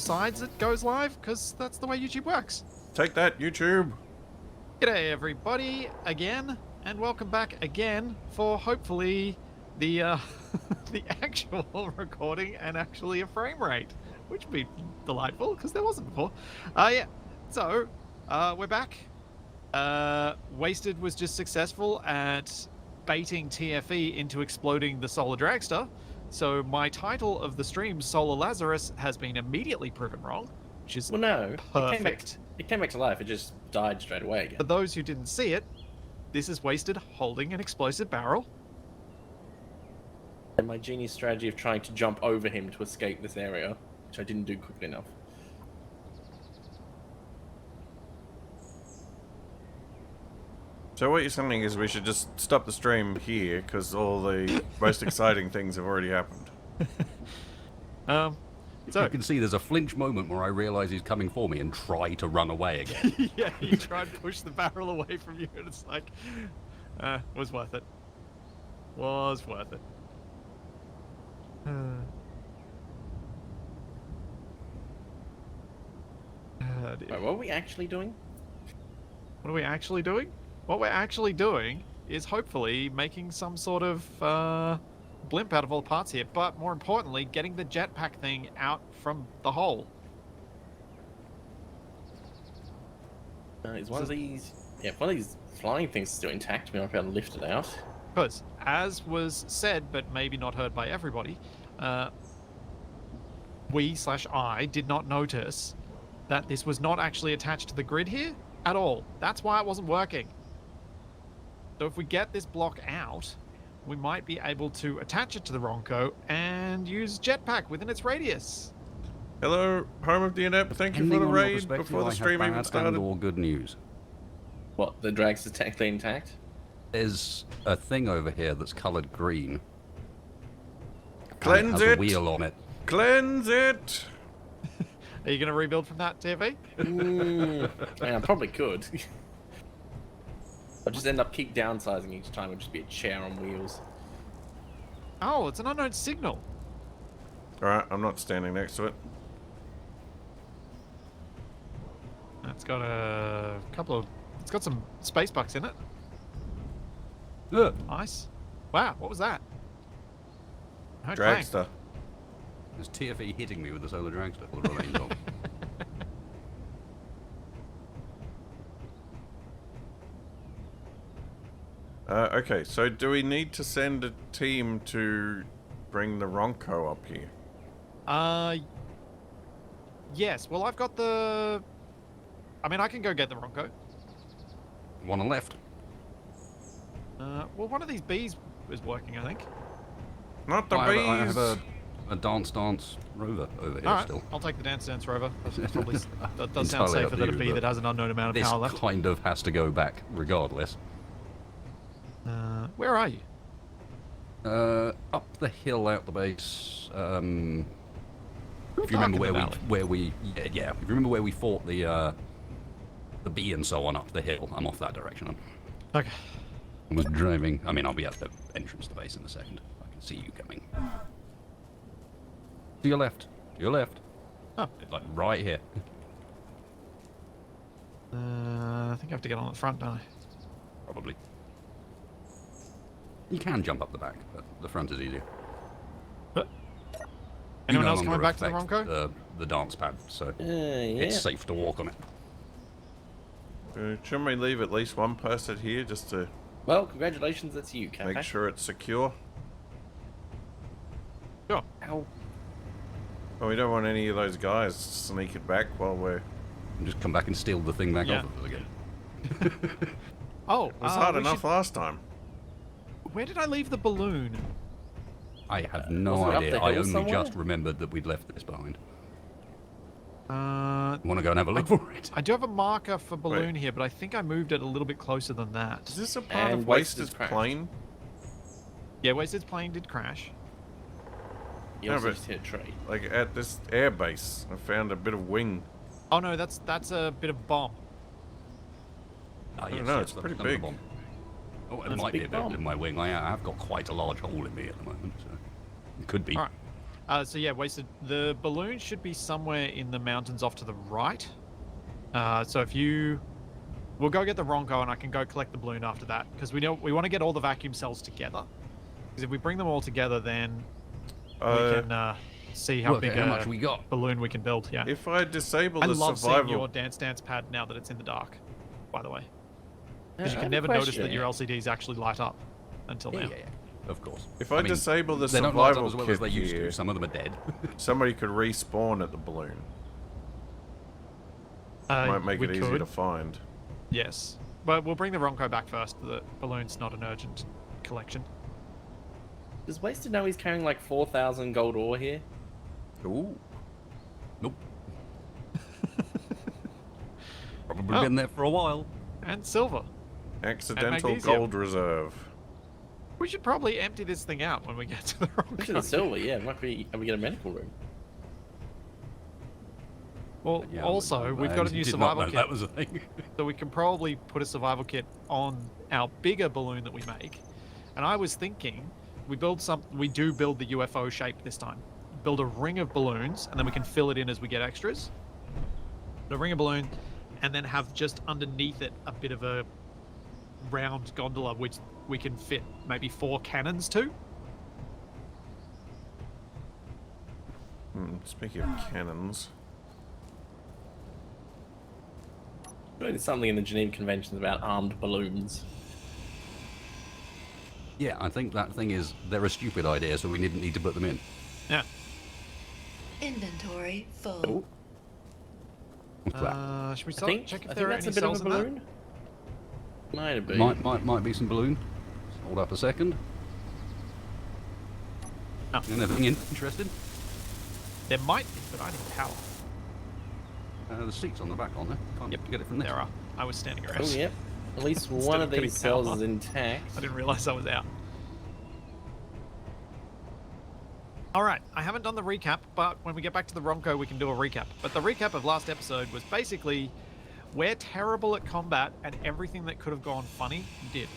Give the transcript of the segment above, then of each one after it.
decides it goes live, because that's the way YouTube works. Take that, YouTube. G'day everybody, again, and welcome back again for hopefully the the actual recording and actually a frame rate, which would be delightful, because there wasn't before. Yeah, so, we're back. Wasted was just successful at baiting TFE into exploding the Solar Dragster, so my title of the stream, Solar Lazarus, has been immediately proven wrong, which is perfect. It came back to life, it just died straight away again. For those who didn't see it, this is Wasted holding an explosive barrel. And my genius strategy of trying to jump over him to escape this area, which I didn't do quickly enough. So what you're saying is we should just stop the stream here, because all the most exciting things have already happened. So you can see there's a flinch moment where I realise he's coming for me and try to run away again. yeah, you try and push the barrel away from you, and it's like, was worth it. Was worth it. Wait, what are we actually doing? What are we actually doing? What we're actually doing is hopefully making some sort of blimp out of all the parts here, but more importantly, getting the jetpack thing out from the hole. Is one of these... Yeah, if one of these flying things is still intact, we might be able to lift it out. Because, as was said, but maybe not heard by everybody, I did not notice that this was not actually attached to the grid here at all. That's why it wasn't working. So if we get this block out, we might be able to attach it to the Ronco and use jetpack within its radius. Hello, home of the inept. Thank you for the raid before the stream even started. All good news. What, the drag's technically intact? There's a thing over here that's coloured green. Cleanse it! Has it! a wheel on it. Cleanse it! Are you going to rebuild from that, TV? I probably could. I'll just end up keep downsizing each time. It'll just be a chair on wheels. Oh, it's an unknown signal. Alright, I'm not standing next to it. It's got a couple of... It's got some space bucks in it. Ugh. Nice. Wow, what was that? I heard Dragster. There's TFE hitting me with the solar dragster while the remains on. Okay, so do we need to send a team to bring the Ronco up here? Yes. Well, I've got the... I mean, I can go get the Ronco. One on left. Well, one of these bees is working, I think. Not the bees! I have a dance rover over here still. I'll take the dance rover. That's probably, that does sound Entirely safer up to than a you, bee but that has an unknown amount of This power left. kind of has to go back regardless. Where are you? Up the hill out the base. If you remember where we if you remember where we fought the bee and so on up the hill, I'm off that direction. Okay. I was driving. I mean, I'll be at the entrance to the base in a second. I can see you coming. To your left. To your left. Oh. Like right here. I think I have to get on the front, don't I? Probably. You can jump up the back, but the front is easier. Anyone You no else coming longer back to the affect Ronco? The dance pad, so Yeah. it's safe to walk on it. Shouldn't we leave at least one person here just to Well, congratulations, that's you, Capac. make sure it's secure? Sure. Ow. Well, we don't want any of those guys to sneak it back while we're... And just come back and steal the thing back Yeah. off of it again. Oh, It was hard enough last time. Where did I leave the balloon? I have no Was it up idea. the I hill only somewhere? just remembered that we'd left this behind. Uh, Want to go and have a look for it? I do have a marker for balloon here, but I think I moved it a little bit closer than Is that. this a part And of Wasted's Wasted's crashed. plane? Yeah, Wasted's plane did crash. You No, also but- just hit a tree. Like at this air base, I found a bit of wing. Oh no, that's a bit of bomb. Ah, don't know, it's pretty that's another big. bomb. Oh, it That's a might be big a bit bomb. in my wing. I have got quite a large hole in me at the moment, so it could be. All right. So yeah, wasted. The balloon should be somewhere in the mountains off to the right. So if you, we'll go get the Ronco, and I can go collect the balloon after that, because we want to get all the vacuum cells together. Because if we bring them all together, then we can see how Work big out how much we got. balloon we can build. Yeah. If I disable I the love seeing survival, your dance pad now that it's in the dark. By the way, because you I can have a never notice question. that your LCDs actually light up until now. Yeah, of course. if I, mean, disable the they don't light up survival as well kit as they used here, to. Some of them are dead. somebody could respawn at the balloon. Might make we it easier could. to find. Yes, but we'll bring the Ronco back first. The balloon's not an urgent collection. Does Wasted know he's carrying like 4,000 gold ore here? Ooh. Nope. Probably Oh. been there for a while. And silver. Accidental magnesium. gold reserve. We should probably empty this thing out when we get to the Which is the Ronco. silver, yeah. Might be. And we get a medical room. Well, Yeah, also, we've got a new did not survival know kit, that was a thing. so we can probably put a survival kit on our bigger balloon that we make. And I was thinking, we do build the UFO shape this time. Build a ring of balloons, and then we can fill it in as we get extras. The ring of balloon, and then have just underneath it a bit of a round gondola, which we can fit maybe 4 cannons to. Speaking of cannons, There's something in the Geneva Conventions about armed balloons. Yeah, I think that thing is, they're a stupid idea, so we didn't need to put them in. Yeah. Inventory full. Oh, What's that? Should we I think, check if I there think are that's any a bit of cells a in that? balloon. Might have been. Might be some balloon. Hold up a second. Oh. Anything interested? There might be, but I need power. The seats on the back, aren't there? Can't get it from there. There are. I was standing around. Oh, yep. At least Instead one of of getting these cells power. is intact. I didn't realize I was out. All right, I haven't done the recap, but when we get back to the Ronco, we can do a recap. But the recap of last episode was basically, we're terrible at combat, and everything that could have gone funny did.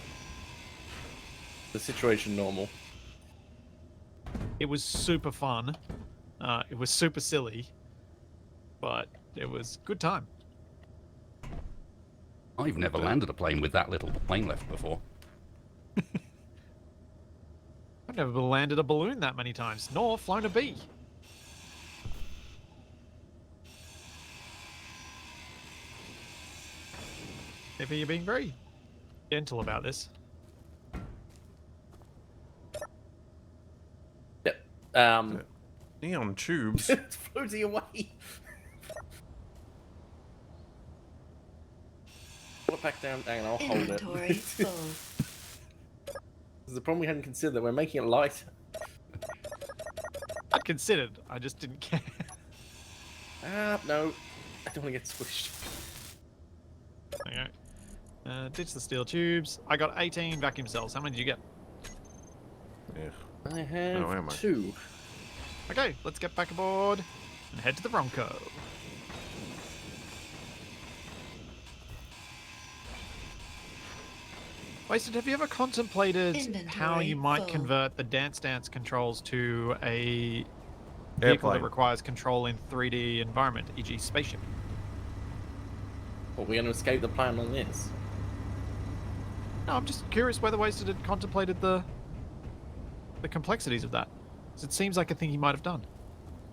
The situation normal. It was super fun. It was super silly, but it was good time. I've never landed a plane with that little plane left before. I've never landed a balloon that many times, nor flown a bee. Maybe you're being very gentle about this. Yep. neon tubes. It's floating away. Pull it back down. Hang on, I'll hold it. Inventory full. This is the problem we hadn't considered. We're making it lighter. I'd considered, I just didn't care. No. I don't want to get squished. Okay. Ditch the steel tubes. I got 18 vacuum cells. How many did you get? Yeah. I have Oh, am I? 2. Okay, let's get back aboard and head to the Ronco. Wasted, have you ever contemplated how Inventory you might full. convert the Dance controls to a vehicle Airplane. that requires control in 3D environment, e.g. spaceship? Are we going to escape the plan on this? No, I'm just curious whether Wasted had contemplated the complexities of that. 'Cause it seems like a thing he might have done.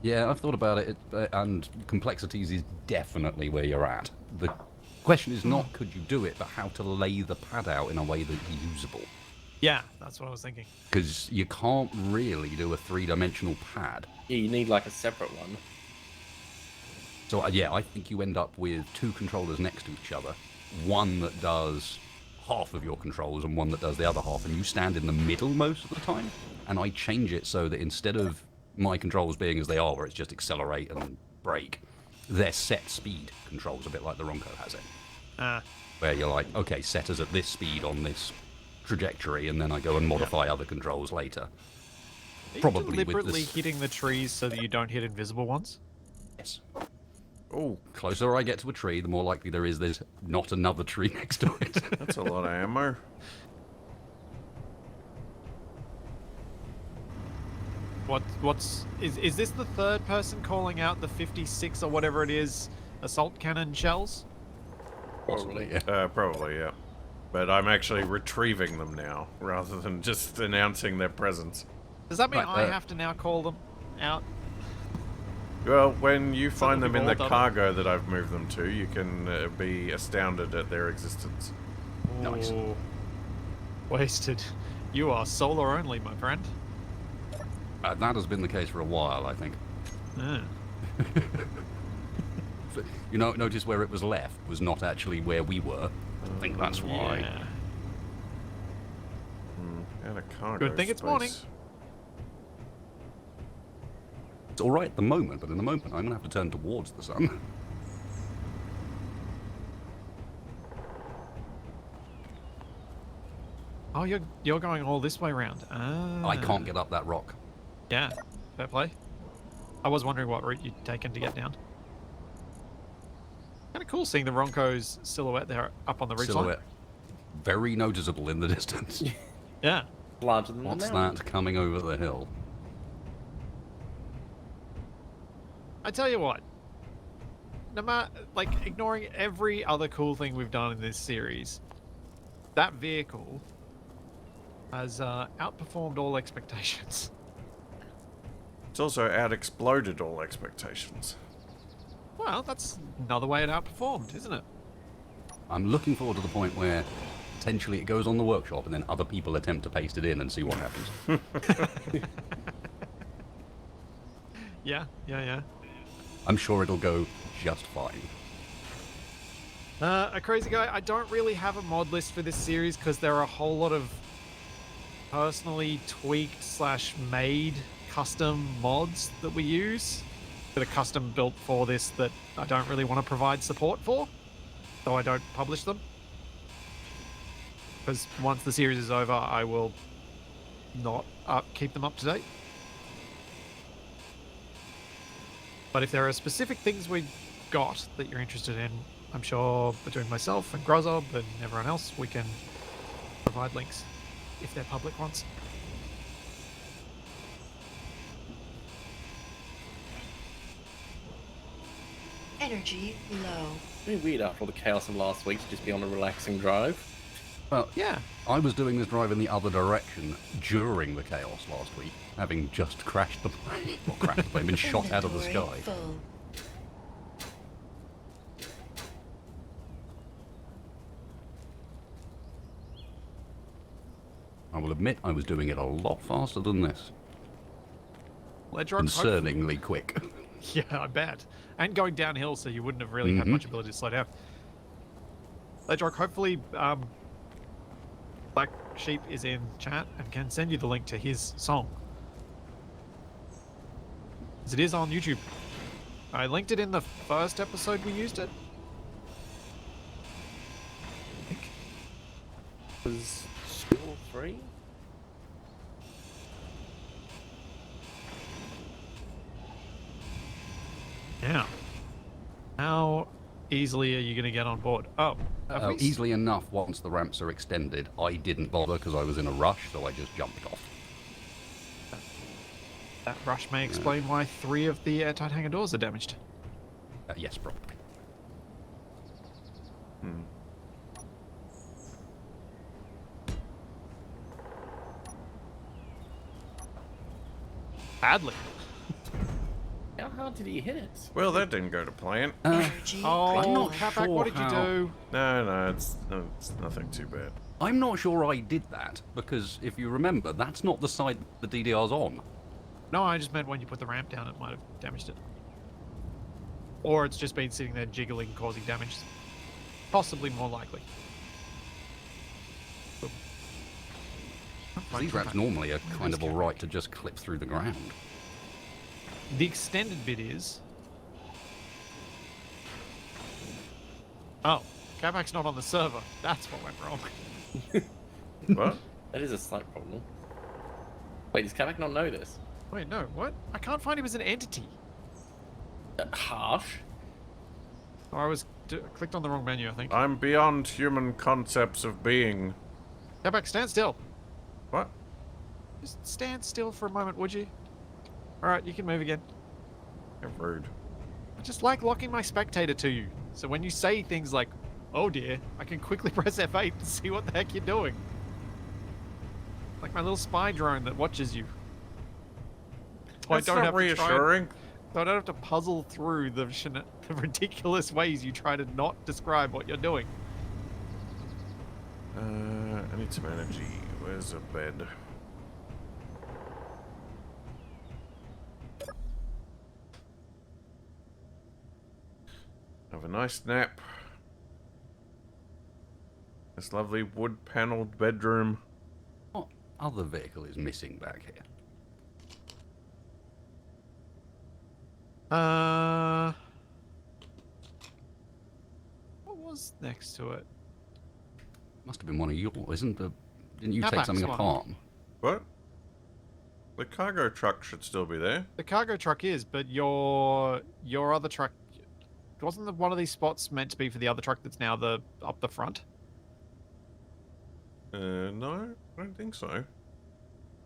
Yeah, I've thought about it, and complexities is definitely where you're at. The question is not could you do it, but how to lay the pad out in a way that's usable. Yeah, that's what I was thinking. Because you can't really do a three-dimensional pad. Yeah, you need like a separate one. So yeah, I think you end up with 2 controllers next to each other. One that does half of your controls and one that does the other half, and you stand in the middle most of the time. And I change it so that instead of my controls being as they are, where it's just accelerate and brake, they're set speed controls, a bit like the Ronco has it. Where you're like, okay, set us at this speed on this trajectory, and then I go and modify other controls later. Are you Probably with deliberately this- hitting the trees so that you don't hit invisible ones? Yes. Oh, Closer I get to a tree, the more likely there is there's not another tree next to it. that's a lot of ammo. Is this the third person calling out the 56 or whatever it is assault cannon shells? Possibly, yeah. Probably, yeah. But I'm actually retrieving them now, rather than just announcing their presence. Does that mean Right, I have to now call them out? Well, when you So find that them in we've the all done it? cargo that I've moved them to, you can be astounded at their existence. Nice. Ooh. Wasted. You are solar only, my friend. That has been the case for a while, I think. Mm. You know, notice where it was left was not actually where we were. I think that's why. Yeah. And a cargo Good thing it's space. morning. It's all right at the moment, but in a moment I'm going to have to turn towards the sun. Oh, you're going all this way around. Ah. I can't get up that rock. Yeah, fair play. I was wondering what route you'd taken to get down. Kind of cool seeing the Ronco's silhouette there up on the ridge line. Silhouette. Very noticeable in the distance. Yeah. Larger than What's the mountain. that coming over the hill? I tell you what. No matter, like, ignoring every other cool thing we've done in this series, that vehicle has outperformed all expectations. It's also out-exploded all expectations. Well, that's another way it outperformed, isn't it? I'm looking forward to the point where potentially it goes on the workshop and then other people attempt to paste it in and see what happens. Yeah. I'm sure it'll go just fine. A crazy guy. I don't really have a mod list for this series because there are a whole lot of personally tweaked / made custom mods that we use that are custom built for this that I don't really want to provide support for, so I don't publish them. Because once the series is over, I will not keep them up to date. But if there are specific things we got that you're interested in, I'm sure between myself and Grozob and everyone else, we can provide links if they're public ones. Energy low. It'd be weird after all the chaos of last week to just be on a relaxing drive. Well, Yeah. I was doing this drive in the other direction during the chaos last week, having just crashed the plane. Well, crashed the plane, been shot out of the Inventory sky. full. I will admit I was doing it a lot faster than this. Ledge rock, hopefully- Concerningly quick. Yeah, I bet. And going downhill, so you wouldn't have really had much ability to slow down. Ledrock, hopefully Black Sheep is in chat and can send you the link to his song. As it is on YouTube. I linked it in the first episode we used it. I think. Was School 3? Yeah. How easily are you going to get on board? Oh, have we Easily enough once the ramps are extended. I didn't bother because I was in a rush, so I just jumped off. That rush may explain why 3 of the airtight hangar doors are damaged. Yes, probably. Badly. How hard did he hit it? Well, that didn't go to plan. Energy Oh, I'm not Capac, sure what did you how- do? No, it's nothing too bad. I'm not sure I did that, because if you remember, that's not the side the DDR's on. No, I just meant when you put the ramp down, it might have damaged it. Or it's just been sitting there jiggling, causing damage. Possibly more likely. Boom. These ramps normally are kind of alright to just clip through the ground. The extended bit is... Oh, Capac's not on the server. That's what went wrong. What? That is a slight problem. Wait, does Capac not know this? Wait, no, what? I can't find him as an entity. Harsh. Or I was clicked on the wrong menu, I think. I'm beyond human concepts of being. Capac, stand still. What? Just stand still for a moment, would you? Alright, you can move again. You're rude. I just like locking my spectator to you. So when you say things like, oh dear, I can quickly press F8 and see what the heck you're doing. Like my little spy drone that watches you. So That's not reassuring. So I don't have to puzzle through the ridiculous ways you try to not describe what you're doing. I need some energy. Where's a bed? Have a nice nap. This lovely wood-paneled bedroom. What other vehicle is missing back here? What was next to it? Must have been one of yours, isn't the? Didn't you take Capac's something one. apart? What? The cargo truck should still be there. The cargo truck is, but your other truck wasn't one of these spots meant to be for the other truck that's now up the front? No, I don't think so.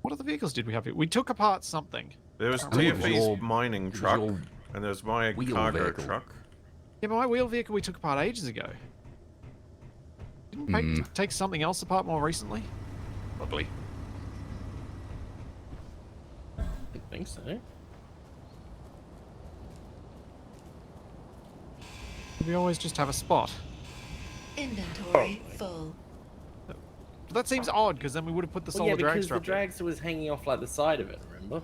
What other vehicles did we have here? We took apart something. There was I think it was TFE's your- mining it was truck, your and there's my wheel cargo vehicle. truck. Yeah, but my wheel vehicle we took apart ages ago. Didn't we take something else apart more recently? Probably. I think so. We always just have a spot. Inventory full. But that seems odd, because then we would have put the Well, yeah, solar drag because the strap in. dragster was hanging off like the side of it. Remember?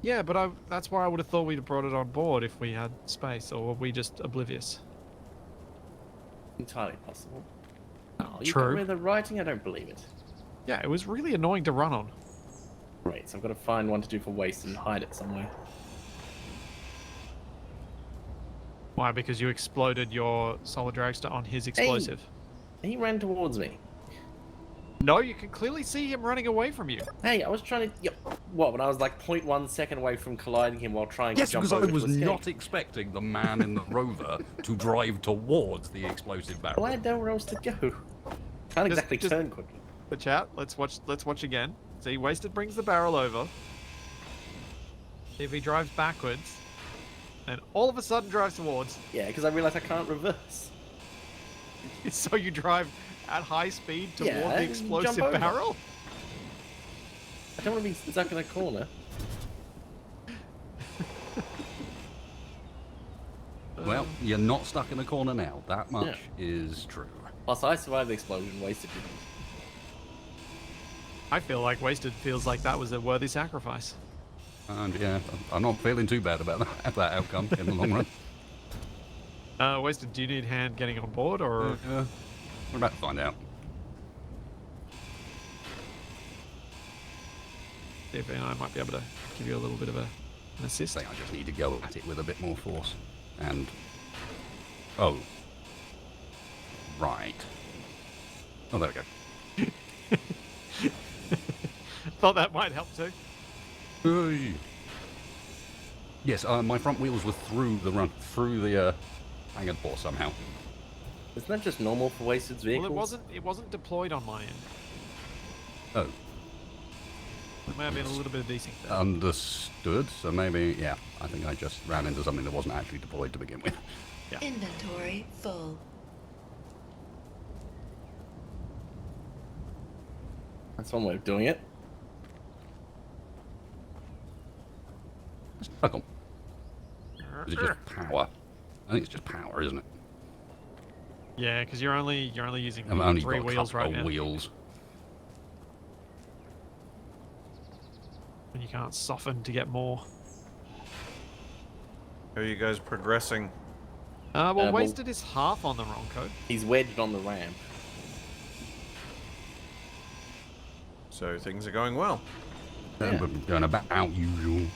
Yeah, but that's why I would have thought we'd have brought it on board if we had space, or were we just oblivious? Entirely possible. Oh, you True. got rid of the writing? I don't believe it. Yeah, it was really annoying to run on. Great, so I've got to find one to do for waste and hide it somewhere. Why? Because you exploded your solar dragster on his explosive. He ran towards me. No, you can clearly see him running away from you. Hey, I was trying to... What, when I was like 0.1 second away from colliding him while trying Yes, to jump because I over was to escape. not expecting the man in the rover to drive towards the explosive barrel. Well, I had nowhere else to go. Can't exactly just- turn quickly. But chat, let's watch again. See, Wasted brings the barrel over. See if he drives backwards. And all of a sudden drives towards. Yeah, because I realised I can't reverse. So you drive at high speed toward Yeah, the and explosive jump over. barrel? I don't want to be stuck in a corner. Well, you're not stuck in a corner now. That much is true. Plus, I survived the explosion, wasted didn't. I feel like Wasted feels like that was a worthy sacrifice. And yeah, I'm not feeling too bad about that outcome in the long run. Wasted, do you need hand getting on board, or...? We're about to find out. If I might be able to give you a little bit of an assist. Say I just need to go at it with a bit more force. And... Oh. Right. Oh, there we go. Thought that might help too. Hey. Yes, my front wheels were through the hangar door somehow. Isn't that just normal for wasted vehicles? Well, it wasn't deployed on my end. Oh, There may have been a little bit of desync there. understood. So maybe, yeah, I think I just ran into something that wasn't actually deployed to begin with. Inventory full. That's one way of doing it. Fuck 'em. Is it just power? I think it's just power, isn't it? Yeah, because you're only using I've only three got a wheels couple right of now, wheels. and you can't soften to get more. How are you guys progressing? Well, Wasted is half on the Ronco. He's wedged on the ramp. So things are going well. Yeah. We're going about usual.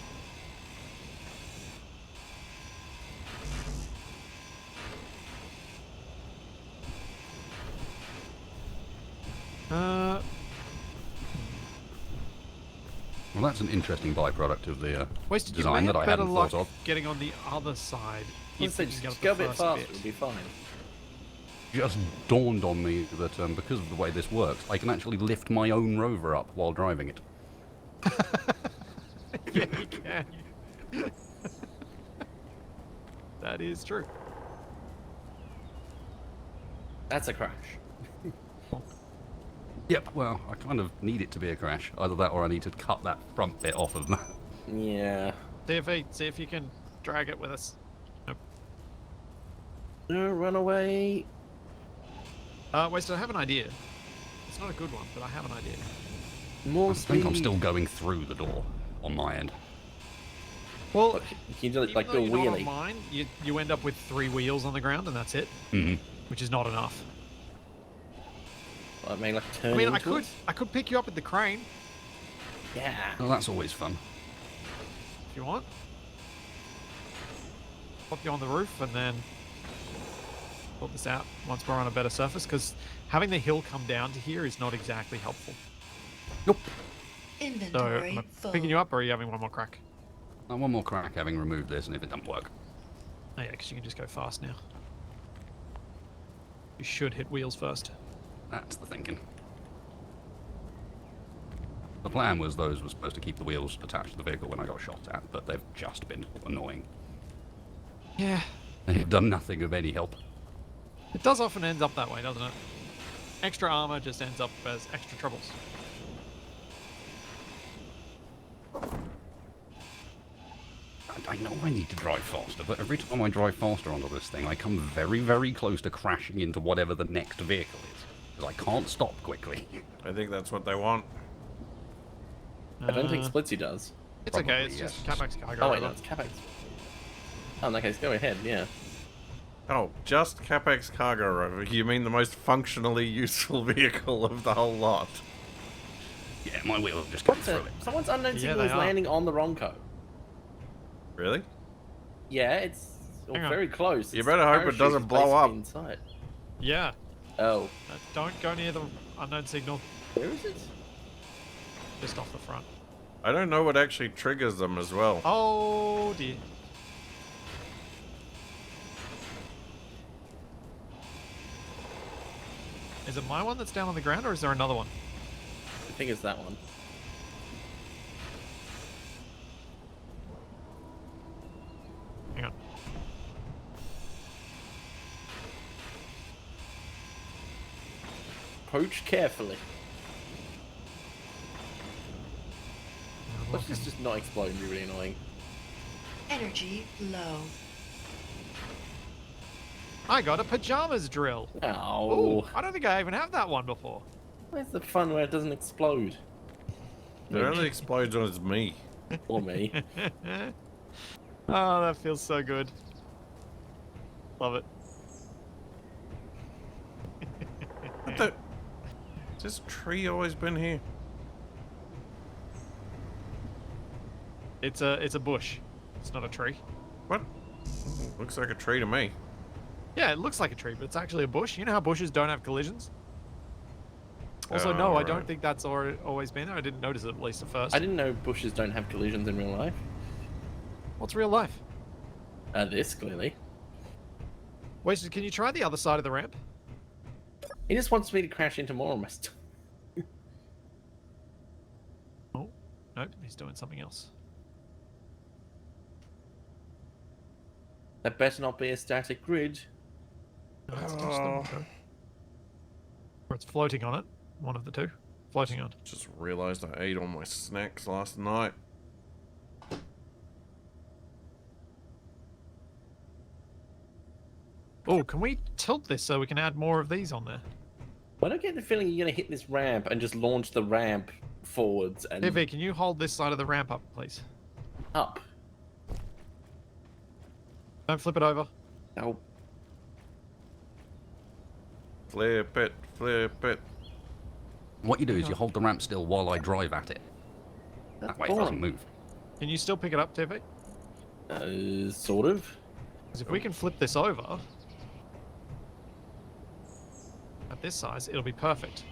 Well, that's an interesting byproduct of the Wasted, you may design have that I better hadn't luck thought of. getting on the other side. Let's If say you can just get go up a the bit first faster, bit. it'll be fine. Just dawned on me that because of the way this works, I can actually lift my own rover up while driving it. Yeah, you can. That is true. That's a crash. Yep, well, I kind of need it to be a crash. Either that or I need to cut that front bit off of that. Yeah. See if you can drag it with us. Nope. No, run away. Wasted, I have an idea. It's not a good one, but I have an idea. More I think I'm speed. still going through the door on my end. Well, Look, can you do, like, even do a though you're not on wheelie? mine, you end up with 3 wheels on the ground, and that's it, Mm-hmm. which is not enough. Like, maybe, like, turn I mean, into it? I could pick you up with the crane Yeah. Well, that's always fun. if you want. Pop you on the roof, and then sort this out once we're on a better surface, because having the hill come down to here is not exactly helpful. Nope. So, Inventory am I full. picking you up, or are you having one more crack? One more crack having removed this, and if it doesn't work. Oh yeah, because you can just go fast now. You should hit wheels first. That's the thinking. The plan was those were supposed to keep the wheels attached to the vehicle when I got shot at, but they've just been annoying. Yeah, They've done nothing of any help. it does often end up that way, doesn't it? Extra armor just ends up as extra troubles. I know I need to drive faster, but every time I drive faster onto this thing, I come very, very close to crashing into whatever the next vehicle is. Because I can't stop quickly. I think that's what they want. I don't think Uh, Splitsy does. It's okay, Probably, it's just yes. Capac's cargo. Oh, wait, no, rather. it's Capac. Oh, in that case, go ahead, yeah. Oh, just Capac's cargo rover. You mean the most functionally useful vehicle of the whole lot? Yeah, my wheels just go What's through it? it. Someone's unknown Yeah, signal they is are. landing on the Ronco. Really? Yeah, it's Hang on. very close. You Its better hope it parachute doesn't is blow up. basically inside. Yeah, Oh, don't go near the unknown signal, where is it? just off the front. I don't know what actually triggers them as well. Oh dear. Is it my one that's down on the ground, or is there another one? I think it's that one. Hang on. Approach carefully. Let's just not explode and be really annoying. Energy low. I got a pajamas drill. Oh, Ooh, I don't think I even have that one before. where's the fun where it doesn't explode? It only explodes when it's me. Or me. Oh, that feels so good. Love it. What the? Has this tree always been here? It's a bush. It's not a tree. What? Looks like a tree to me. Yeah, it looks like a tree, but it's actually a bush. You know how bushes don't have collisions? Also, no, I Alright. don't think that's always been there. I didn't notice it at least at first. I didn't know bushes don't have collisions in real life. What's real life? This, clearly. Wait, can you try the other side of the ramp? He just wants me to crash into more of my stuff. Oh, nope, he's doing something else. That better not be a static grid. No, it's touched the window. Or it's floating on it. One of the two. Floating on. Just realized I ate all my snacks last night. Oh, can we tilt this so we can add more of these on there? I don't get the feeling you're going to hit this ramp and just launch the ramp forwards and Vivi, can you hold this side of the ramp up, please? up. Don't flip it over. Oh, Flip it, flip it. What you do is you hold the ramp still while I drive at it. that's That way it doesn't boring. move. Can you still pick it up, TV? Sort of. Because if we can flip this over at this size, it'll be perfect.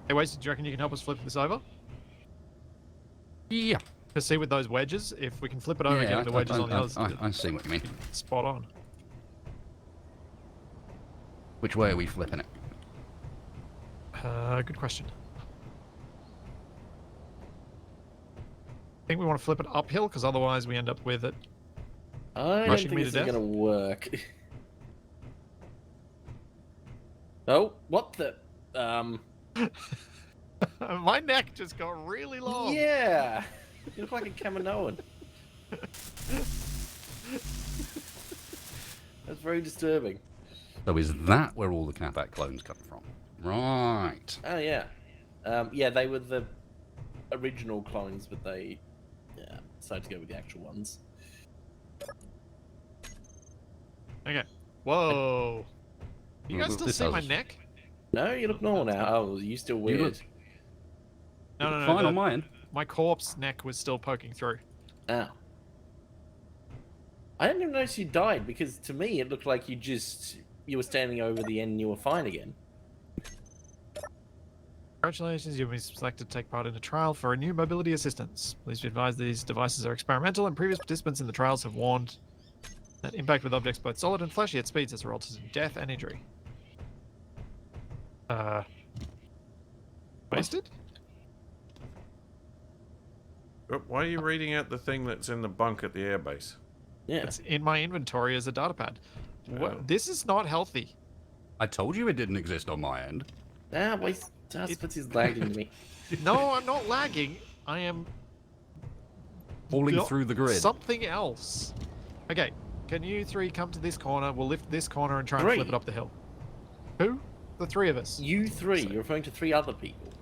Hey, wait, do you reckon you can help us flip this over? Yeah. Because see with those wedges, if we can flip it over and get the wedges on the other side, I see what you mean. spot on. Which way are we flipping it? Good question. think we want to flip it uphill because otherwise we end up with it. I don't Rushing think me this to is death? gonna work. Oh, what the? My neck just got really long. Yeah, you look like a Kaminoan. That's very disturbing. So is that where all the Capac clones come from? Right. Oh yeah, yeah, they were the original clones, but they decided to go with the actual ones. Okay. Whoa. You Well, guys still this see my does- neck? No, you look normal now. Oh, you still You weird. look- No, no, no. Fine on my end. My corpse neck was still poking through. Oh. I didn't even notice you died because to me it looked like you were standing over the end and you were fine again. Congratulations, you've been selected to take part in a trial for a new mobility assistance. Please be advised these devices are experimental and previous participants in the trials have warned that impact with objects both solid and fleshy at speeds has resulted in death and injury. Wasted? Why are you reading out the thing that's in the bunk at the airbase? Yeah. It's in my inventory as a data pad. This is not healthy. I told you it didn't exist on my end. Ah, waste. Just puts his lagging to me. No, I'm not lagging. I am Falling No, through the grid. something else. Okay, can you three come to this corner? We'll lift this corner and try and Three? flip it up the hill. Who? The three of us. You three. You're referring to three other people.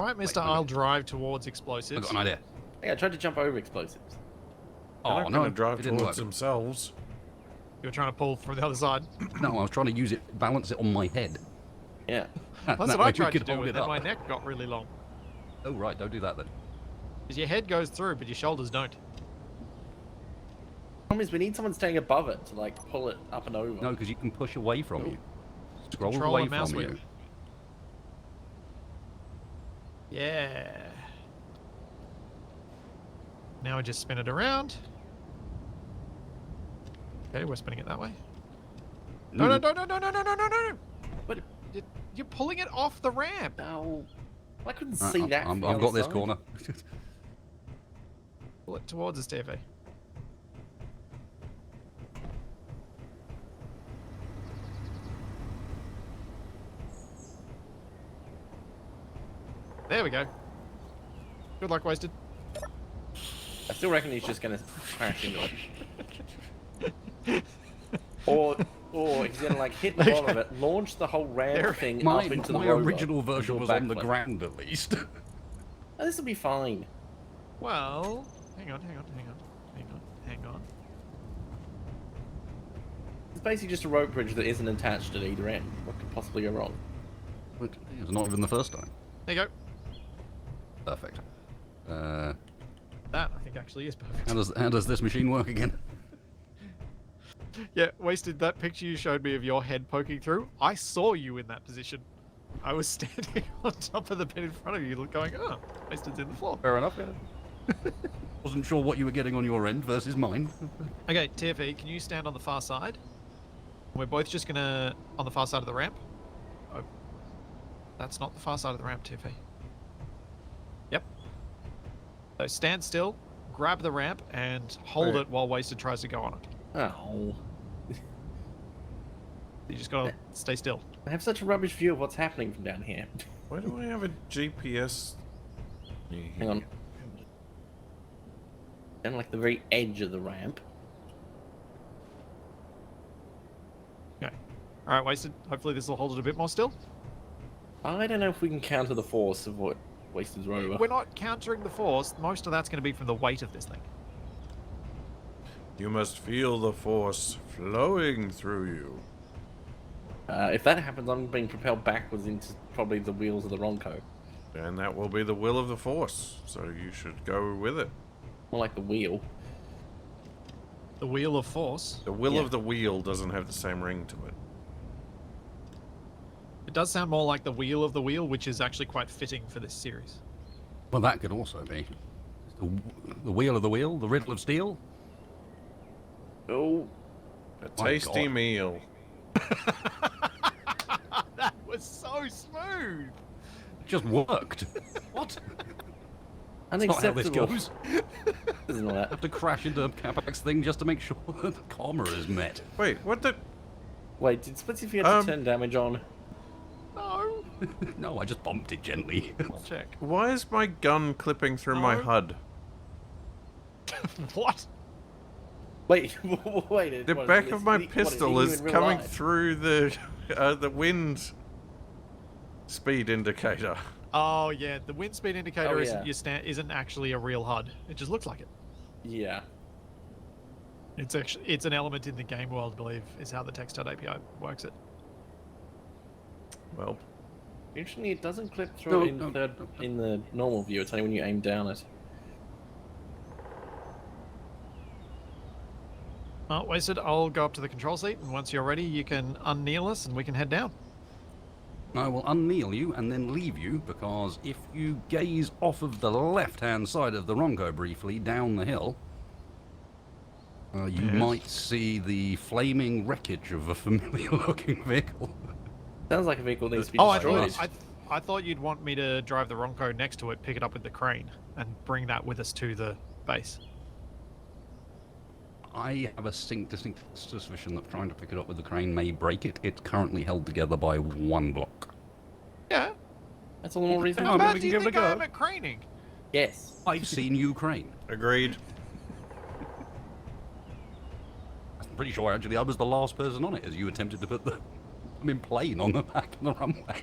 All right, mister, I'll drive towards I've explosives. got an idea. Hey, I tried to jump over explosives. They're Oh not no, going to drive it didn't towards work. themselves. You're trying to pull from the other side. No, I was trying to use it, balance it on my head. Yeah. That's That what way I we tried to could do, hold and it then my up. neck got really long. Oh right, don't do that then. Because your head goes through, but your shoulders don't. Problem is, we need someone staying above it to like pull it up and over. No, because you can push away from you. Scroll Control away and mouse from wheel. you. Yeah. Now we just spin it around. Okay, we're spinning it that way. No, no, no, no, no, no, no, no, no, no! But You're pulling it off the ramp. no, I couldn't see that. I've from the got other this side. corner. Pull it towards us, TV. There we go. Good luck, wasted. I still reckon he's just gonna crash into it. Or he's gonna like hit the bottom of it, launch the whole ramp thing my up into the my robot, original and do version a was on the backflip. ground at least. Oh, this will be fine. Well, hang on, hang on, hang on, hang on, hang on. It's basically just a rope bridge that isn't attached at either end. What could possibly go wrong? It's not even the first time. There you go. Perfect. That, I think, actually is perfect. How does this machine work again? Yeah, Wasted, that picture you showed me of your head poking through, I saw you in that position. I was standing on top of the bed in front of you, going, oh, Wasted's in the floor. Fair enough. Yeah. Wasn't sure what you were getting on your end versus mine. Okay, TFE, can you stand on the far side? We're both just gonna, on the far side of the ramp. Oh, that's not the far side of the ramp, TFE. Yep. So stand still, grab the ramp, and hold Right. it while Wasted tries to go on it. Oh, You just gotta stay still. I have such a rubbish view of what's happening from down here. Why do I have a GPS? Hang on. And like the very edge of the ramp. Okay. Alright, Wasted. Hopefully this will hold it a bit more still. I don't know if we can counter the force of what Wasted's rover. We're not countering the force. Most of that's going to be from the weight of this thing. You must feel the force flowing through you. If that happens, I'm being propelled backwards into probably the wheels of the Ronco. And that will be the will of the force, so you should go with it. More like the wheel. The wheel of force. The will Yeah. of the wheel doesn't have the same ring to it. It does sound more like the wheel of the wheel, which is actually quite fitting for this series. Well, that could also be the wheel of the wheel, the riddle of steel. Oh, A My tasty God. meal. That was so smooth. It just worked. What? That's not how this Unacceptable. goes. Isn't that? I have to crash into Capac's thing just to make sure that the karma is met. Wait, what the? Wait, did Splitsy forget to turn damage on? No. No, I just bumped it gently. I'll check. Why is my gun clipping through my No. HUD? What? Wait, wait. The back of my pistol is coming through the wind speed indicator. Oh yeah, the wind speed indicator Oh, isn't yeah. isn't actually a real HUD. It just looks like it. Yeah. It's an element in the game world, I believe, is how the text API works it. Well, Interestingly, it doesn't clip through No, in the normal view. It's only when you aim down it. Wasted, I'll go up to the control seat, and once you're ready, you can unkneel us, and we can head down. I will unkneel you and then leave you, because if you gaze off of the left-hand side of the Ronco briefly down the hill, you Yes. might see the flaming wreckage of a familiar-looking vehicle. Sounds like a vehicle needs to be Oh, destroyed. I thought you'd want me to drive the Ronco next to it, pick it up with the crane, and bring that with us to the base. I have a distinct suspicion that trying to pick it up with the crane may break it. It's currently held together by one block. Yeah. That's all the more reason. Oh, How but bad we do can you give it a think I go. am at craning? Yes. I've seen you crane. agreed. I'm pretty sure actually I was the last person on it as you attempted to put the plane on the back of the runway.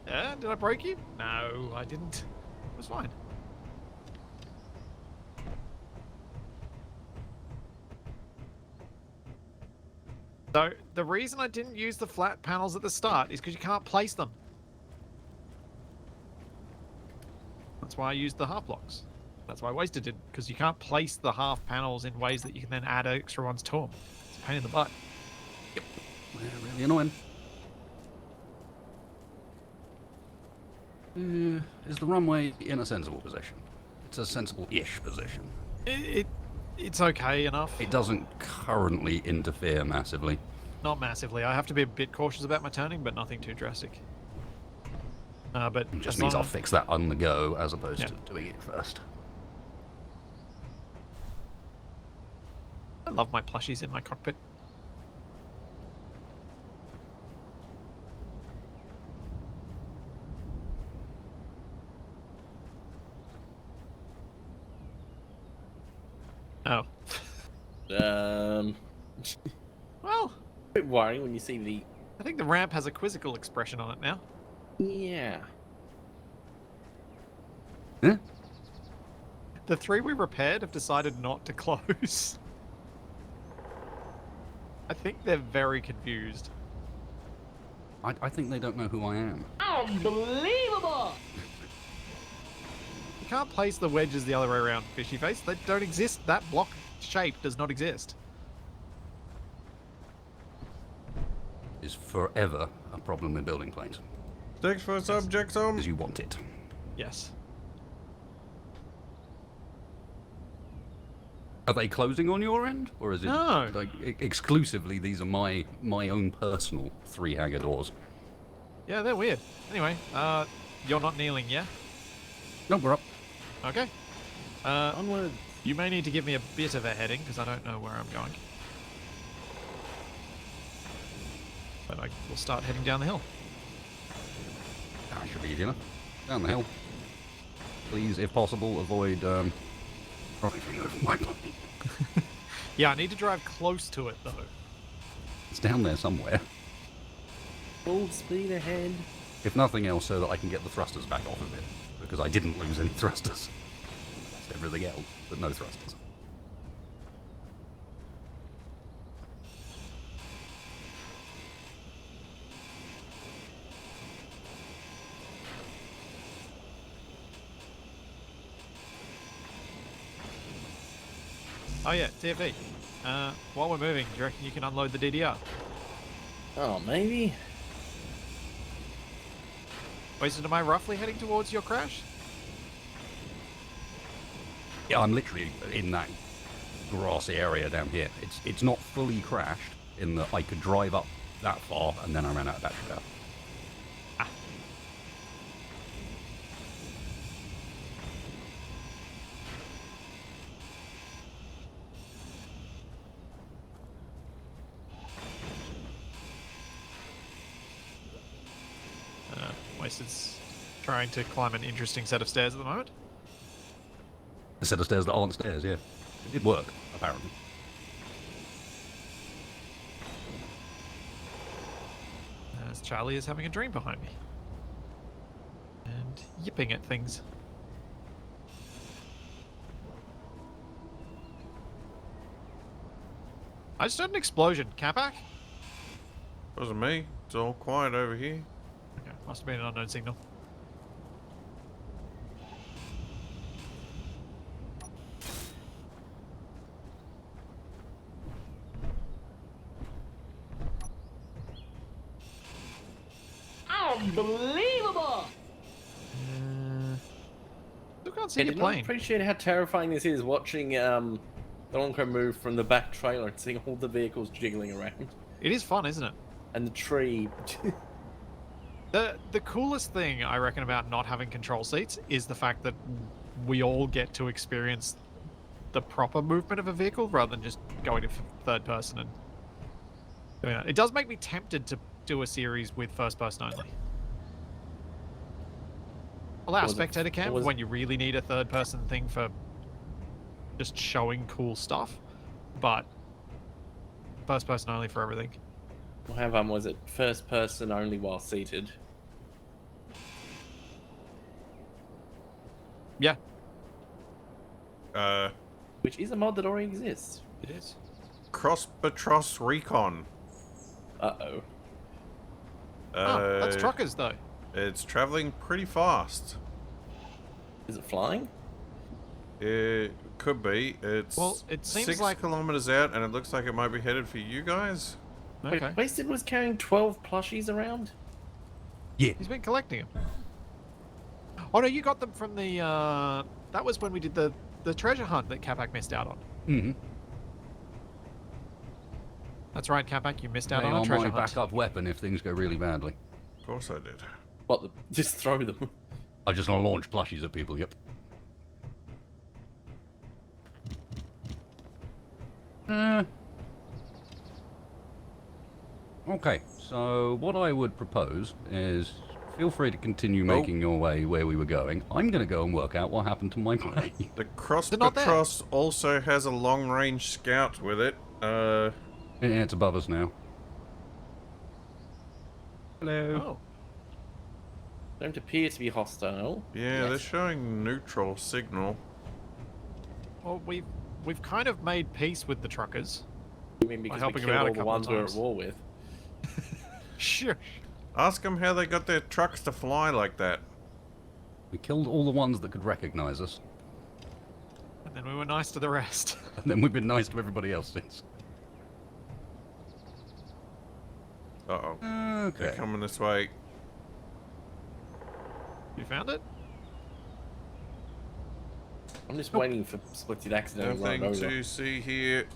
Yeah, did I break you? No, I didn't. It was fine. So, the reason I didn't use the flat panels at the start is because you can't place them. That's why I used the half blocks. That's why I wasted it, because you can't place the half panels in ways that you can then add extra ones to them. It's a pain in the butt. They're really annoying. Is the runway in a sensible position? It's a sensible-ish position. It's okay enough. It doesn't currently interfere massively. Not massively. I have to be a bit cautious about my turning, but nothing too drastic. But It just as means long- I'll fix that on the go as opposed Yeah. to doing it first. I love my plushies in my cockpit. Oh. Well, A bit worrying when you see the. I think the ramp has a quizzical expression on it now. Yeah. Yeah? The three we repaired have decided not to close. I think they're very confused. I think they don't know who I am. Unbelievable! You can't place the wedges the other way around, fishy face. They don't exist. That block shape does not exist. Is forever a problem with building planes. Thanks for subjects on. Because you want it. Yes. Are they closing on your end? Or is it No. like exclusively these are my own personal three hangar doors? Yeah, they're weird. Anyway, you're not kneeling, yeah? No, we're up. Okay. Onward. You may need to give me a bit of a heading, because I don't know where I'm going. But I will start heading down the hill. That should be easy enough. Down the hill. Please, if possible, avoid driving over my plane. Yeah, I need to drive close to it, though. It's down there somewhere. Full speed ahead. If nothing else, so that I can get the thrusters back off of it. Because I didn't lose any thrusters. Lost everything else, but no thrusters. Oh yeah, TFE. While we're moving, do you reckon you can unload the DDR? Oh, maybe. Wasted, am I roughly heading towards your crash? Yeah, I'm literally in that grassy area down here. It's not fully crashed in that I could drive up that far and then I ran out of battery power. Wasted's trying to climb an interesting set of stairs at the moment. A set of stairs that aren't stairs, yeah. It did work, apparently. As Charlie is having a dream behind me. And yipping at things. I just heard an explosion. Capac? Wasn't me. It's all quiet over here. Okay, must have been an unknown signal. Unbelievable! Still can't see I your did not plane. appreciate how terrifying this is watching the Ronco move from the back trailer and seeing all the vehicles jiggling around. It is fun, isn't it? And the tree. The coolest thing I reckon about not having control seats is the fact that we all get to experience the proper movement of a vehicle rather than just going to third person and doing that. It does make me tempted to do a series with first person only. Allow Was it- spectator cam was- when you really need a third person thing for just showing cool stuff, but first person only for everything. However, was it first person only while seated? Yeah, Which is a mod that already exists. it is. Cross-Batros Recon. Uh-oh. Oh, that's truckers though. It's traveling pretty fast. Is it flying? It could be. It's Well, it seems 6 like- kilometers out, and it looks like it might be headed for you guys. Okay. Wait, Wasted was carrying 12 plushies around? Yeah. He's been collecting them. Oh no, you got them from the. That was when we did the treasure hunt that Capac missed out on. Mm-hmm. That's right, Capac, you missed out They on a are treasure my hunt. backup weapon if things go really badly. Of course I did. What, just throw them? I just want to launch plushies at people, yep. Okay, so what I would propose is feel free to continue making your way where we were going. I'm going to go and work out what happened to my plane. The They're not there. Cross-Batros also has a long-range scout with it. Yeah, it's above us now. Hello. Oh, Don't appear to be hostile. Yeah, they're showing neutral signal. well, we've kind of made peace with the truckers. You mean because we helping killed them out a all the couple of ones we're at times. war with? Sure. Ask them how they got their trucks to fly like that. We killed all the ones that could recognize us, And then we were nice to the rest. and then we've been nice to everybody else since. Uh-oh. They're Okay. coming this way. You found it? I'm just waiting for Split to accidentally run Nothing over. to see here.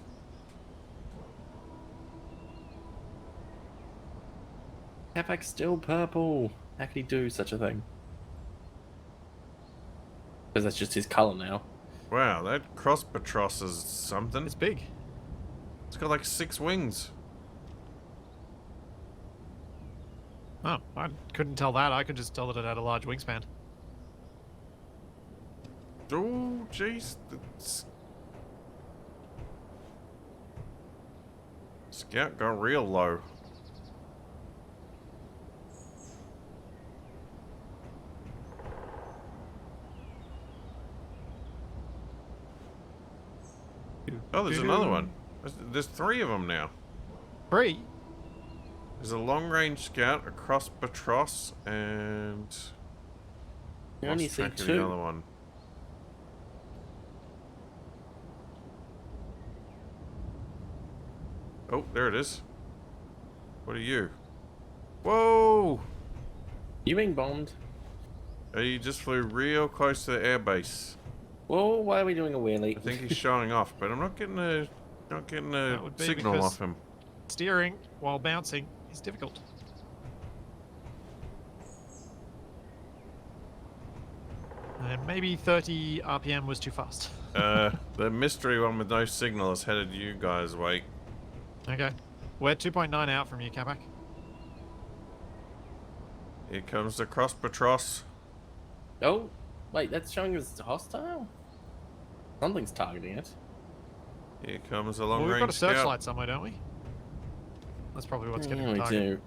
Capac's still purple. How can he do such a thing? Because that's just his colour now. Wow, that Cross-Batros is something. It's big. It's got like 6 wings. Oh, I couldn't tell that. I could just tell that it had a large wingspan. Oh, jeez. Scout got real low. Oh, there's another one. There's 3 of them now. Free? There's a long-range scout, a Cross-Batros, and... You only lost see track of 2. the other one. Oh, there it is. What are you? Whoa! You being bombed? He just flew real close to the airbase. Whoa, why are we doing a wheelie? I think he's showing off, but I'm not getting a That would be signal because- off him. Steering while bouncing is difficult. And maybe 30 RPM was too fast. The mystery one with no signal is headed you guys' way. Okay. We're 2.9 out from you, Capac. Here comes the cross-patros. Oh, wait, that's showing us hostile? Something's targeting it. Here comes a Well, we've got a long-range scout. searchlight somewhere, don't we? That's probably what's getting Yeah, the we target. do.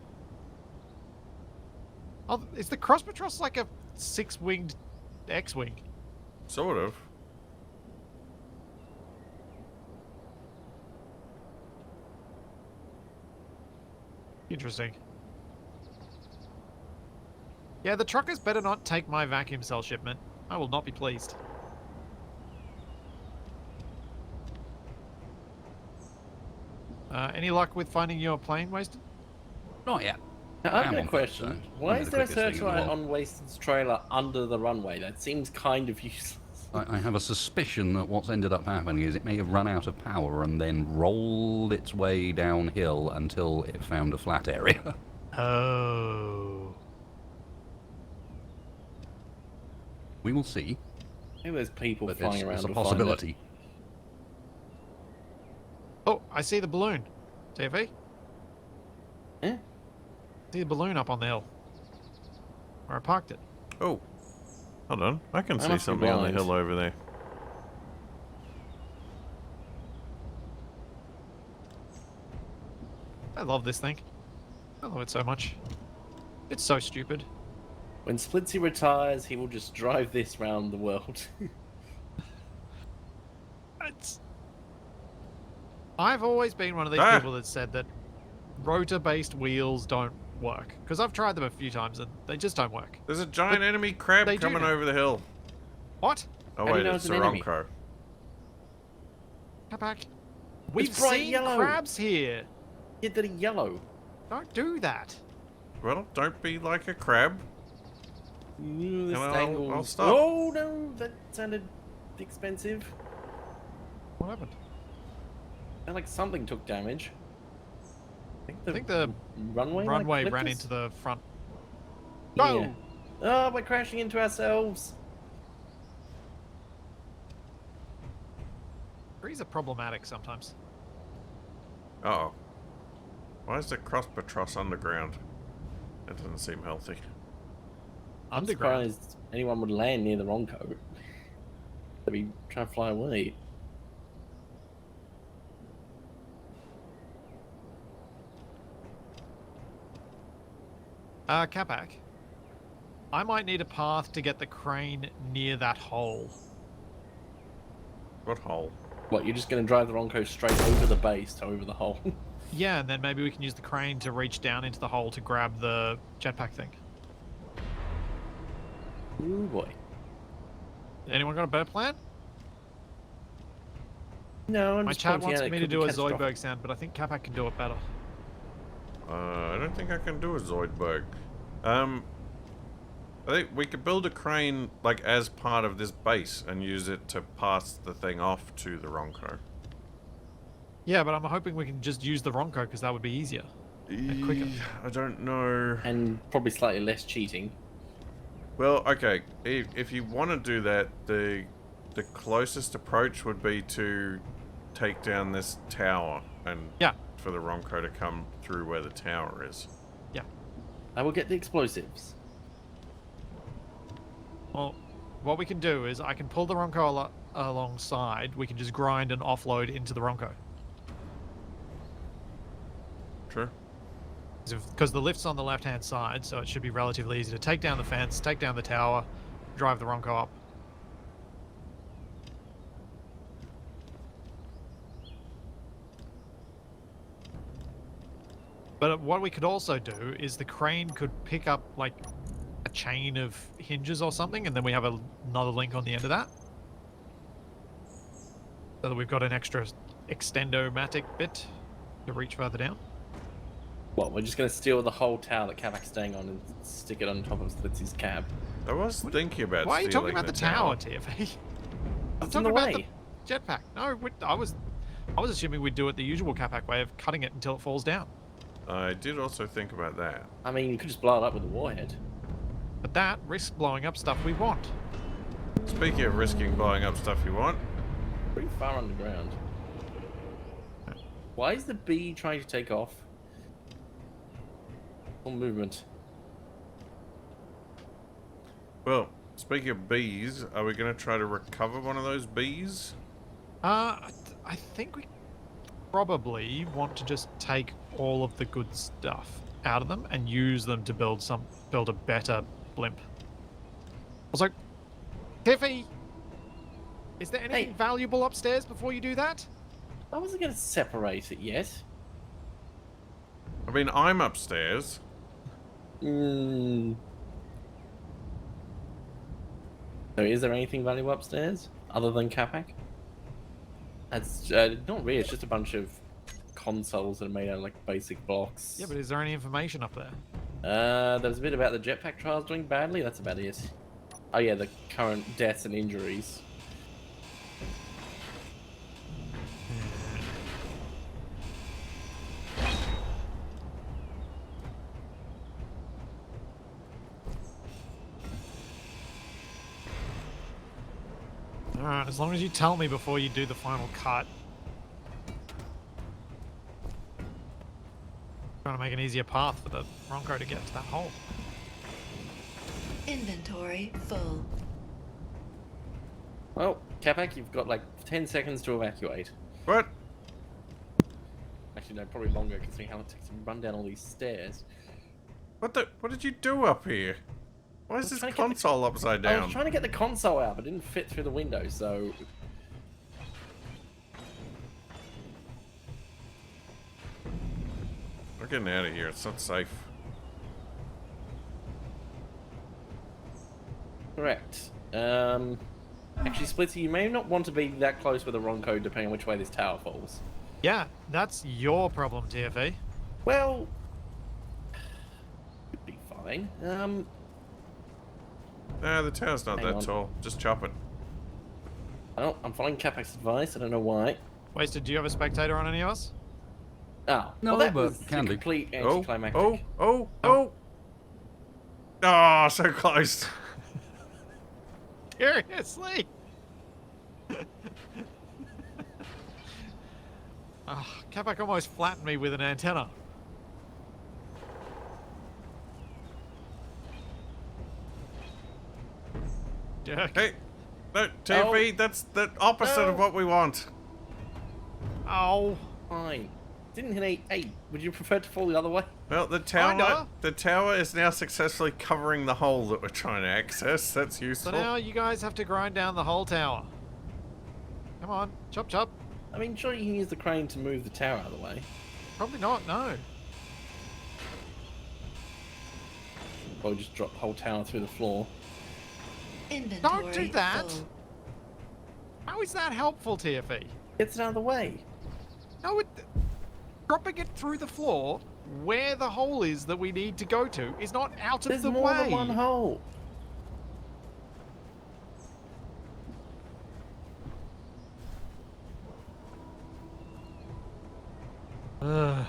Oh, is the cross-patros like a six-winged X-wing? Sort of. Interesting. Yeah, the truckers better not take my vacuum cell shipment. I will not be pleased. Any luck with finding your plane, Wasted? Not yet. Now, I've I'm got a on question. foot, so Why I'm is the there a quickest thing in the searchlight world. on Wasted's trailer under the runway? That seems kind of useless. I have a suspicion that what's ended up happening is it may have run out of power and then rolled its way downhill until it found a flat area. Oh. We will see, Maybe there's people but flying around it's a to find it. possibility. Oh, I see the balloon. TV? Eh? See the balloon up on the hill. Where I parked it. Oh. Hold on. I can I see must be something on the blind. hill over there. I love this thing. I love it so much. It's so stupid. When Splitsy retires, he will just drive this round the world. It's... I've always been one of these people that said that rotor-based wheels don't work. Because I've tried them a few times and they just don't work. There's a giant enemy crab they do coming now. over the hill. What? Oh How do you wait, know it's it's a an enemy? Ronco. Capac. We've bright seen yellow. crabs here. Yeah, that are yellow. Don't do that. Well, don't be like a crab. Ooh, this I'll angle's- stop. Oh no, that sounded expensive. What happened? Sounded like something took damage. I think the runway runway like, ran flipped us? into the front. Yeah. Go! Oh, we're crashing into ourselves. Trees are problematic sometimes. Uh-oh. Why is the cross-patros underground? That doesn't seem healthy. I'm Underground. surprised anyone would land near the Ronco. They'd be trying to fly away. Capac. I might need a path to get the crane near that hole. What hole? What, you're just going to drive the Ronco straight over the base to over the hole? Yeah, and then maybe we can use the crane to reach down into the hole to grab the jetpack thing. Ooh boy. Anyone got a better plan? No, I'm My just chat pointing wants out it me to could be do a catastrophic. Zoidberg sound, but I think Capac can do it better. I don't think I can do a Zoidberg. I think we could build a crane, like, as part of this base and use it to pass the thing off to the Ronco. Yeah, but I'm hoping we can just use the Ronco because that would be easier. And quicker. I don't know. And probably slightly less cheating. Well, okay, if you want to do that, the closest approach would be to take down this tower and Yeah. for the Ronco to come through where the tower is. Yeah. I will get the explosives. Well, what we can do is I can pull the Ronco alongside. We can just grind and offload into the Ronco. True. Because the lift's on the left-hand side, so it should be relatively easy to take down the fence, take down the tower, drive the Ronco up. But what we could also do is the crane could pick up, like, a chain of hinges or something, and then we have another link on the end of that. So that we've got an extra extendo-matic bit to reach further down. What, we're just going to steal the whole tower that Capac's staying on and stick it on top of Splitsy's cab? I was thinking about Why are you talking stealing about the tower, TFA? I'm It's in talking the about way. the jetpack. No, I was assuming we'd do it the usual Capac way of cutting it until it falls down. I did also think about that. I mean, you could just blow it up with a warhead. But that risks blowing up stuff we want. Speaking of risking blowing up stuff you want, Pretty far underground. Why is the bee trying to take off? Full movement. Well, speaking of bees, are we going to try to recover one of those bees? I think we probably want to just take all of the good stuff out of them and use them to build a better blimp. Also, Tiffy, is there anything Hey. valuable upstairs before you do that? I wasn't going to separate it yet. I mean, I'm upstairs. So is there anything valuable upstairs other than Capac? That's not really. It's just a bunch of consoles that are made out of like basic blocks. Yeah, but is there any information up there? There's a bit about the jetpack trials doing badly. That's about it. Oh yeah, the current deaths and injuries. Alright, as long as you tell me before you do the final cut. Trying to make an easier path for the Ronco to get to that hole. Inventory full. Well, Capac, you've got like 10 seconds to evacuate. What? Actually, no, probably longer considering how it takes to run down all these stairs. What did you do up here? Why is this trying to get the- console upside I down? was trying to get the console out, but it didn't fit through the window, so... We're getting out of here. It's not safe. Correct. Actually, Splitsy, you may not want to be that close with a Ronco depending on which way this tower falls. Yeah, that's your problem, TFE. Well... Could be fine. Nah, the tower's not Hang that on. tall. Just chop it. Oh, I'm following Capac's advice, I don't know why. Wasted, do you have a spectator on any of us? Oh, No, well, that but was can a do. complete Oh, anticlimactic. oh. Oh, so close. Seriously? Capac almost flattened me with an antenna. Jerk. Hey, no, TV, that's the opposite of No. what we want. Oh. Fine. Didn't hit 8. Would you prefer to fall the other way? Well, the Kinda. tower is now successfully covering the hole that we're trying to access. That's So useful. now you guys have to grind down the whole tower. Come on, chop chop. I mean, sure you can use the crane to move the tower out of the way. Probably not, no. Or just drop the whole tower through the floor. Inventory Don't do that. full. How is that helpful, TFE? Gets it out of the way. No, dropping it through the floor where the hole is that we need to go to is not out of There's the more way. than one hole. I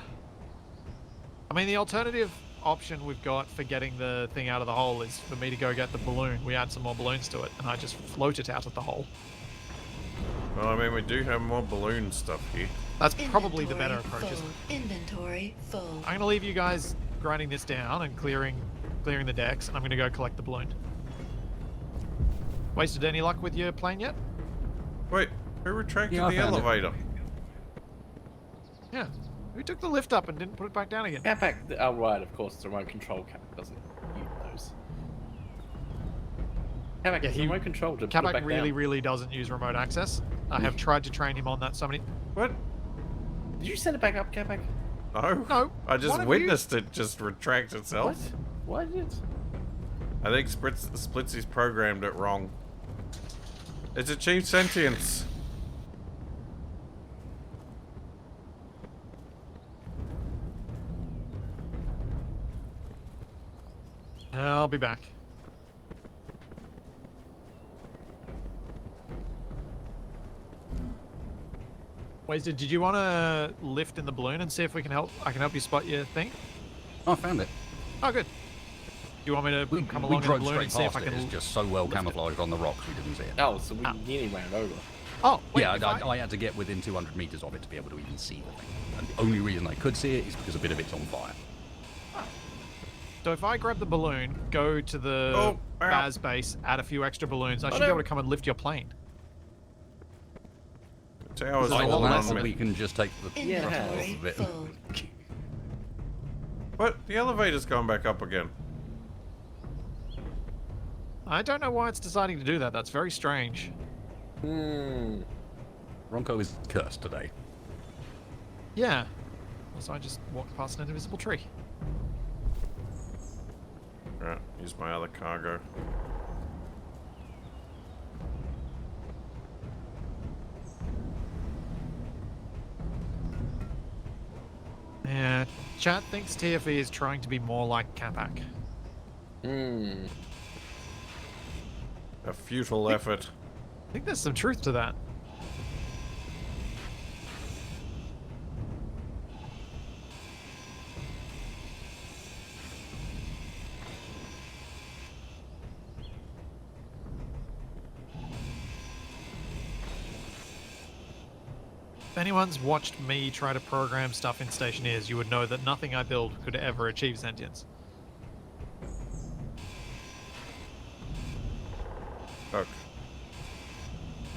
mean, the alternative option we've got for getting the thing out of the hole is for me to go get the balloon. We add some more balloons to it, and I just float it out of the hole. Well, I mean, we do have more balloon stuff here. That's probably the better Inventory approach. Isn't it? full. Inventory full. I'm gonna leave you guys grinding this down and clearing the decks, and I'm gonna go collect the balloon. Wasted any luck with your plane yet? Wait, who retracted Yeah, I the found it. elevator? Yeah. Who took the lift up and didn't put it back down again? Capac, oh right, of course, the remote control Capac doesn't use those. Capac, Yeah, the remote control to put it Capac back really, down. really doesn't use remote access. I have tried to train him on that so many. What? Did you send it back up, Capac? No. No, I just one of witnessed it just retract What? itself. Why did it? I think Splitsy's programmed it wrong. It's achieved sentience. I'll be back. Wasted, did you want to lift in the balloon and see if we can help? I can help you spot your thing. I found it. Oh, good. Do you want me to We, come we along in the drove balloon straight and see if past I it. can? It's just so well lift it? camouflaged on the rocks we didn't see it. Oh, so we nearly ran over. Oh, wait, Yeah, if I had to get within 200 meters of it to be able to even see the thing. And the only reason I could see it is because a bit of it's on fire. So if I grab the balloon, go to the Oh, ow. Baz base, add a few extra balloons, I should be no. able to come and lift your plane. The tower's There's a Either lot falling less that on or me. we can just take the Yeah, thrust it off Inventory of it. full. What? The elevator's going back up again. I don't know why it's deciding to do that. That's very strange. Hmm. Ronco is cursed today. Yeah. Also, I just walked past an invisible tree. Right, use my other cargo. Yeah, chat thinks TFE is trying to be more like Capac. Hmm. A futile effort. I think there's some truth to that. If anyone's watched me try to program stuff in Stationeers, you would know that nothing I build could ever achieve sentience. Look.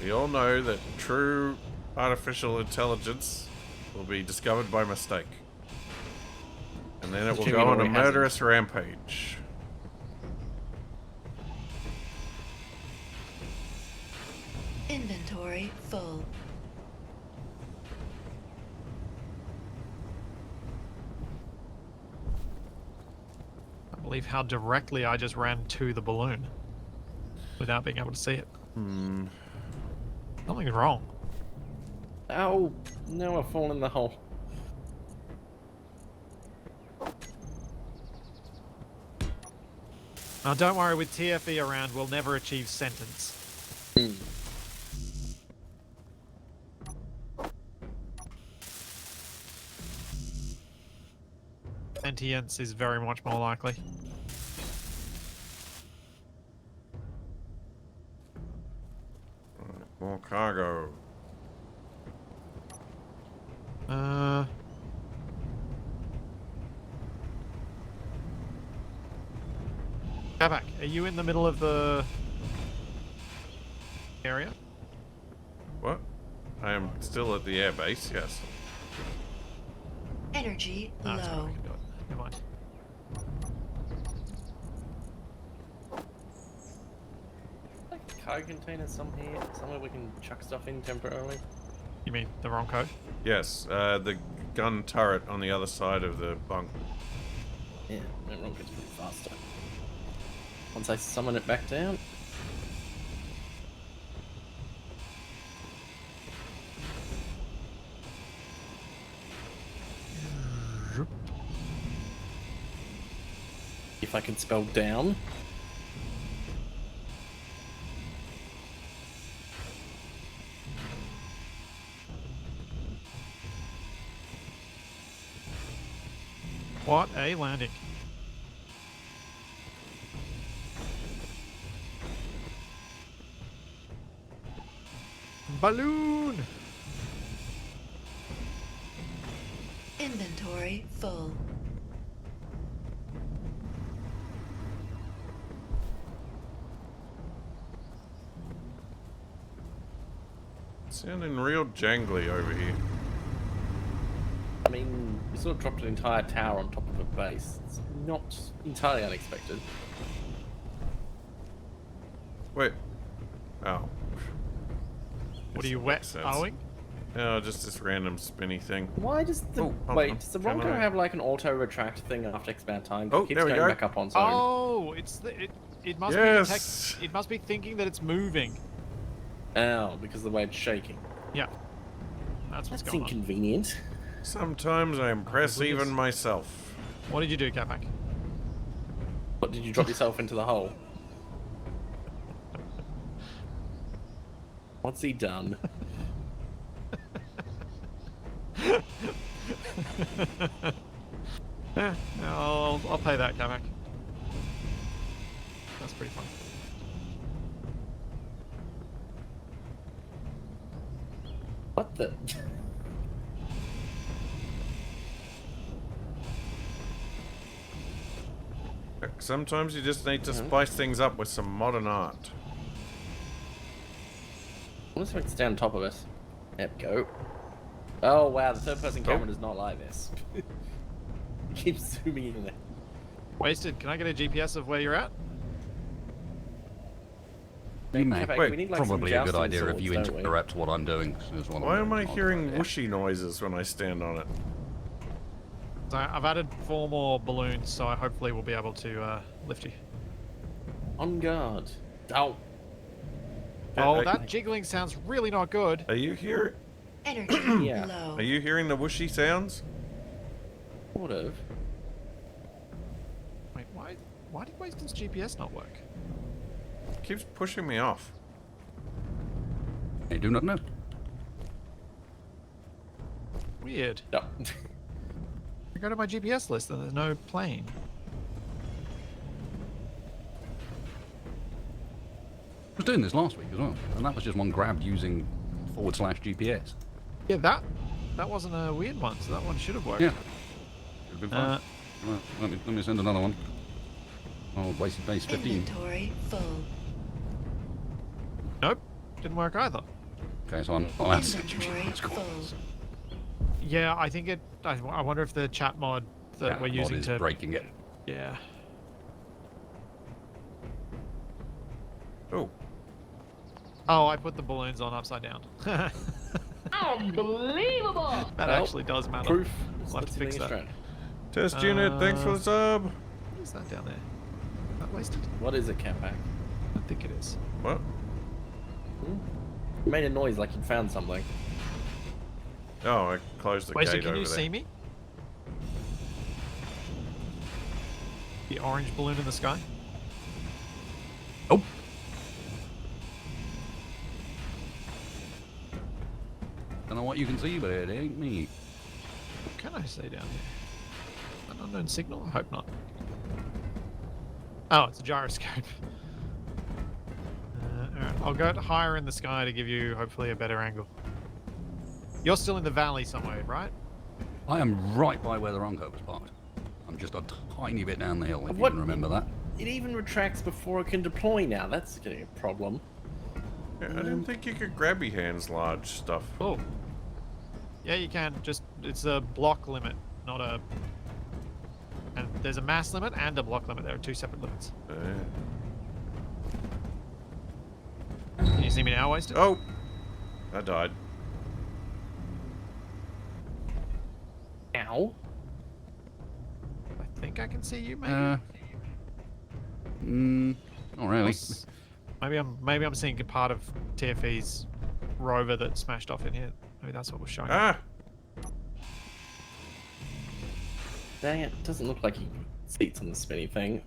We all know that true artificial intelligence will be discovered by mistake. And then it will Jimmy go on a already hasn't. murderous rampage. Inventory full. I believe how directly I just ran to the balloon without being able to see it. Hmm. Something's wrong. Ow! No, I've fallen in the hole. Now, don't worry, with TFE around, we'll never achieve sentence. Hmm. Sentience is very much more likely. More cargo. Capac, are you in the middle of the area? What? I am still at the airbase, yes. Energy No, that's fine, low. we can do it. Never mind. Like cargo containers somewhere we can chuck stuff in temporarily. You mean the Ronco? Yes, the gun turret on the other side of the bunk. Yeah, that rock gets pretty faster. Once I summon it back down. If I can spell down. What a landing. Balloon! Inventory full. Sounding real jangly over here. I mean, we sort of dropped an entire tower on top of a base. It's not entirely unexpected. Wait. Oh. What are you This wet makes sense. owing? No, just this random spinny thing. Why does the Oh, hold wait? on. Does the Can Ronco I- have like an auto retract thing after expand time? Oh, It keeps there we going go. back up on its own. Oh, it's it must Yes. be it must be thinking that it's moving. Oh, because of the way it's shaking. Yeah. That's what's That's going on. inconvenient. Sometimes I impress Oblivious. even myself. What did you do, Capac? What, did you drop yourself into the hole? What's he done? Yeah, I'll pay that, Capac. That's pretty fun. What the? Sometimes you just need to spice things up with some modern art. I wonder if I can stay on top of it. There we go. Oh wow, the third person camera does not like this. Keep zooming in there. Wasted. Can I get a GPS of where you're at? You may. Capac, Wait, we need, like, some Probably a good jousting idea if swords, you don't we? interrupt what I'm doing. Is what Why I'm am I doing. hearing Yeah. whooshy noises when I stand on it? So I've added 4 more balloons, so I hopefully will be able to lift you. On guard. Oh, Oh, I- that jiggling sounds really not good. Are you here? Energy Yeah. low. Are you hearing the whooshy sounds? sort of. Wait, why did Wasted GPS not work? It keeps pushing me off. I do not know. Weird. No. I go to my GPS list and there's no plane. I was doing this last week as well, and that was just one grab using /GPS. Yeah, that wasn't a weird one, so that one should have worked. Yeah. Should have been fine. Uh, Right, let me send another one. Oh, wasted base 15. Inventory full. Nope, didn't work either. Okay, so I'll have to send you Inventory those coordinates. full. Yeah, I think I wonder if the chat mod that Yeah, we're mod using is to breaking it. yeah. Oh, Oh, I put the balloons on upside down. that Unbelievable! Well, actually does matter. Proof. We'll have to fix that. test unit, thanks for the sub. What is that down there? That Wasted? What is it, Capac? I think it is. What? You made a noise like you'd found something. Oh, I closed the Wasted, gate can over you there. see me? The orange balloon in the sky? Oh! Don't know what you can see, but it ain't me. What can I say down here? An unknown signal? I hope not. Oh, it's a gyroscope. Alright, I'll go higher in the sky to give you hopefully a better angle. You're still in the valley somewhere, right? I am right by where the Ronco was parked. I'm just a tiny bit down the hill, if you What? can remember that. It even retracts before it can deploy now. That's getting a problem. Yeah, I didn't think you could grabby hands large stuff. Oh. Yeah, you can. Just, it's a block limit, not a... And there's a mass limit and a block limit. There are 2 separate limits. Can you see me now, Wasted? Oh! I died. Ow. I think I can see you, maybe? Not really. Yes. Maybe I'm seeing a part of TFE's rover that smashed off in here. Maybe that's what was showing. Ah! Dang it. Doesn't look like he seats on the spinny thing.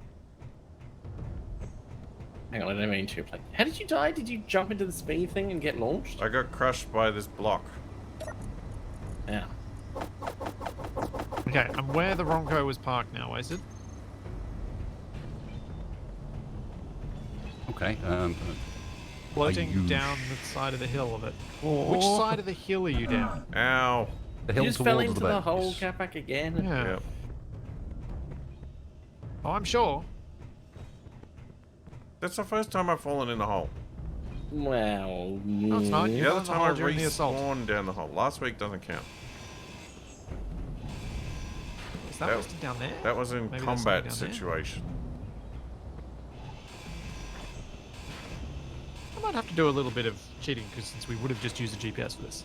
Hang on, I don't mean to. How did you die? Did you jump into the spinny thing and get launched? I got crushed by this block. Yeah. Okay, I'm where the Ronco was parked now, Wasted. Okay, Floating you down the side of the hill of it. Which side of the hill are you down? Ow! the You hill just fell towards into the the base. hole, Capac, again? Yeah. Yep. Oh, I'm sure. That's the first time I've fallen in the hole. Well... No, it's not. You The fell other in the time I hole during the assault. respawned down the hole. Last week doesn't count. Is that That- Wasted down there? That was in Maybe there's combat something down there. situation. I might have to do a little bit of cheating, because since we would have just used the GPS for this.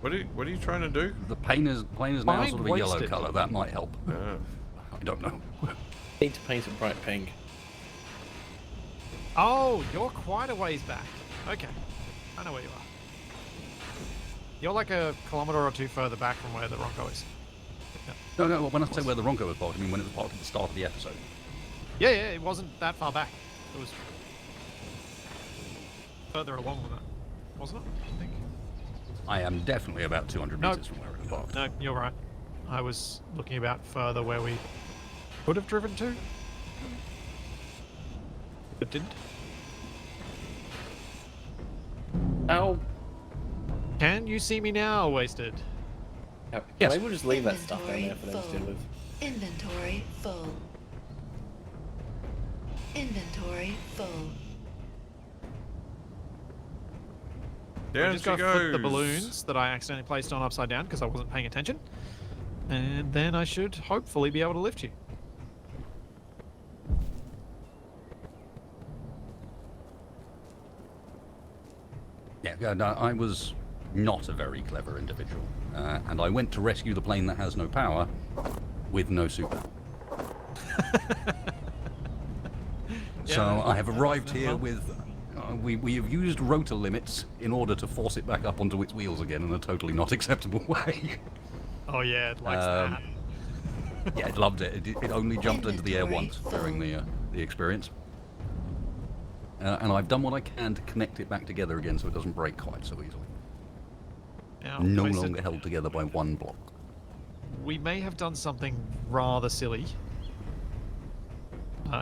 What are you trying to do? The plane is now Find sort of a yellow wasted. colour. That might help. Uh, I don't know. Need to paint it bright pink. Oh, you're quite a ways back. Okay. I know where you are. You're like a kilometre or 2 further back from where the Ronco is. No, when I say where the Ronco was parked, I mean when it was parked at the start of the episode. Yeah, it wasn't that far back. It was further along than that, wasn't it? I think. I am definitely about 200 No. metres from where it was parked. No, you're right. I was looking about further where we could have driven to, but didn't. Oh, Can you see me now, Wasted? yeah. Yes. Maybe we'll just leave that stuff down there for them to Inventory deal with. Inventory full. Inventory full. I'm Down just she going to flip goes. the balloons that I accidentally placed on upside down because I wasn't paying attention. And then I should hopefully be able to lift you. Yeah, no, I was not a very clever individual, and I went to rescue the plane that has no power with no super. So no, I have that arrived doesn't here help. with. We have used rotor limits in order to force it back up onto its wheels again in a totally not acceptable way. Oh yeah, it likes that. Yeah, it loved it. It only jumped into the air Inventory once full. during the experience. And I've done what I can to connect it back together again so it doesn't break quite so easily. Now, No wasted- longer held together by one block. We may have done something rather silly.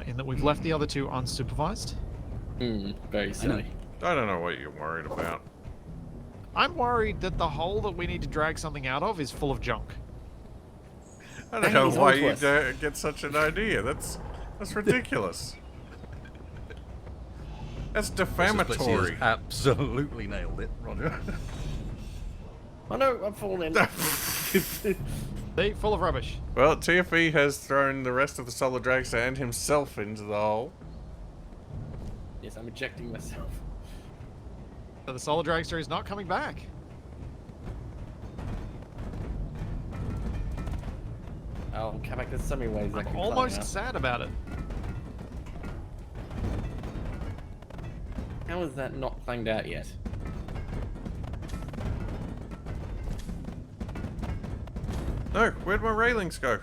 In that we've left the other two unsupervised. Very silly. I don't know what you're worried about. I'm worried that the hole that we need to drag something out of is full of junk. I don't know why you get such an idea. That's ridiculous. That's He defamatory. has absolutely nailed it, Roger. Oh no, I'm falling. They full of rubbish. Well, TFE has thrown the rest of the solar dragster and himself into the hole. Yes, I'm ejecting myself. So the solar dragster is not coming back. Oh, Capac, there's so many ways that I'm can almost play out. sad about it. How is that not planned out yet? No, where'd my railings go?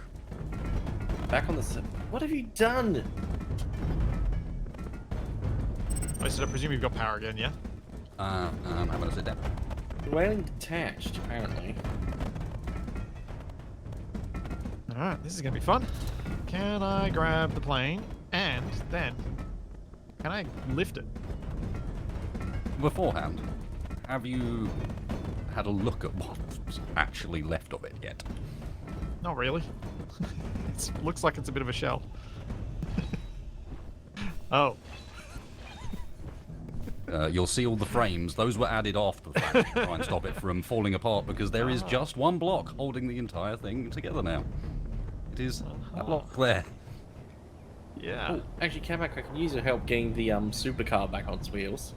Back on the... What have you done? I presume you've got power again, yeah? I'm having to sit down. The railing detached, apparently. Alright, this is going to be fun. Can I grab the plane and then can I lift it? Beforehand, have you had a look at what's actually left of it yet? Not really. It looks like it's a bit of a shell. Oh. You'll see all the frames. Those were added after the fact to try and stop it from falling apart because there is just one block holding the entire thing together now. It is that block there. Yeah. Oh, actually, Capac, I can use your help getting the supercar back on its wheels.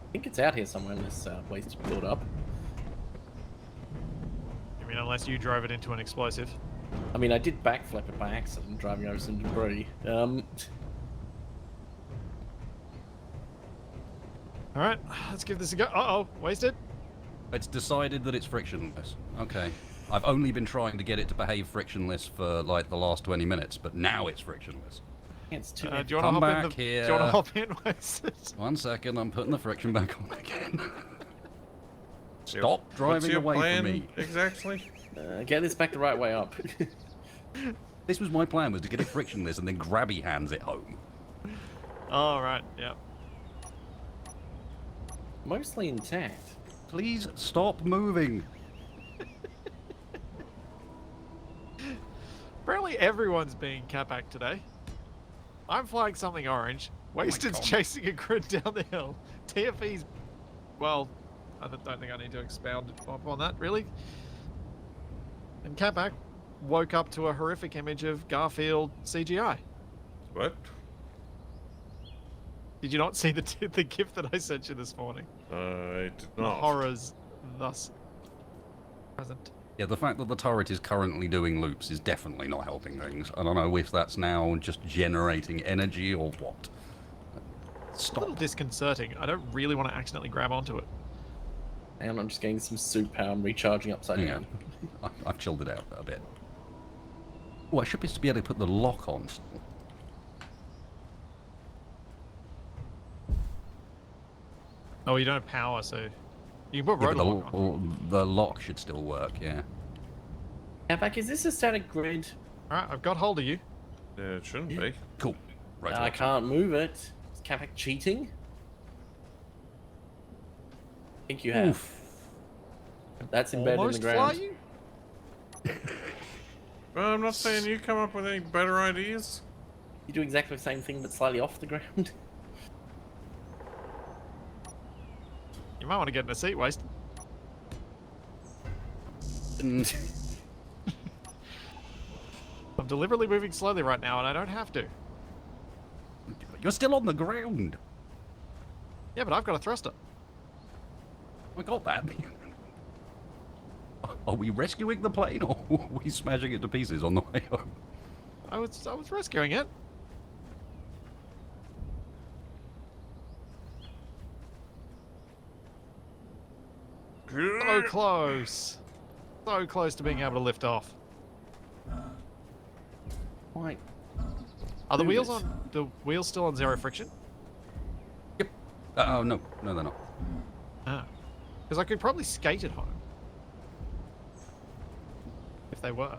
I think it's out here somewhere in this place to build up. I mean, unless you drove it into an explosive. I mean, I did backflip it by accident, driving over some debris. Alright, let's give this a go. Uh-oh, wasted. It's decided that it's frictionless. Okay. I've only been trying to get it to behave frictionless for like the last 20 minutes, but now it's frictionless. It's too Do you want to Come hop in back here. Do you want to hop in, wasted? 1 second, I'm putting the friction back on again. Stop driving What's your away plan from me. exactly? get this back the right way up. This was my plan, was to get it frictionless and then grabby hands it home. Alright, yeah. Mostly intact. Please stop moving. Apparently everyone's being Capac today. I'm flying something orange. Wasted's God. chasing a grid down the hill. TFE's... Well, I don't think I need to expound upon that, really. And Capac woke up to a horrific image of Garfield CGI. What? Did you not see the gift that I sent you this morning? I did The not. horrors thus present. Yeah, the fact that the turret is currently doing loops is definitely not helping things. I don't know if that's now just generating energy or what. It's a little Stop. disconcerting. I don't really want to accidentally grab onto it. And I'm just getting some soup power and recharging upside Yeah. down. I've chilled it out a bit. Oh, I should be able to put the lock on still. Oh, you don't have power, so you can put Yeah, rotor but lock on. the lock should still work, yeah. Capac, is this a static grid? Alright, I've got hold of you. Yeah, it shouldn't be. Cool. Right. I can't move it. Is Capac cheating? I think you have. Oof. That's embedded Almost in the ground. fly you? Well, I'm not saying you come up with any better ideas. You do exactly the same thing, but slightly off the ground. You might want to get in a seat waste. Mm. I'm deliberately moving slowly right now, and I don't have to. You're still on the ground. Yeah, but I've got a thruster. I got that. Are we rescuing the plane, or are we smashing it to pieces on the way home? I was rescuing it. So close. So close to being able to lift off. Right. Are the Do wheels this. on? The wheels still on zero friction? Yep. Oh, no, they're not. Oh. Because I could probably skate it home. If they were.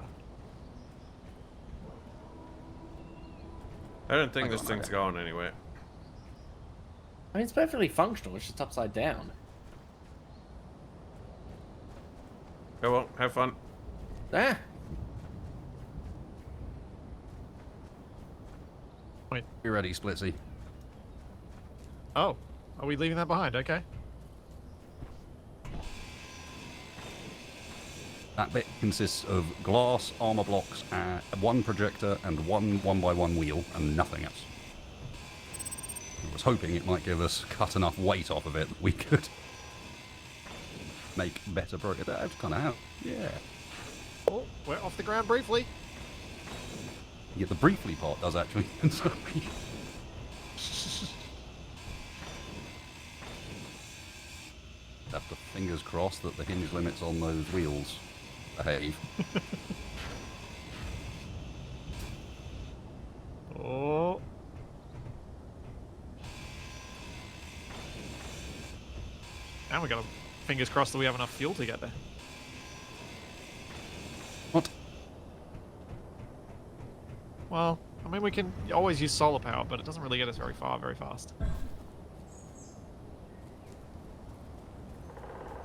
I don't think Hang this on, thing's okay. going anywhere. I mean, it's perfectly functional. It's just upside down. Oh well, have fun. Ah! Wait. You ready, Splitsy? Oh. Are we leaving that behind? Okay. That bit consists of glass, armor blocks, one projector, and one 1x1 wheel, and nothing else. I was hoping it might give us cut enough weight off of it that we could make better progress. That's kind of how. Yeah. Oh, we're off the ground briefly. Yeah, the briefly part does actually concern me. Have to fingers crossed that the hinge limits on those wheels behave. Oh. And we got to fingers crossed that we have enough fuel to get there. What? Well, I mean, we can always use solar power, but it doesn't really get us very far very fast.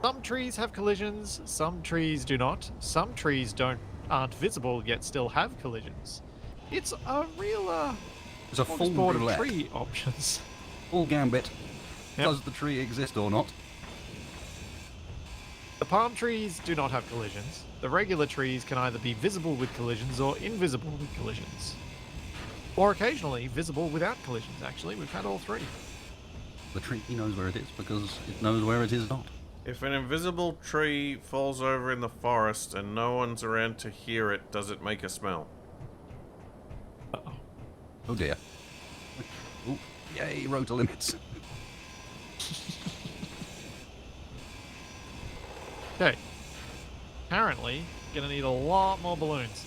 Some trees have collisions, some trees do not. Some trees aren't visible yet still have collisions. It's a real It's a full smorgasbord of roulette. tree options. Full gambit. Yep. Does the tree exist or not? The palm trees do not have collisions. The regular trees can either be visible with collisions or invisible with collisions. Or occasionally visible without collisions, actually. We've had all three. The tree knows where it is because it knows where it is not. If an invisible tree falls over in the forest and no one's around to hear it, does it make a smell? Uh-oh. Oh dear. Ooh, yay, rotor limits. Okay. Apparently, gonna need a lot more balloons.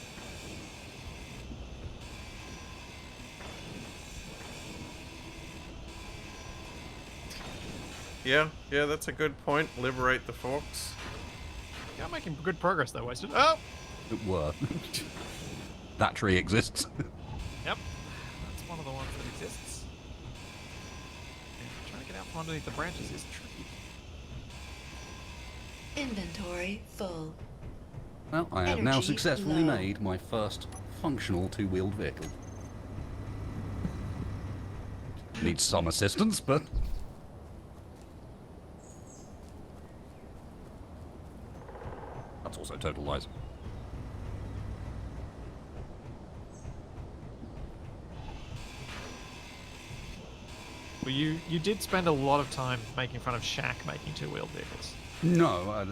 Yeah, that's a good point. Liberate the forks. Yeah, I'm making good progress though, Wasted. Oh! It were. That tree exists. Yep. That's one of the ones that exists. And trying to get out from underneath the branches is tricky. Inventory full. Well, I have now Energy successfully low. made my first functional two-wheeled vehicle. Needs some assistance, but... That's also total lies. Well, you did spend a lot of time making fun of Shaq making two-wheeled vehicles. No,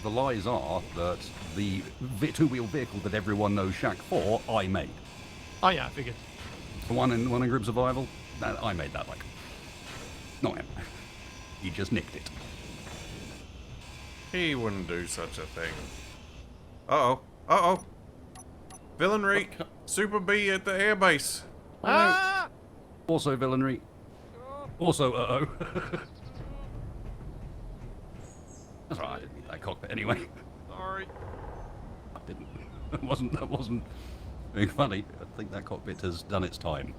the lies are that the two-wheel vehicle that everyone knows Shaq for, I made. Oh yeah, I figured. The one in Group Survival, I made that, like. Not him. He just nicked it. He wouldn't do such a thing. Uh-oh. Uh-oh. Villainry. Super B at the airbase. Ah! Also villainry. Also uh-oh. That's right, I didn't need that cockpit anyway. Sorry. I didn't. That wasn't being funny. I think that cockpit has done its time.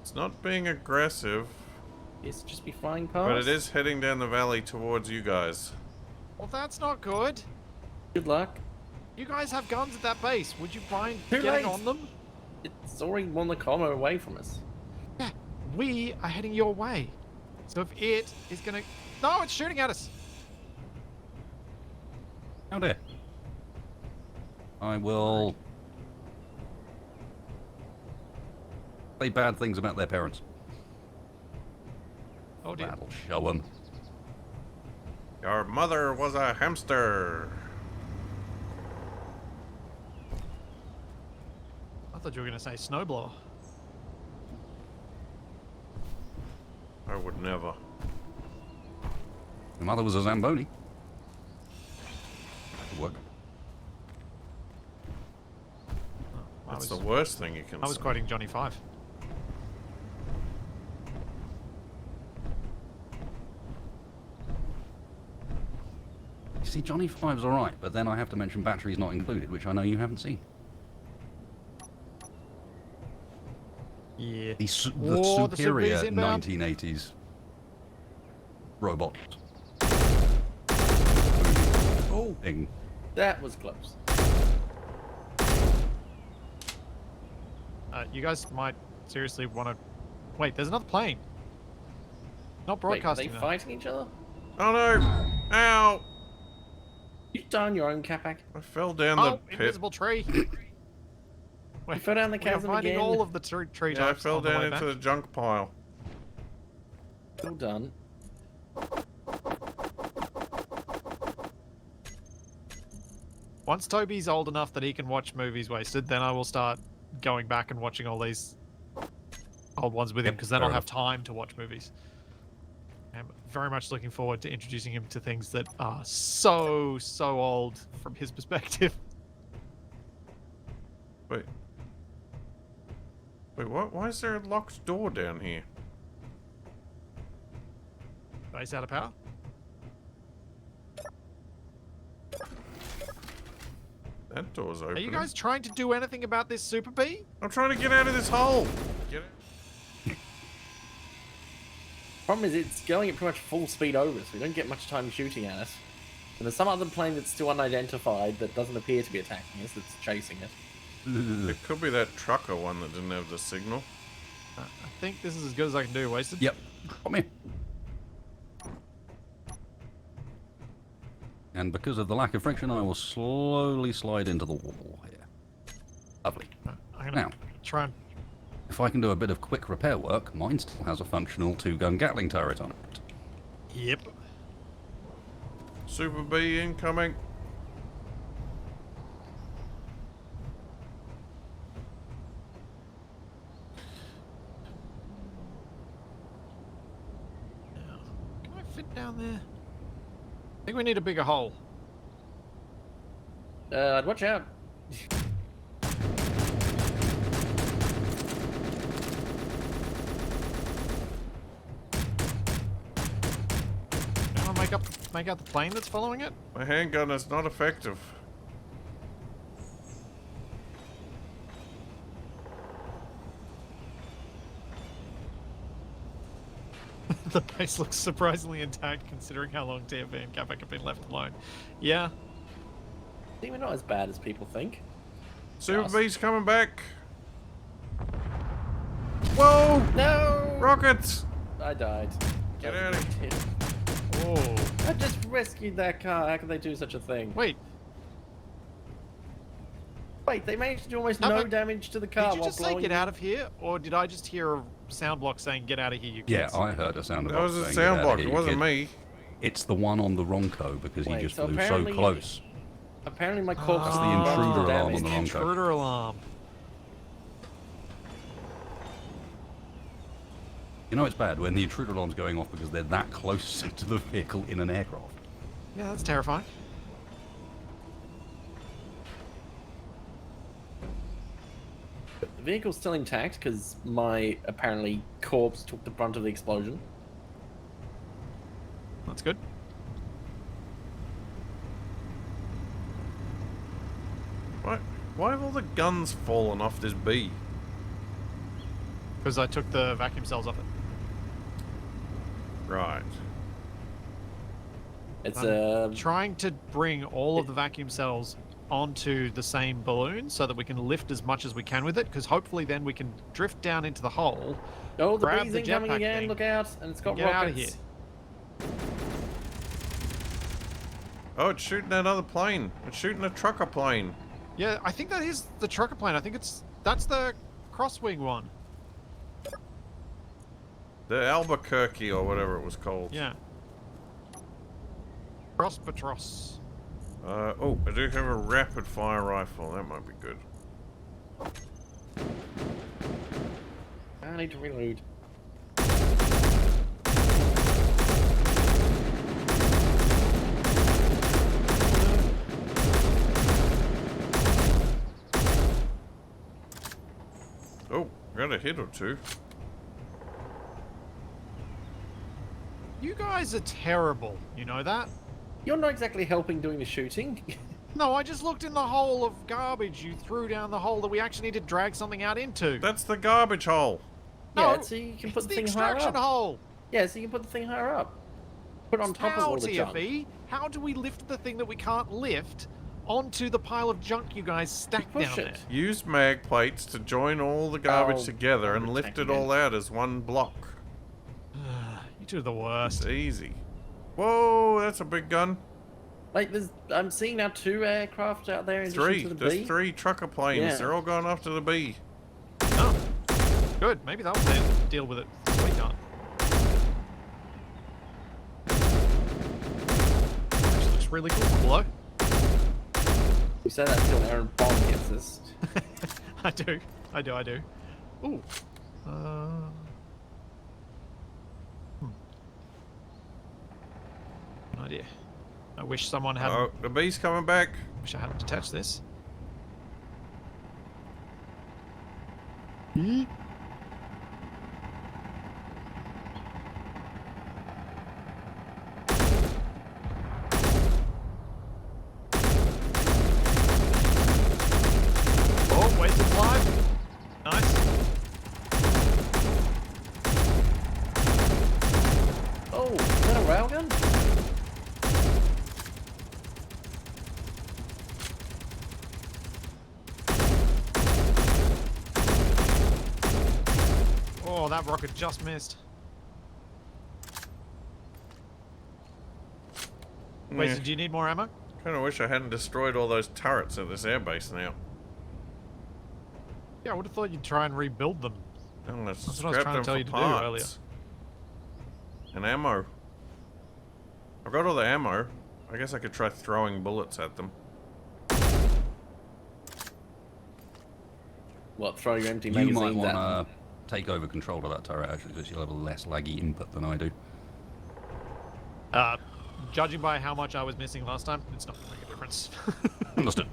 It's not being aggressive, Yes, just be flying past. but it is heading down the valley towards you guys. Well, that's not good. Good luck. You guys have guns at that base. Would you mind Too getting late. on them? It's already 1 kilometer away from us. Yeah, we are heading your way. So if it is gonna... No, it's shooting at us. Oh dear. I will say bad things about their parents. Oh dear. That'll show them. Your mother was a hamster. I thought you were gonna say snowblower. I would never. My mother was a Zamboni. That could work. That's the worst thing you can I was say. quoting Johnny Five. You see, Johnny Five's alright, but then I have to mention batteries not included, which I know you haven't seen. Yeah. The Whoa, the Super superior B's inbound. 1980s robot. Oh, Thing. that was close. You guys might seriously want to... Wait, there's another plane. Not Wait, are broadcasting they though. fighting each other? Oh no! Ow! You've done your own, Capac. I fell down Oh, the pit. invisible tree. You Wait, fell down the we are chasm finding again. all of the tree Yeah, I types fell on the down way into back. the junk pile. Well done. Once Toby's old enough that he can watch movies wasted, then I will start going back and watching all these old ones with him, Yep, because then fair I'll have enough. time to watch movies. I'm very much looking forward to introducing him to things that are so old from his perspective. Wait. Wait, what? Why is there a locked door down here? Base out of power. That door's open. Are you guys trying to do anything about this Super Bee? I'm trying to get out of this hole! Get it? Problem is, it's going at pretty much full speed over us. We don't get much time shooting at it. And there's some other plane that's still unidentified that doesn't appear to be attacking us, that's chasing it. It could be that trucker one that didn't have the signal. I think this is as good as I can do, wasted. Yep. Come here. And because of the lack of friction, I will slowly slide into the wall here. Lovely. I'm gonna Now. try and... If I can do a bit of quick repair work, mine still has a functional 2-gun Gatling turret on it. Yep. Super B incoming. Now, can I fit down there? I think we need a bigger hole. I'd watch out. Can I make out the plane that's following it? My handgun is not effective. The base looks surprisingly intact considering how long TFB and Capac have been left alone. Yeah. I think we're not as bad as people think. Super Yes. B's coming back. Whoa! No! Rockets! I died. Get That out was of a good hit. Oh. I just rescued that car. How can they do such a thing? Wait, Wait, they managed to do almost How no about- damage to the car did you while just say blowing get out of here? Or did I just hear a sound block saying get out of here, you Yeah, kids? I heard a sound of That was a saying, sound "Get out block, of it here, you wasn't kid." me. It's the one on the Ronco because Wait, he just so flew so apparently- close. Apparently my corpse That's is the doing intruder damage. alarm on It's the the Ronco. intruder alarm. You know it's bad when the intruder alarm's going off because they're that close to the vehicle in an aircraft. Yeah, that's terrifying. The vehicle's still intact because my apparently corpse took the brunt of the explosion. That's good. Why have all the guns fallen off this B? Because I took the vacuum cells off it. Right. It's I'm trying to bring all of the vacuum cells onto the same balloon so that we can lift as much as we can with it, because hopefully then we can drift down into the hole. Oh, the grab bee's the incoming jetpack again. thing, Look out. And it's got get out of rockets. here. Oh, it's shooting another plane. It's shooting a trucker plane. Yeah, I think that is the trucker plane. I think that's the crosswing one. The Albuquerque or whatever it was called. Yeah. Cross-Patros. Oh, I do have a rapid fire rifle. That might be good. I need to reload. Oh, got a hit or two. You guys are terrible. You know that? You're not exactly helping doing the shooting. No, I just looked in the hole of garbage you threw down the hole that we actually need to drag something out into. That's the garbage hole. No, Yeah, so you can put it's the the thing higher extraction up. hole. Yeah, so you can put the thing higher up. Put it on top of all the junk. TFE, how do we lift the thing that we can't lift onto the pile of junk you guys stacked Push down it. there? Use mag plates to join all the garbage Oh, together and I'm lift it attacking all out as one block. You two are the It's worst. easy. Whoa, that's a big gun. Like, I'm seeing now 2 aircraft out there in addition Three. to the There's B. 3 trucker planes. Yeah. They're all going after the B. Oh, good. Maybe that'll deal with it. Sweetheart. Actually looks really cool from below. We say that until Aaron Bomb gets us. I do. Ooh. Good idea. I wish someone had. Oh, the B's coming back. Wish I hadn't detached this. Oh, wait, it's live. Nice. Oh, is that a railgun? Oh, that rocket just missed. Wait, Yeah. so do you need more ammo? Kind of wish I hadn't destroyed all those turrets at this airbase now. Yeah, I would have thought you'd try and rebuild them. And let's That's what I was scrap trying them to tell for you to do parts. earlier. And ammo. I've got all the ammo. I guess I could try throwing bullets at them. What, throw your empty You magazines might at want them? to take over control of that turret, actually, because you'll have a less laggy input than I do. Judging by how much I was missing last time, it's not going to make a difference. Understood.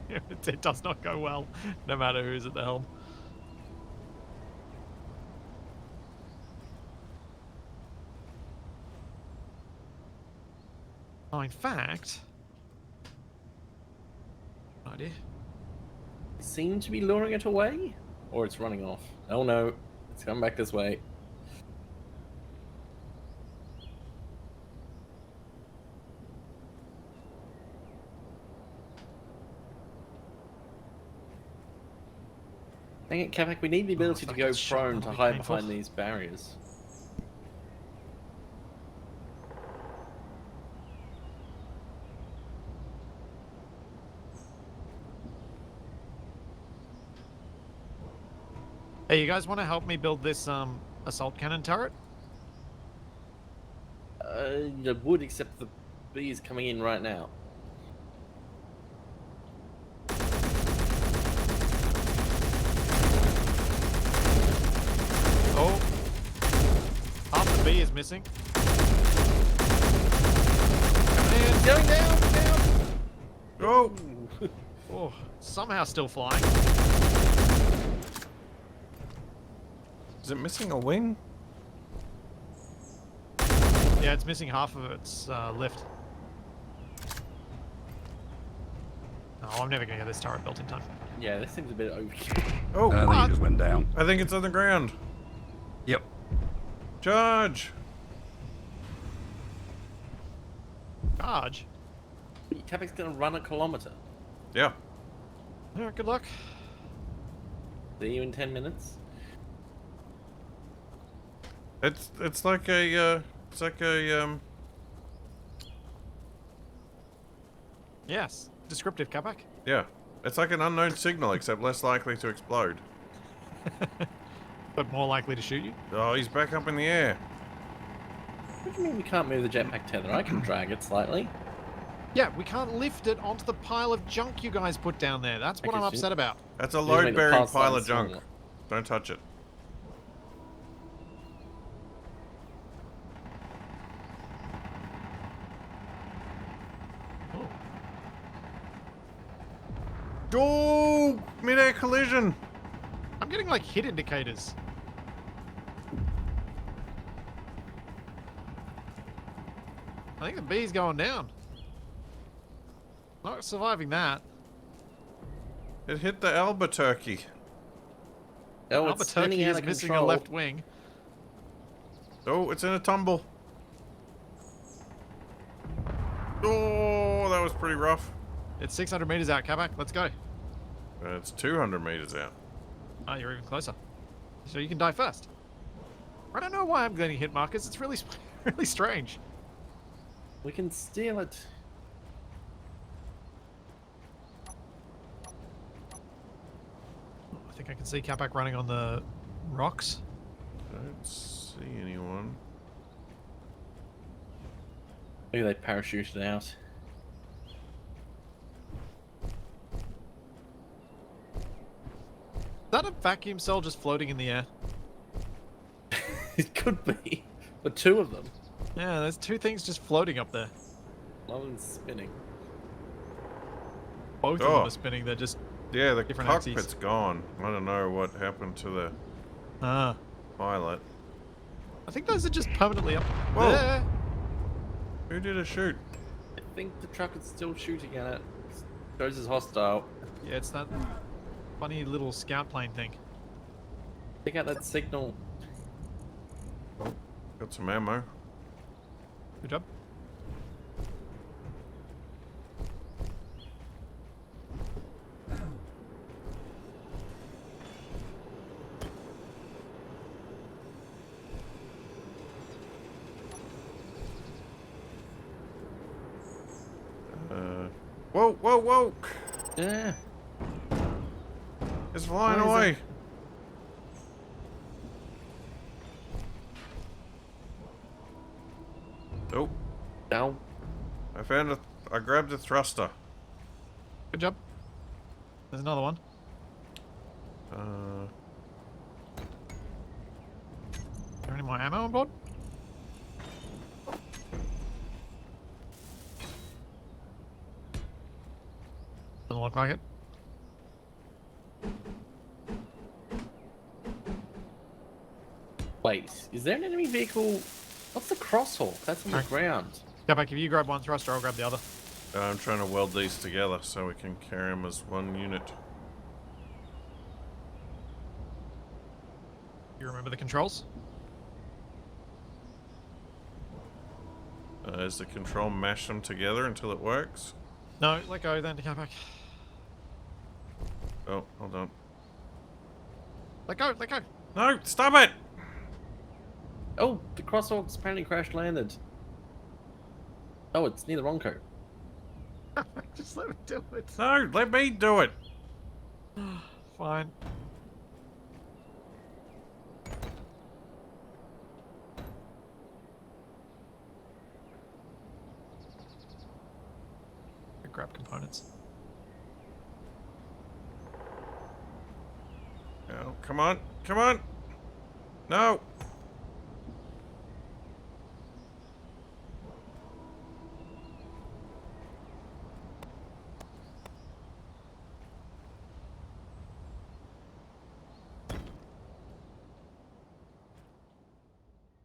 It does not go well, no matter who's at the helm. Oh, in fact... idea. Seem to be luring it away? Or it's running off. Oh no, it's coming back this way. Dang it, Capac, we need the ability if to I go get shot, prone to that'll be hide painful. behind these barriers. Hey, you guys want to help me build this assault cannon turret? I would, except the bee is coming in right now. Oh, half the B is missing. Coming in. Going down! Go! Oh, somehow still flying. Is it missing a wing? Yeah, it's missing half of its lift. Oh, I'm never gonna get this turret built in time. Yeah, this seems a bit overkill. Oh, I think it just went down. I think it's on the ground. Yep. Charge! Charge. Capac's gonna run a kilometer. Yeah. Alright, good luck. See you in 10 minutes. It's like a Yes. Descriptive, Capac. yeah. It's like an unknown signal, except less likely to explode. But more likely to shoot you. Oh, he's back up in the air. What do you mean we can't move the jetpack tether? I can drag it slightly. Yeah, we can't lift it onto the pile of junk you guys put down there. That's what Okay, I'm so- upset about. That's a You just made the load-bearing pass pile line of junk. smaller. Don't touch it. Oh, mid-air collision. I'm getting like hit indicators. I think the bee's going down. Not surviving that. It hit the Albuquerque. Oh, it's Albuquerque spinning out is of missing control. a left wing. Oh, it's in a tumble. Oh, that was pretty rough. It's 600 meters out, Capac. Let's go. It's 200 meters out. Oh, you're even closer. So you can die first. I don't know why I'm getting hit markers. It's really, really strange. We can steal it. I think I can see Capac running on the rocks. Don't see anyone. Maybe they parachuted out. Is that a vacuum cell just floating in the air? It could be. But two of them. Yeah, there's two things just floating up there. One of them's spinning. Both of Oh. them are spinning. They're just Yeah, the Different cockpit's axes. gone. I don't know what happened to the ah. pilot. I think those are just permanently up Whoa. there. Who did a shoot? I think the truck is still shooting at it. Shows as hostile. Yeah, it's that funny little scout plane thing. Pick out that signal. Got some ammo. Good job. Whoa, whoa, whoa! Yeah. It's flying Where is away. Oh, Down. I grabbed a thruster. Good job. There's another one. Is there any more ammo on board? Doesn't look like it. Wait, is there an enemy vehicle? What's the crosshawk? That's on the Alright. ground. Capac, if you grab one thruster, I'll grab the other. I'm trying to weld these together so we can carry them as one unit. You remember the controls? Is the control mash them together until it works? No, let go then, Capac. Oh, hold on. Let go, let go. No, stop it! Oh, the crosshawk's apparently crash landed. Oh, it's near the Ronco. Just let me do it. No, let me do it! Fine. Grab components. Oh, come on, come on! No!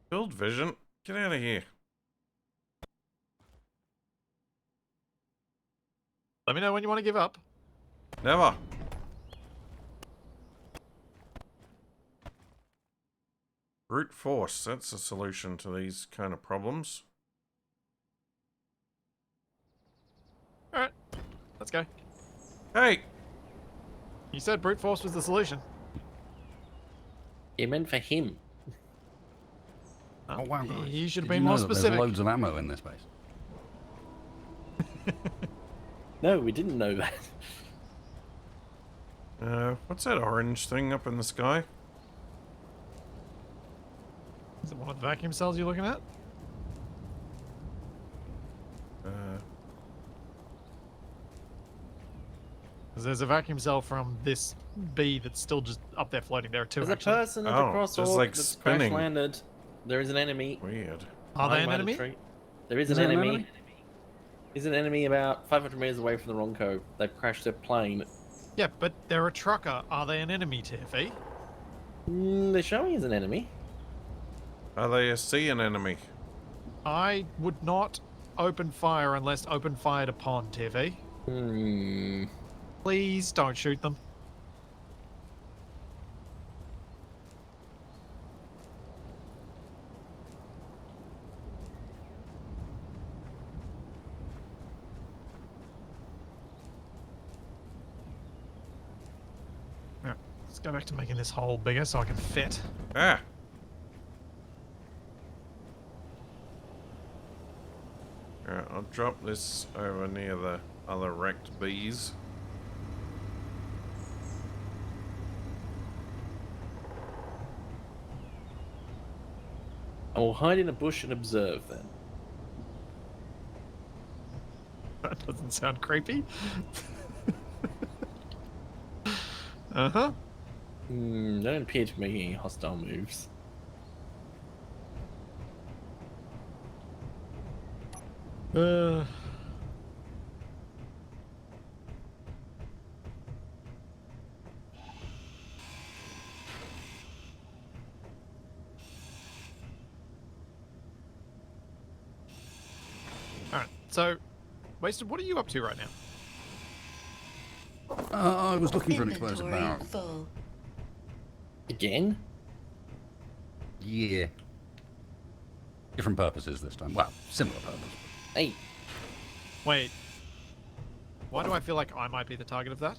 Build vision. Get out of here. Let me know when you want to give up. Never. Brute force. That's a solution to these kind of problems. Alright, let's go. Hey! You said brute force was the solution. It meant for him. Oh wow! You should have Did been you more know that specific. There's loads of ammo in this base. No, we didn't know that. What's that orange thing up in the sky? Is it one of the vacuum cells you're looking at? Because there's a vacuum cell from this bee that's still just up there floating. There are two, There's a actually. person at the Oh, cross just like that's spinning. crash landed. There is an enemy. Weird. Are they I an might enemy? retreat. There is Is an there an enemy. enemy? There's an enemy about 500 meters away from the Ronco. They've crashed their plane. Yeah, but they're a trucker. Are they an enemy, TFE? They're showing as an enemy. Are they a seeing enemy? I would not open fire unless open fired upon, TFE. Hmm. Please don't shoot them. Right, let's go back to making this hole bigger so I can fit. Ah! Alright, I'll drop this over near the other wrecked bees. I will hide in a bush and observe then. That doesn't sound creepy. Uh-huh. Don't appear to be making any hostile moves. Uh... Alright, so, Wasted, what are you up to right now? I was looking for an explosive Inventory barrel. full. Again? Yeah. Different purposes this time. Well, similar purpose. Hey, Wait. Why do I feel like I might be the target of that?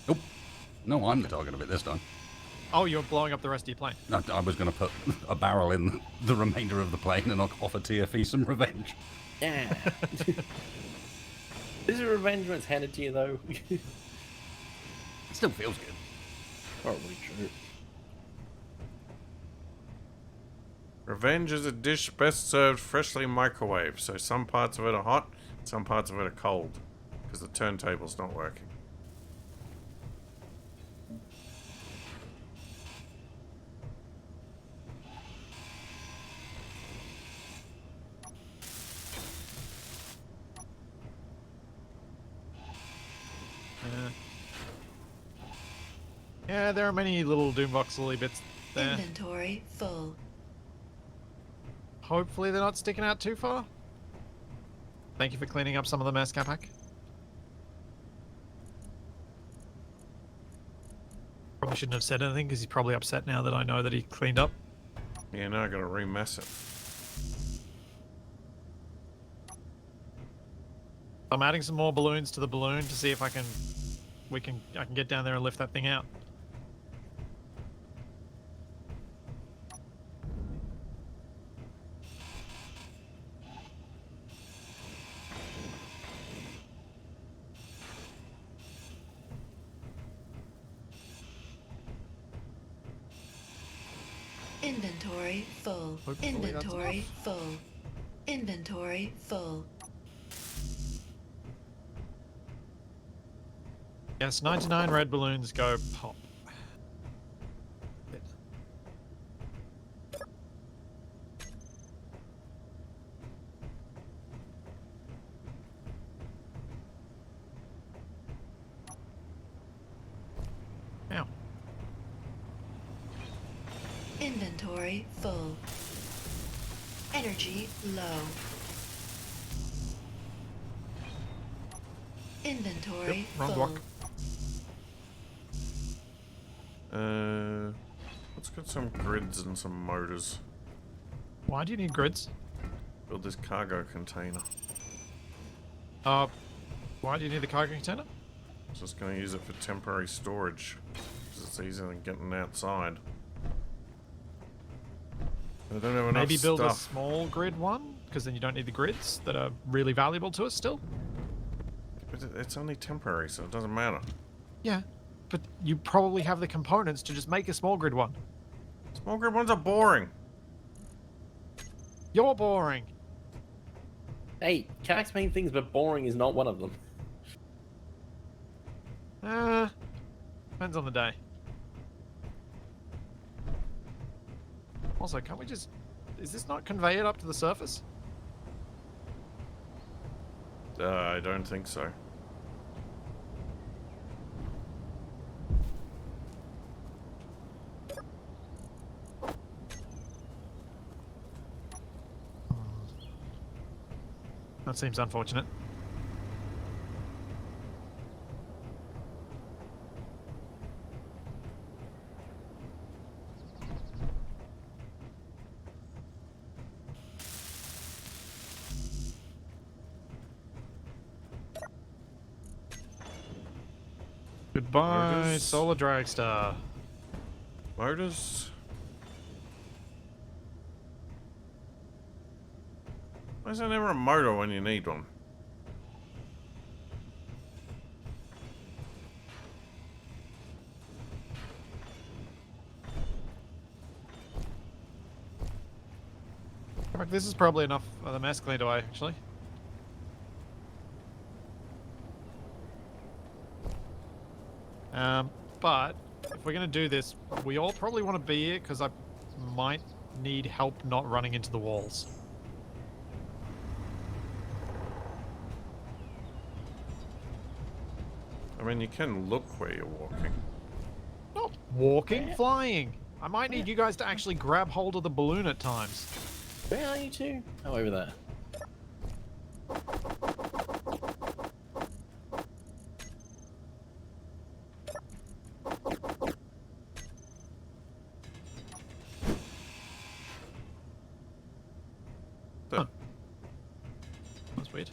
Nope. No, I'm the target of it this time. Oh, you're blowing up the rest of your plane. No, I was going to put a barrel in the remainder of the plane and offer TFE some revenge. yeah. Is it revenge when it's handed to you though? It still feels good. Probably true. Revenge is a dish best served freshly microwaved, so some parts of it are hot, some parts of it are cold, because the turntable's not working. Yeah, there are many little Doomvoxely bits there. Inventory full. Hopefully they're not sticking out too far. Thank you for cleaning up some of the mess, Capac. Probably shouldn't have said anything because he's probably upset now that I know that he cleaned up. Yeah, now I gotta remess it. I'm adding some more balloons to the balloon to see if I can get down there and lift that thing out. Inventory full. Hopefully that's Inventory enough. full. Inventory full. Yes, 99 red balloons go pop. Ow. Inventory full. Energy low. Inventory Yep, wrong full. block. Let's get some grids and some motors. Why do you need grids? Build this cargo container. Why do you need the cargo container? Just going to use it for temporary storage. Because it's easier than getting outside. I don't have enough Maybe build a stuff. small grid one, because then you don't need the grids that are really valuable to us still. But it's only temporary, so it doesn't matter. Yeah, but you probably have the components to just make a small grid one. Small grid ones are boring. You're boring. Hey, Capac's main things, but boring is not one of them. Depends on the day. Also, can't we just... Is this not conveyed up to the surface? I don't think so. That seems unfortunate. Goodbye, Motors. Solar Dragster. Motors. Why is there never a motor when you need one? This is probably enough of the mess cleared away, actually. But if we're going to do this, we all probably want to be here because I might need help not running into the walls. I mean, you can look where you're walking. Not walking, flying. I might need you guys to actually grab hold of the balloon at times. Where are you two? Oh, over there. That's weird.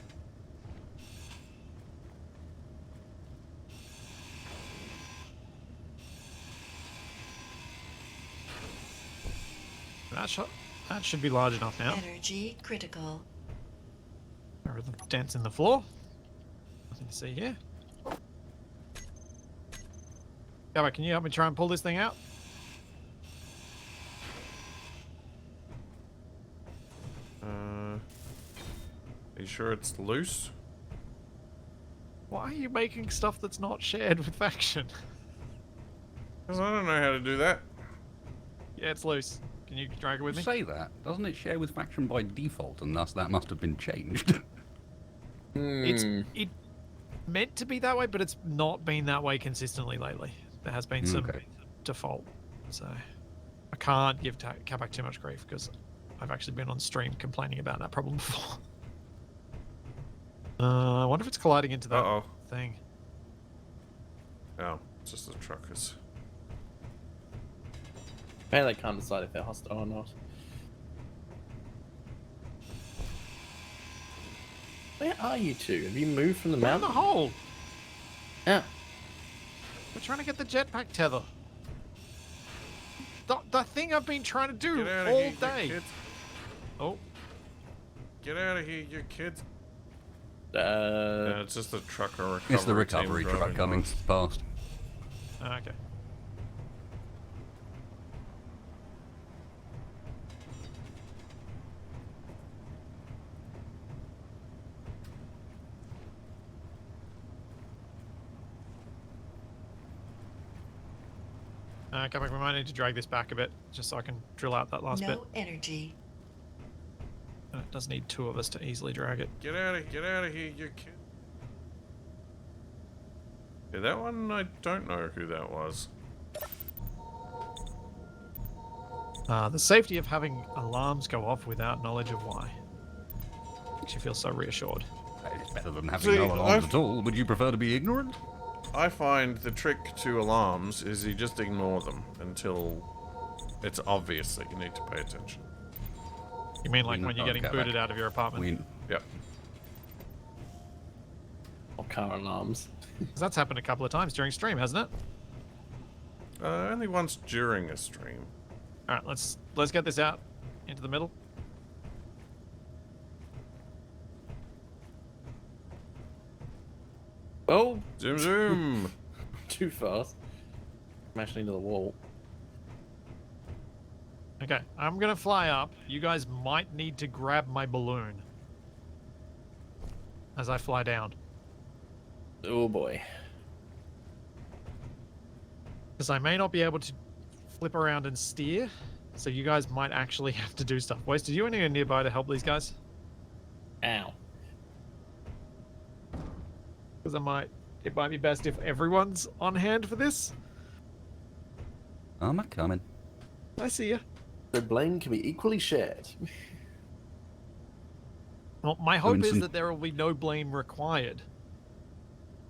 That should be large enough now. Energy critical. There are the dents in the floor. Nothing to see here. Capac, can you help me try and pull this thing out? Are you sure it's loose? Why are you making stuff that's not shared with faction? Because I don't know how to do that. Yeah, it's loose. Can you drag it with me? Say that. Doesn't it share with faction by default, and thus that must have been changed? It's meant to be that way, but it's not been that way consistently lately. There has been some default, so I can't give Capac too much grief because I've actually been on stream complaining about that problem before. I wonder if it's colliding into that Uh-oh. thing. Oh, it's just the truckers. Apparently they can't decide if they're hostile or not. Where are you two? Have you moved from the We're in the mountain? hole. Yeah. We're trying to get the jetpack tether. The thing I've been trying to do Get out of all here, you day. kids. Oh, Get out of here, you kids. Uh, Yeah, it's just the trucker recovery It's the recovery team truck driving coming past. past. okay. Capac, we might need to drag this back a bit, just so I can drill out that last bit. No energy. And it does need two of us to easily drag it. Get out of here, you kid. Yeah, that one, I don't know who that was. The safety of having alarms go off without knowledge of why. Makes you feel so reassured. It's better than having See, no alarms I've- at all. Would you prefer to be ignorant? I find the trick to alarms is you just ignore them until it's obvious that you need to pay attention. You mean like when you're getting Okay, booted right. out of your apartment? Yep. or car alarms. 'Cause that's happened a couple of times during stream, hasn't it? Only once during a stream. All right, let's get this out into the middle. Oh, Zoom zoom. too fast. Smashing into the wall. Okay, I'm gonna fly up. You guys might need to grab my balloon as I fly down, Oh boy. because I may not be able to flip around and steer. So you guys might actually have to do stuff. Wasted, you anywhere nearby to help these guys? Ow. Because it might be best if everyone's on hand for this. I'm a coming. I see ya. The blame can be equally shared. Well, my hope is some- that there will be no blame required.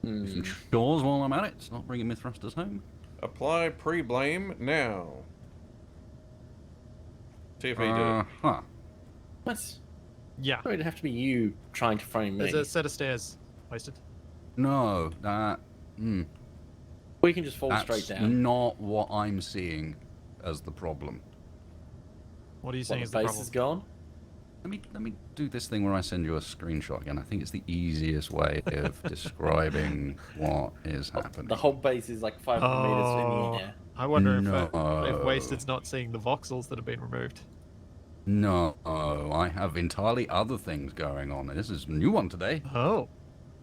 Some chores while I'm at it. It's not bringing myth thrusters home. Apply pre-blame now. See if he did it. Huh. What? Yeah, It'd have to be you trying to frame me. there's a set of stairs. Wasted. No, that. Or you can just fall That's straight down. not what I'm seeing as the problem. What are you What, saying the is the base problem? is gone? Let me do this thing where I send you a screenshot again. I think it's the easiest way of describing what is happening. The whole base is like 500 meters in the air. I wonder No. if Wasted's not seeing the voxels that have been removed. No, I have entirely other things going on. This is a new one today. Oh.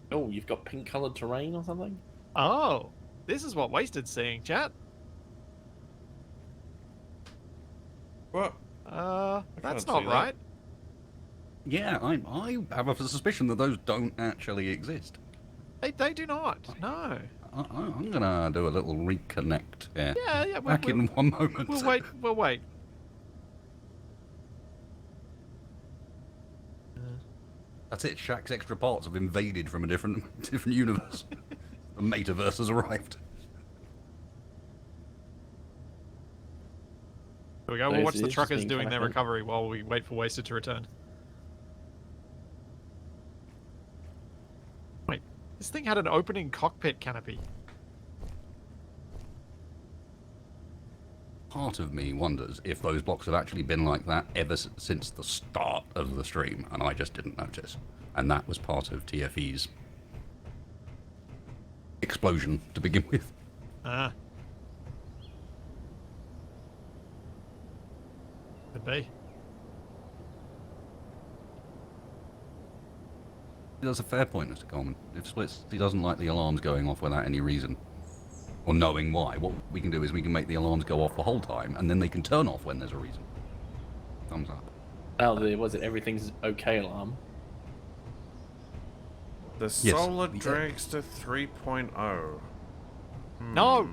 Oh, you've got pink colored terrain or something? Oh. This is what Wasted's seeing, chat. What? That's can't not see that. right. Yeah, I have a suspicion that those don't actually exist. They do not. No. I'm gonna do a little reconnect here. Yeah, Back in one moment. We'll wait. We'll wait. That's it. Shaq's extra parts have invaded from a different universe. The metaverse has arrived. There we go. So We'll it's watch the truckers interesting doing kind their of thing. recovery while we wait for Wasted to return. Wait, this thing had an opening cockpit canopy. Part of me wonders if those blocks have actually been like that ever since the start of the stream, and I just didn't notice. And that was part of TFE's explosion to begin with. Ah. Could be. That's a fair point, Mr. Coleman. If Splits, he doesn't like the alarms going off without any reason, or knowing why, what we can do is we can make the alarms go off the whole time, and then they can turn off when there's a reason. Thumbs up. Oh, was it everything's okay alarm? The Yes. solar dragster 3.0. No!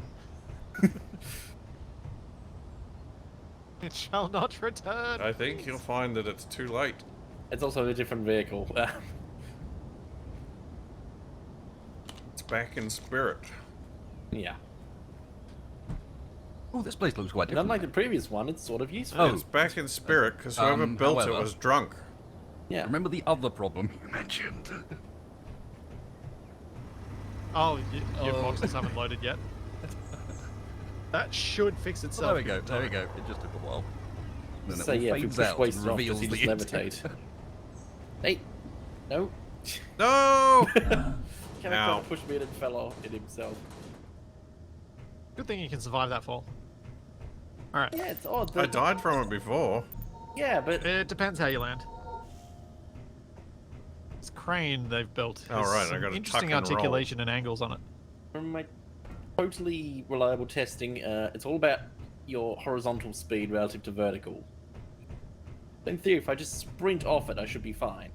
It shall not return. I think you'll find that it's too late. It's also a different vehicle. It's back in spirit. Yeah. Oh, this place looks quite And different. unlike the previous one, it's sort of useful. Oh. It's back in spirit because whoever built it however- was drunk. Yeah. Remember the other problem you mentioned? Oh, your voxels haven't loaded yet. That should fix So itself. there we go. There we go. It just took a while. And then So it all yeah, if you fades push out waste and off, reveals does he the just interior. levitate? Hey, no. No! Capac Ow. pushed me and it fell off in himself. Good thing you can survive that fall. Alright. Yeah, it's odd. I died from it before. Yeah, but It depends how you land. This crane they've built Oh, has right, I some gotta interesting tuck and roll. articulation and angles on it. from my totally reliable testing, it's all about your horizontal speed relative to vertical. In theory, if I just sprint off it, I should be fine.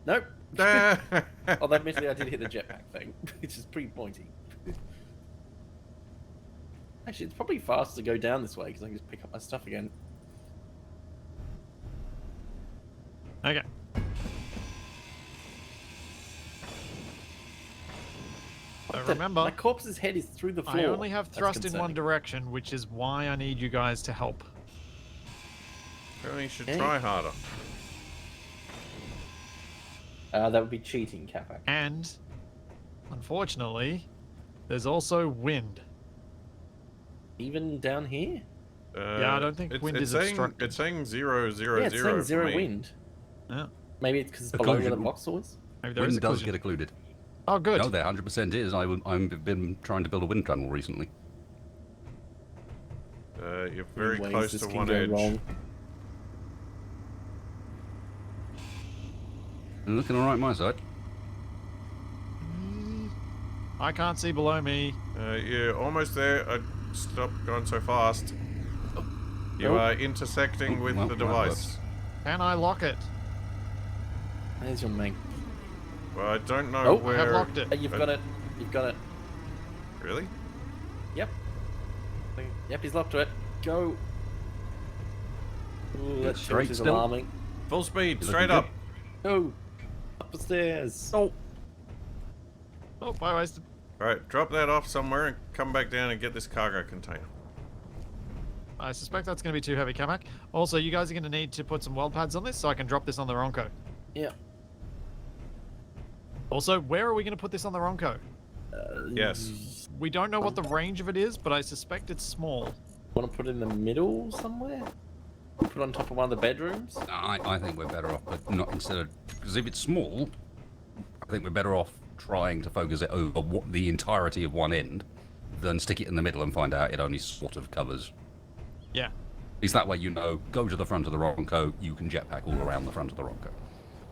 Nope. Although admittedly I did hit the jetpack thing, which is pretty pointy. Actually, it's probably faster to go down this way because I can just pick up my stuff again. Okay. So remember, My corpse's head is through the floor. I only have That's thrust in one concerning. direction, which is why I need you guys to help. Well, you should Okay. try harder. That would be cheating, Capac. And, unfortunately, there's also wind. Even down here? Yeah, I don't think wind is obstructed. It's saying 0, 0, Yeah, it's 0 saying for zero me. wind. Yeah. Maybe it's because it's below where the Occlusion. voxel is. Maybe there is a Wind does collision. get occluded. Oh, good. No, there 100% is. I've been trying to build a wind tunnel recently. You're very Ways close this to can one go edge. wrong. Looking all right, my side. I can't see below me. You're almost there. Stop going so fast. You Oh. are intersecting Oh, with well, the that device. Can I lock it? There's your main. Well, I don't know Oh, I where. I have locked it. You've got it. You've got it. Really? Yep. Yep, he's locked to it. Go. Ooh, that straight tilt is still. alarming. Full speed, You're straight looking up. Go. Up the stairs. Oh, Oh, I wasted. Alright, drop that off somewhere and come back down and get this cargo container. I suspect that's going to be too heavy, Capac. Also, you guys are going to need to put some weld pads on this so I can drop this on the Ronco. Yeah. Also, where are we going to put this on the Ronco? Yes. We don't know what the range of it is, but I suspect it's small. Want to put it in the middle somewhere? Put it on top of one of the bedrooms? I think we're better off, but not instead of because if it's small, I think we're better off trying to focus it over the entirety of one end than stick it in the middle and find out it only sort of covers. Yeah. At least that way you know, go to the front of the Ronco, you can jetpack all around the front of the Ronco.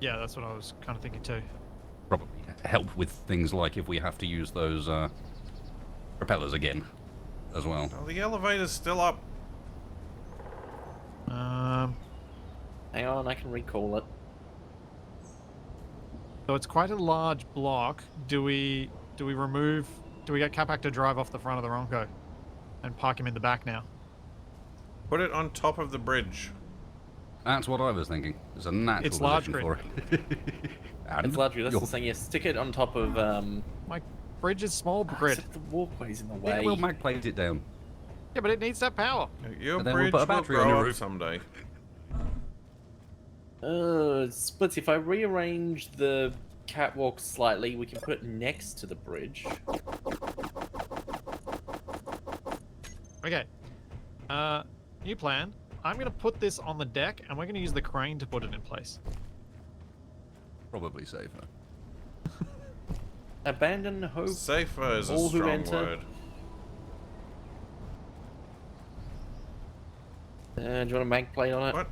Yeah, that's what I was kind of thinking too. Probably help with things like if we have to use those propellers again as well. Oh, the elevator's still up. Hang on, I can recall it. So it's quite a large block. Do we get Capac to drive off the front of the Ronco and park him in the back now? Put it on top of the bridge. That's what I was thinking. There's a natural It's large position grid. for it. And It's largely, that's you're- the thing, yeah, stick it on top of, My bridge is small grid. except the walkway's in the Yeah, way. we'll mag plate it down. Yeah, but it needs that power. Your And then we'll bridge put a will battery on grow your up roof. someday. Splits, if I rearrange the catwalk slightly, we can put it next to the bridge. Okay. New plan. I'm going to put this on the deck, and we're going to use the crane to put it in place. Probably safer. Abandon hope. Safer is a All who strong enter. word. Do you want a mag plate on it? What?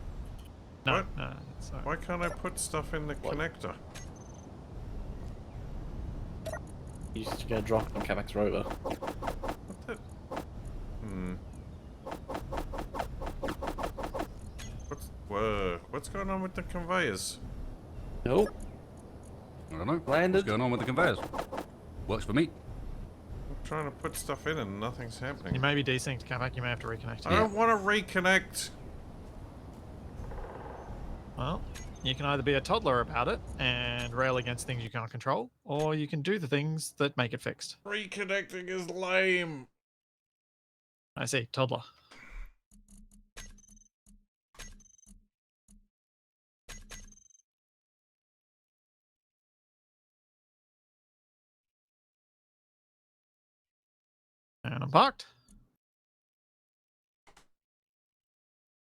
No, What? no, it's all right. Why can't I put stuff in the connector? You're just gonna drop it on Capac's rover. What the? What's going on with the conveyors? Nope. I don't know. Landed. What's going on with the conveyors? Works for me. I'm trying to put stuff in and nothing's happening. You may be desynced, Capac. You may have to reconnect. I don't want to reconnect. Well, you can either be a toddler about it and rail against things you can't control, or you can do the things that make it fixed. Reconnecting is lame. I see, toddler. And I'm parked.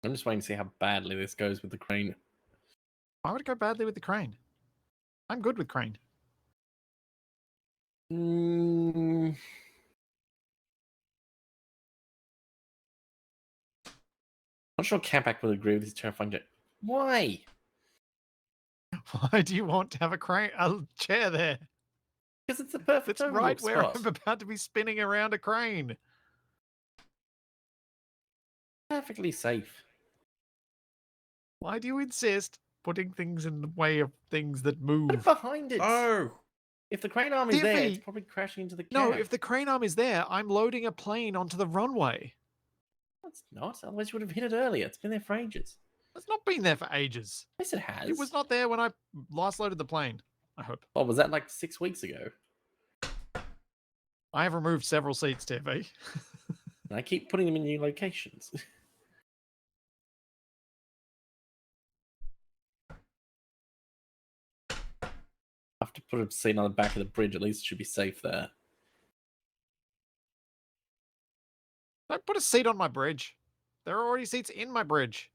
I'm just waiting to see how badly this goes with the crane. Why would it go badly with the crane? I'm good with crane. Mm, not sure Capac would agree with this terrifying joke. Why? Why do you want to have a chair there? Because it's the perfect It's right overlook where spot. I'm about to be spinning around a crane. Perfectly safe. Why do you insist putting things in the way of things that move? Put it behind it. Oh, If the crane arm is there, it's Diffie. probably crashing into the cab. No, if the crane arm is there, I'm loading a plane onto the runway. No, it's not. Otherwise, you would have hit it earlier. It's been there for ages. It's not been there for ages. Yes, it has. It was not there when I last loaded the plane, I hope. Oh, was that like 6 weeks ago? I have removed several seats, TV. And I keep putting them in new locations. to put a seat on the back of the bridge. At least it should be safe there. Don't put a seat on my bridge. There are already seats in my bridge.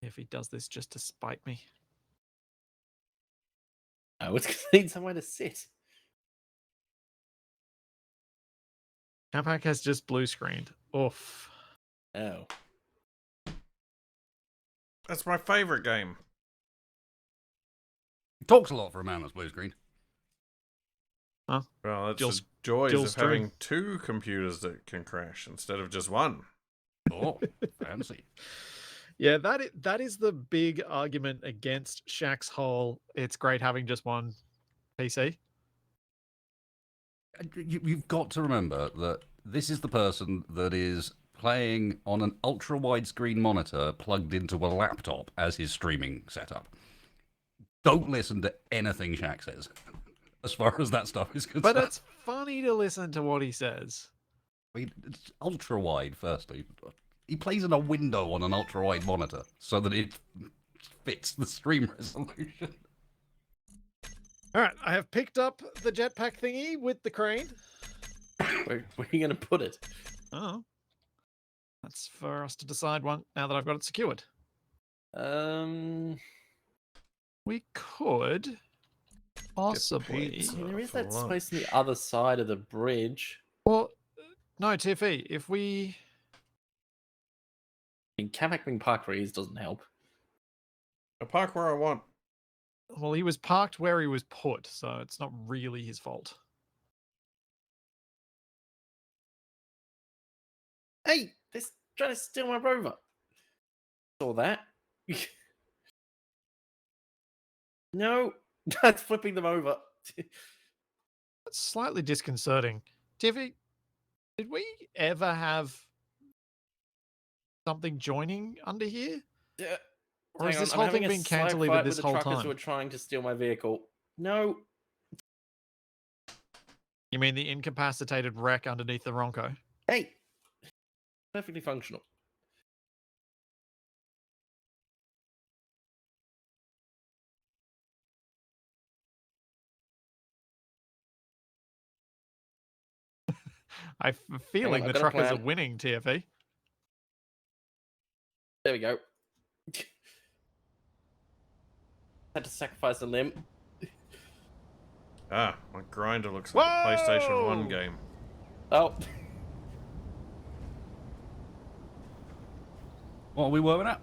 If he does this just to spite me. Oh, it's going to need somewhere to sit. Capac has just blue screened. Oof. Oh. That's my favourite game. Talks a lot for a man that's blue screen. Well, that's Jill- the joys Jill of Stream. having two computers that can crash instead of just one. Oh, fancy. Yeah, that is the big argument against Shaq's whole, it's great having just one PC. You've got to remember that this is the person that is playing on an ultra widescreen monitor plugged into a laptop as his streaming setup. Don't listen to anything Shaq says, as far as that stuff is concerned. But it's funny to listen to what he says. I mean, it's ultra wide, firstly. He plays in a window on an ultra wide monitor so that it fits the stream resolution. All right, I have picked up the jetpack thingy with the crane. Where are you going to put it? Oh. That's for us to decide one now that I've got it secured. We could possibly. pizza. There is for that lunch. space on the other side of the bridge. Well, no, Tiffy, if we. I mean, Capac being parked where he is doesn't help. I park where I want. Well, he was parked where he was put, so it's not really his fault. Hey, they're trying to steal my rover. Saw that. No, that's flipping them over. That's slightly disconcerting. Tiffy, did we ever have something joining under here? Yeah. Or has Hang on, this I'm whole having thing a been slight cantilevered fight this with whole the truckers time? who are trying to steal my vehicle. No. You mean the incapacitated wreck underneath the Ronco? Hey. Perfectly functional. I have a feeling I've the got a truckers are plan. winning, TFE. There we go. Had to sacrifice a limb. Ah, my grinder looks like a PlayStation 1 Whoa! game. Oh. What are we working at?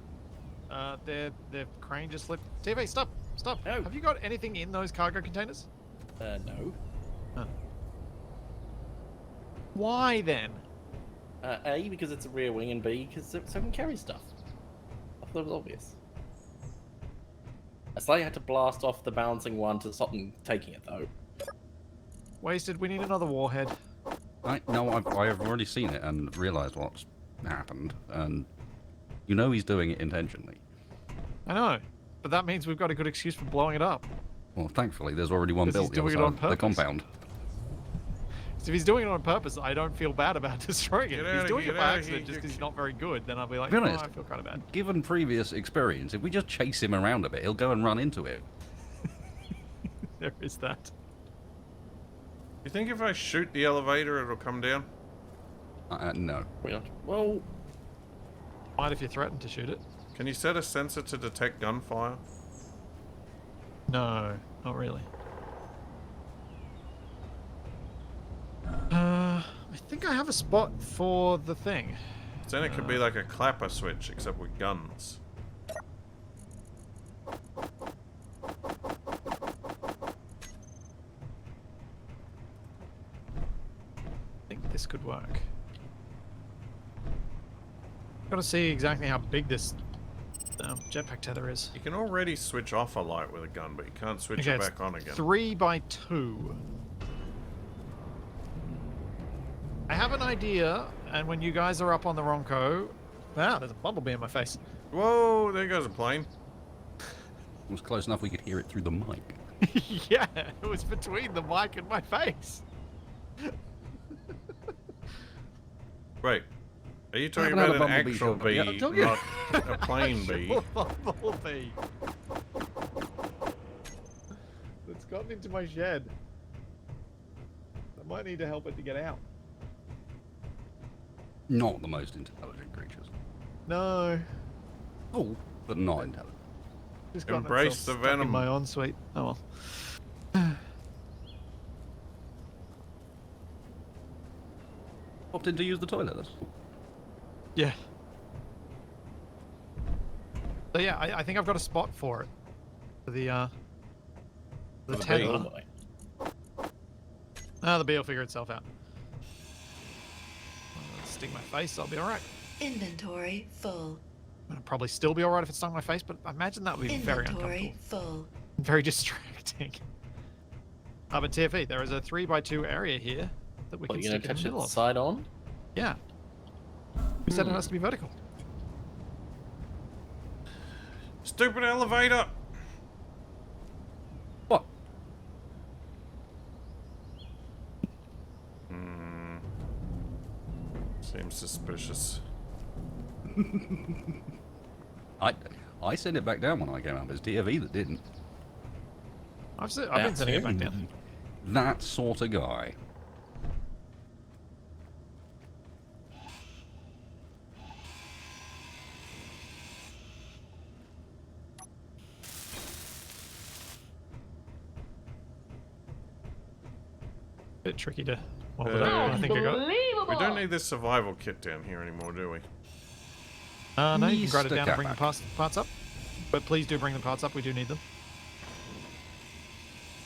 The crane just slipped. TV, stop! Stop! No. Have you got anything in those cargo containers? No. Why then? A, because it's a rear wing, and B, because so it can carry stuff. I thought it was obvious. I slightly had to blast off the bouncing one to stop them taking it, though. Wasted. We need another warhead. No, I've already seen it and realised what's happened, and you know he's doing it intentionally. I know, but that means we've got a good excuse for blowing it up. Well, thankfully, there's already one 'Cause he's built the other doing it on side of the purpose. compound. So if he's doing it on purpose, I don't feel bad about destroying it. Get If he's outta doing here, it get by outta accident here, just you- because he's not very good, then I'll be like, To oh, be honest, I feel kind of bad. Given previous experience, if we just chase him around a bit, he'll go and run into it. There is that. You think if I shoot the elevator, it'll come down? No. We're not. Well, Might if you threaten to shoot it. Can you set a sensor to detect gunfire? No, not really. I think I have a spot for the thing. Then it could be like a clapper switch, except with guns. I think this could work. Got to see exactly how big this jetpack tether is. You can already switch off a light with a gun, but you can't switch Okay, it it's back on again. 3 by 2. I have an idea, and when you guys are up on the Ronco... Wow, there's a bumblebee in my face. Whoa, there goes a plane. It was close enough we could hear it through the mic. Yeah, it was between the mic and my face. Wait, Are you talking haven't had about a an bumblebee actual shotgun yet, bee, don't you? not a plane bee? Bumblebee. That's gotten into my shed. I might need to help it to get out. Not the most intelligent creatures. No. Oh, but not intelligent. Just gotten Embrace itself the stuck in venom. my ensuite. Oh well. Popped in to use the toilet. That's Yeah. So yeah, I think I've got a spot for it. For the For the tether. bee. Oh my. The bee will figure itself out. Stick my face, I'll be alright. Inventory full. I'll probably still be alright if it stung my face, but I imagine that would be very Inventory uncomfortable. full. Very distracting. But TFE, there is a 3x2 area here that we What, can you're gonna stick in the touch middle it of. side on? Yeah. Who said it has to be vertical? Stupid elevator! what? Seems suspicious. I sent it back down when I came up. It's DFE that didn't. I've been sending it back down. That sort of guy. Bit tricky to wobble it up. I think I got it. Unbelievable! We don't need this survival kit down here anymore, do we? No, you can grind it Mr. down and bring the Capac. parts up. But please do bring the parts up, we do need them.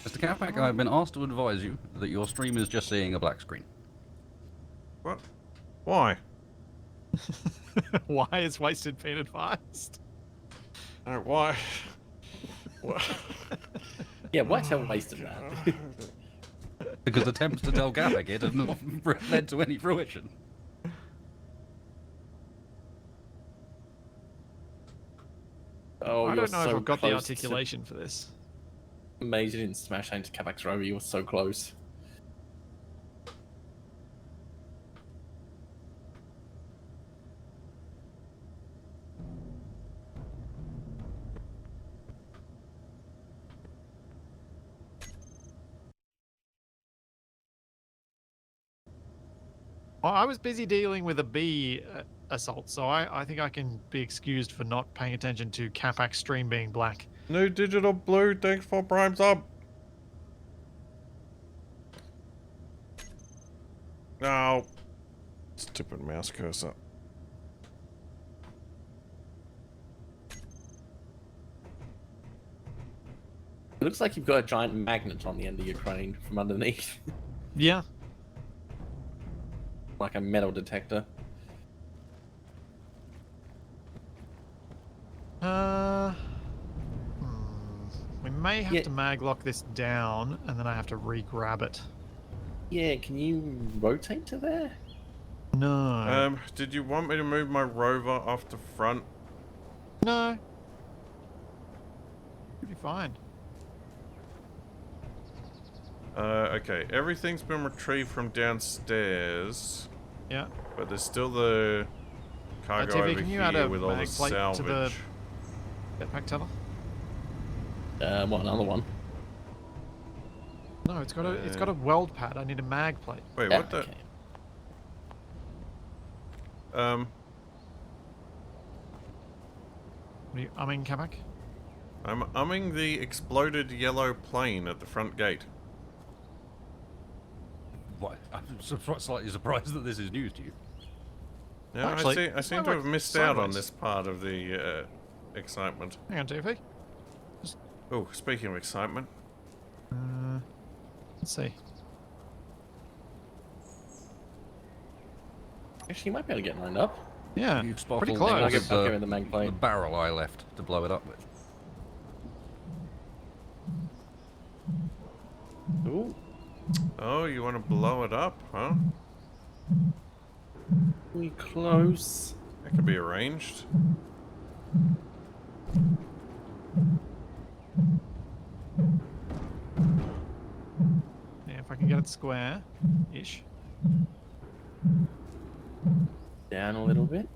Mr. Capac, I've been asked to advise you that your stream is just seeing a black screen. What? Why? Why is wasted been advised? No, why? What? Yeah, why tell wasted that? Because attempts to tell Capac it have not led to any fruition. Oh, I you're don't know so if I've got the close to- articulation for this. Amazed you didn't smash into Capac's rover. You were so close. Well, I was busy dealing with a bee assault, so I think I can be excused for not paying attention to Capac's stream being black. New digital blue, thanks for Prime sub. No. Stupid mouse cursor. It looks like you've got a giant magnet on the end of your crane from underneath. Yeah. Like a metal detector. We may have Yeah. to mag lock this down, and then I have to re-grab it. Yeah, can you rotate to there? No. Did you want me to move my rover off the front? No. You'll be fine. Okay. Everything's been retrieved from downstairs, Yeah. but there's still the cargo TV, over can you here add a with all the mag plate to the- salvage. Jetpack tether? What, another one? No, it's got a weld pad. I need a mag plate. Wait, Yeah, what the? okay. What are you umming, Capac? I'm umming the exploded yellow plane at the front gate. What? I'm slightly surprised that this is news to you. Yeah, Actually, I seem to sideways- have missed out on sideways. this part of the excitement. Hang on, TV. Oh, speaking of excitement, Let's see. Actually, you might be able to get lined up. Yeah, You spot pretty all I'll close. give it the mag the plate. barrel I left to blow it up with. Ooh. oh, you want to blow it up, huh? We close. That could be arranged. Yeah, if I can get it square-ish. Down a little bit.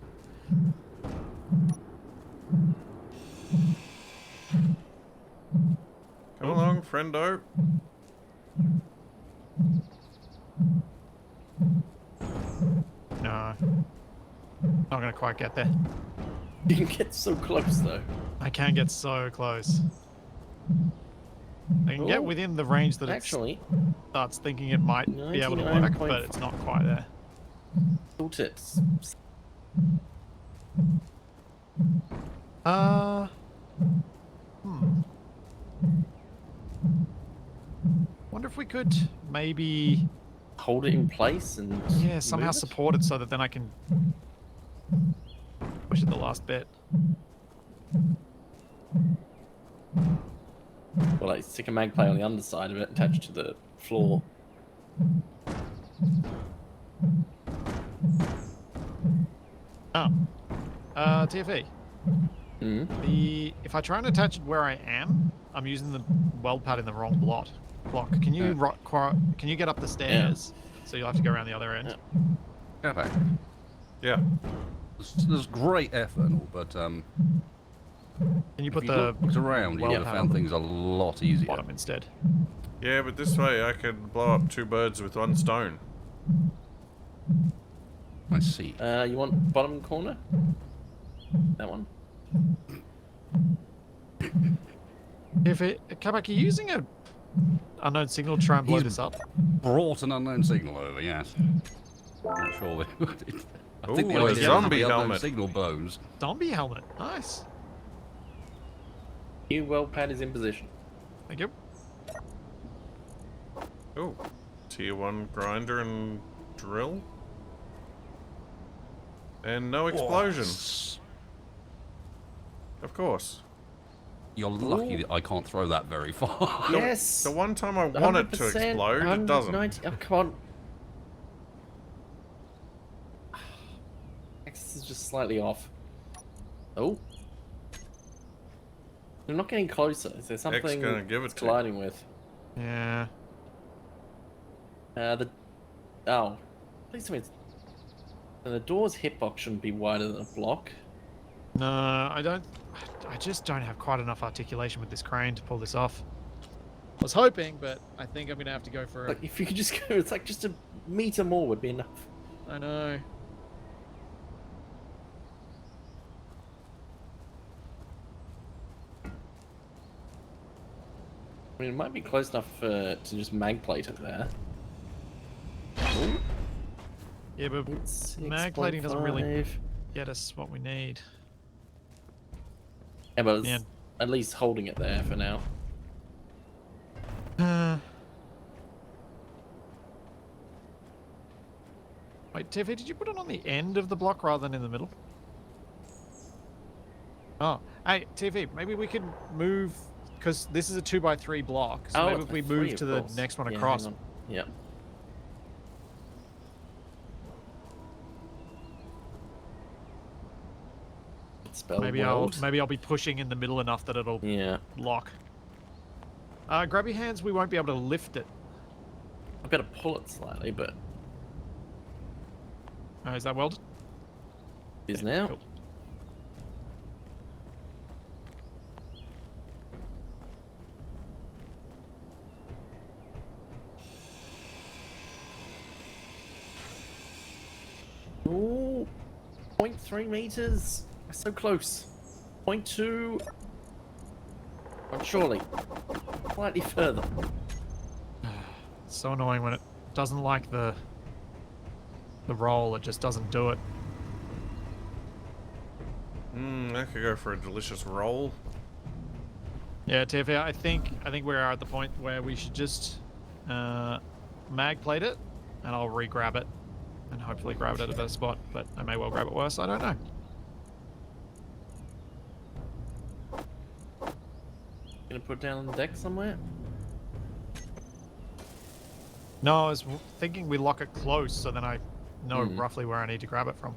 Come along, friendo. No. Not gonna quite get there. You can get so close though. I can get so close. I can get Oh, within the range that it Actually, starts thinking it might be able to work, but it's not quite there. tooltips. Wonder if we could maybe, Hold it in place and yeah, somehow move it? support it so that then I can push it the last bit. Or like stick a mag plate on the underside of it attached to the floor. Oh. TFE. Mm. If I try and attach it where I am, I'm using the weld pad in the wrong block. Can you can you get up the stairs? So you'll have to go around the other end. Capac, Yeah. there's great effort and all, but Can you if put you the looked around, you weld would have pad found on things a lot easier. bottom instead? Yeah, but this way I can blow up 2 birds with 1 stone. I see. You want bottom corner? That one? Capac, are you using a unknown signal to try and blow He's- this up? Brought an unknown signal over, yes. Not sure. I think Ooh, the a idea zombie of the unknown helmet. signal blows. Zombie helmet. Nice. New weld pad is in position. Thank you. Oh, tier 1 grinder and drill. And no explosion. Of course. You're lucky that I can't throw that very far. Yes! The one time I want it to 100%, explode, it doesn't. 190 Oh, come on. Axis is just slightly off. Oh. They're not getting closer. Is there something gonna give it it's to you. colliding with? Yeah. Oh. Please tell me it's... And the door's hitbox shouldn't be wider than a block. No, I don't. I just don't have quite enough articulation with this crane to pull this off. I was hoping, but I think I'm gonna have to go for Like, if you could just go, it's like just a meter more would be enough. I know. I mean, it might be close enough to just mag plate it there. Ooh, Yeah, but it's mag plating doesn't really 6.5. get us what we need. Yeah, but it's Yeah. at least holding it there for now. Wait, Tiffy, did you put it on the end of the block rather than in the middle? Oh, hey, Tiffy, maybe we could move, because this is a 2x3 block, so maybe it's if we by move 3, to of the course. next one Yeah, across. hang on. Yep. Spell Maybe weld. I'll be pushing in the middle enough that it'll Yeah. lock. Grab your hands, we won't be able to lift it. I better pull it slightly, but Is that welded? it is Yeah, now. cool. Ooh, 0.3 meters. We're so close. 0.2. But surely, slightly further. It's so annoying when it doesn't like the roll, it just doesn't do it. I could go for a delicious roll. Yeah, Tiffy, I think we are at the point where we should just mag plate it, and I'll re-grab it, and hopefully grab it at a better spot. But I may well grab it worse. I don't know. Gonna put it down on the deck somewhere? No, I was thinking we lock it close, so then I know Hmm. roughly where I need to grab it from.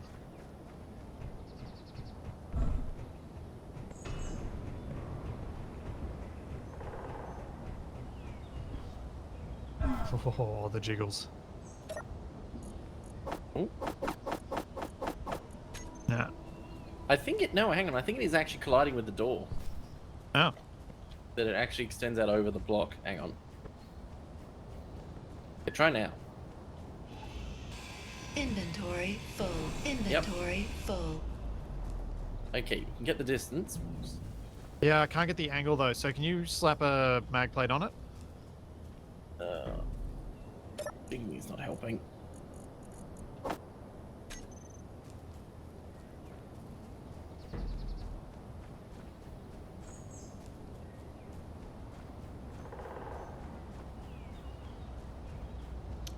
Oh, the jiggles. Oh. Yeah. I think it. No, hang on. I think it is actually colliding with the door. Oh. That it actually extends out over the block. Hang on. Yeah, try now. Inventory full. Inventory full. Okay, you can get the distance. Yeah, I can't get the angle though. So can you slap a mag plate on it? Dignity not helping.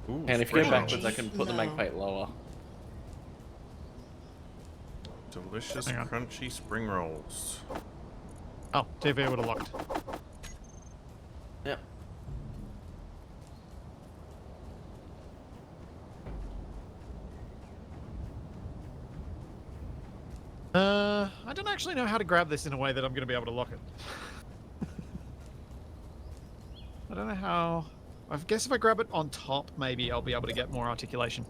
Ooh, And if you go spring backwards, I rolls. can put the mag plate lower. Delicious, Hang on. crunchy spring rolls. Oh, TV would have locked. Yep. I don't actually know how to grab this in a way that I'm going to be able to lock it. I don't know how. I guess if I grab it on top, maybe I'll be able to get more articulation.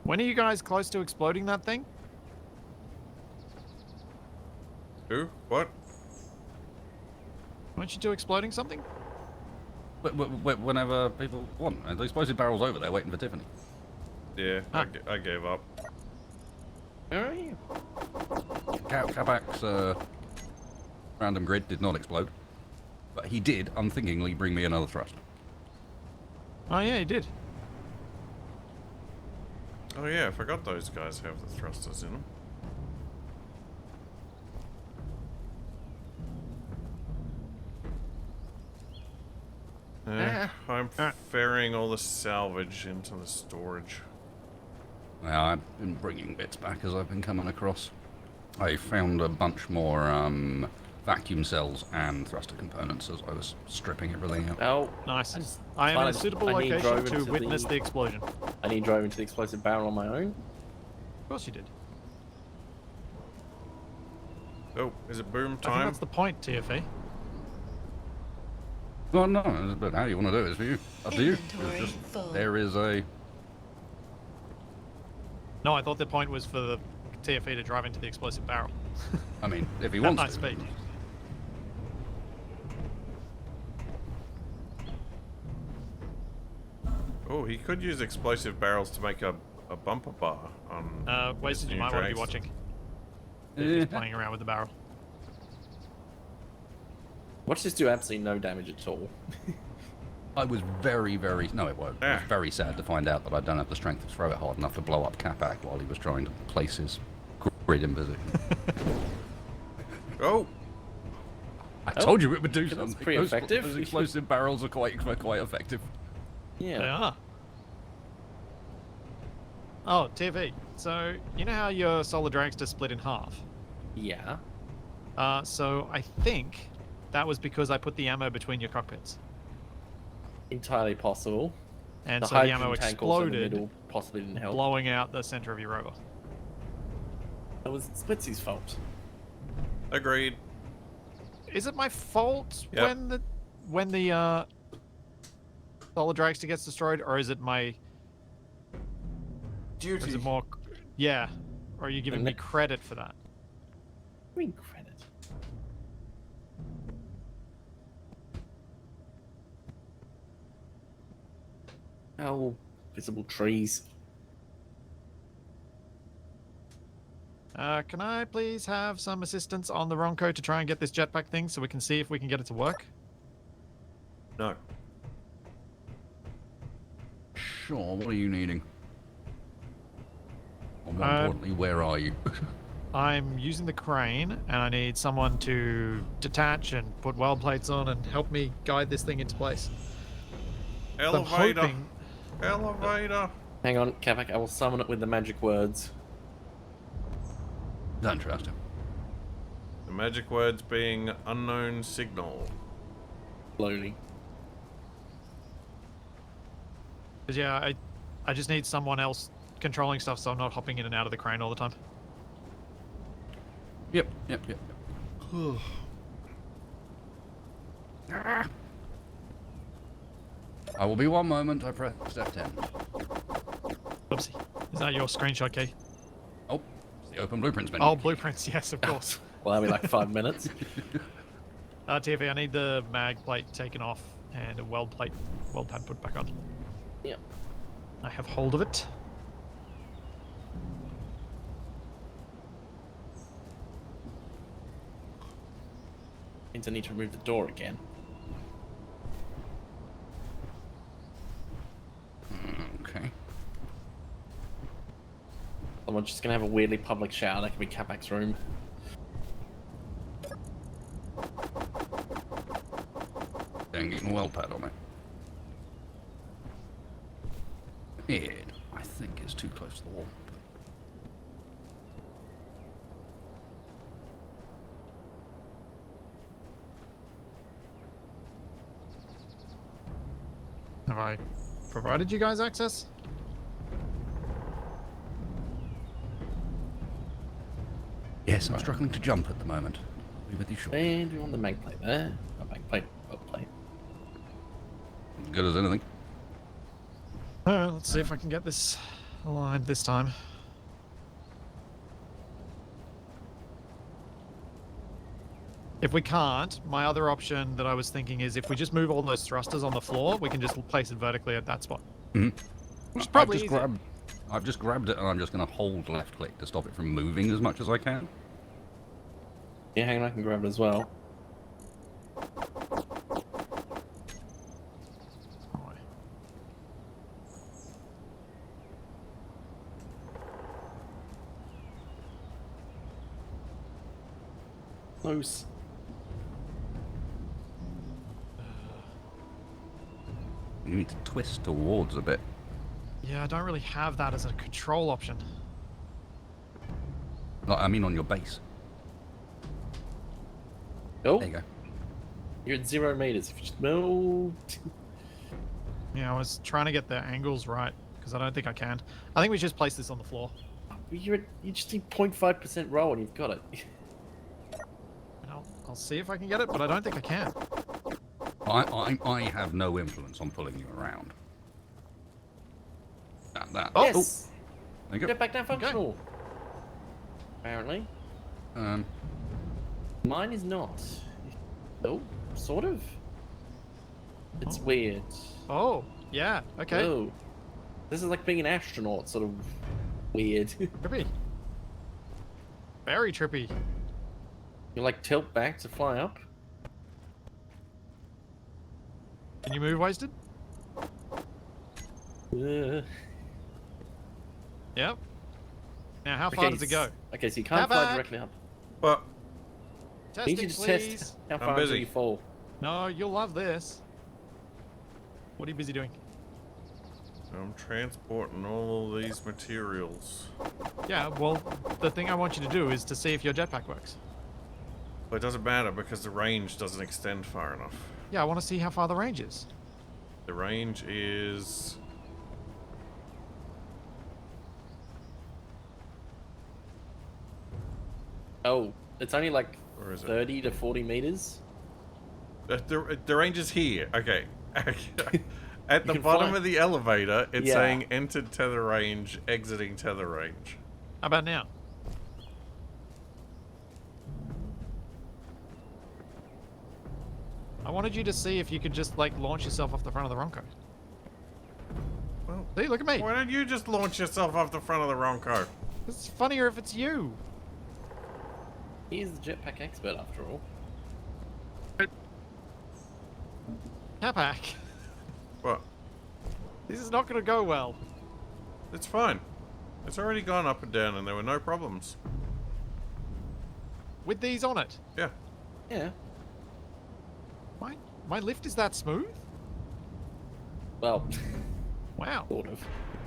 When are you guys close to exploding that thing? Who? What? Weren't you two exploding something? Whenever people want. And the explosive barrel's over there waiting for Tiffany. Yeah, Ah. I gave up. Where are you? Capac's random grid did not explode. But he did unthinkingly bring me another thruster. Oh yeah, he did. Oh yeah, I forgot those guys have the thrusters in them. I'm ferrying all the salvage into the storage. Now, I've been bringing bits back as I've been coming across. I found a bunch more vacuum cells and thruster components as I was stripping everything out. Oh, Nice. I am in a fine. suitable I need location drove to into witness the- the explosion. I need to drive into the explosive barrel on my own. Of course you did. Oh, is it boom I think time? that's the point, TFE. Well, no, but how you want to do it is for you. Up to you. Inventory It's just, full. there is a... No, I thought the point was for the TFE to drive into the explosive barrel. I mean, if he At wants high to. speed. Oh, he could use explosive barrels to make a bumper bar on. Wasted, this you new might want to be dragster. watching. Eh, He's playing around with the barrel. Watch this do absolutely no damage at all. I was very, very... No, it won't. I was Ah. very sad to find out that I don't have the strength to throw it hard enough to blow up Capac while he was trying to place his grid in position. Oh, I told you it would do that's something. pretty effective. Those explosive barrels are quite effective. Yeah. They are. Oh, TFE. So, you know how your solar dragster split in half? Yeah. So I think that was because I put the ammo between your cockpits. Entirely possible. And The so the hydrogen ammo tank also in the exploded, middle possibly didn't help. blowing out the center of your rover. That was Splitsy's fault. agreed. Is it my fault Yep. when the solar dragster gets destroyed, or is it my... Or is it more... Yeah. Or are you giving me credit for that? Green credit. Oh, visible trees. Can I please have some assistance on the Ronco to try and get this jetpack thing so we can see if we can get it to work? No. Sure, what are you needing? Or more importantly, where are you? I'm using the crane, and I need someone to detach and put weld plates on and help me guide this thing into place. So I'm Elevator. hoping... Elevator. Hang on, Capac, I will summon it with the magic words. Don't trust him. The magic words being unknown signal. Slowly. Because, yeah, I just need someone else controlling stuff so I'm not hopping in and out of the crane all the time. Yep. I will be one moment. I press F10. Oopsie. Is that your screenshot key? The open blueprints menu. Oh, blueprints, yes, of course. Well, that'll be like 5 minutes. TFA, I need the mag plate taken off and a weld pad put back on. Yep. I have hold of it. Means I need to remove the door again. Okay. Someone's just gonna have a weirdly public shower. That could be Capac's room. Then getting a weld pad on it. It, I think, is too close to the wall. Have I provided you guys access? Yes, I'm struggling to jump at the moment. I'll be with you shortly. And we want the mag plate there. A mag plate, weld plate. As good as anything. Alright, let's see if I can get this aligned this time. If we can't, my other option that I was thinking is if we just move all those thrusters on the floor, we can just place it vertically at that spot. Mm-hmm. Which is probably I've just grabbed it and I'm just going to hold left click to stop it from moving as much as I can. Yeah, hang on, I can grab it as well. Close. You need to twist towards a bit. Yeah, I don't really have that as a control option. Like, I mean on your base. Oh, There you go. you're at 0 meters. If you just move. Yeah, I was trying to get the angles right because I don't think I can. I think we should just place this on the floor. You just need 0.5% roll and you've got it. I'll see if I can get it, but I don't think I can. I have no influence on pulling you around. That. Oh, Yes! There you go. Jetpack now functional. Apparently. Mine is not. Oh, sort of. It's weird. Oh, yeah, okay. Oh. This is like being an astronaut, sort of weird. Trippy. Very trippy. You like tilt back to fly up. Can you move, Wasted? Yep. Now, how far does it go? Okay, so you can't fly Capac! directly up. But I need Testing, you to please. test how I'm far until busy. you fall. No, you'll love this. What are you busy doing? I'm transporting all of these materials. Yeah, well, the thing I want you to do is to see if your jetpack works. But it doesn't matter because the range doesn't extend far enough. Yeah, I want to see how far the range is. The range is... Oh, it's only like Where is it? 30 to 40 meters. The range is here. Okay. At the can bottom fly. of the elevator, it's Yeah. saying entered tether range, exiting tether range. How about now? I wanted you to see if you could just, like, launch yourself off the front of the Ronco. Well, See, look at me. why don't you just launch yourself off the front of the Ronco? It's funnier if it's you. He's the jetpack expert after all. Capac, What? this is not going to go well. It's fine. It's already gone up and down and there were no problems. With these on it. Yeah. Yeah. My lift is that smooth? Well, Wow. sort of.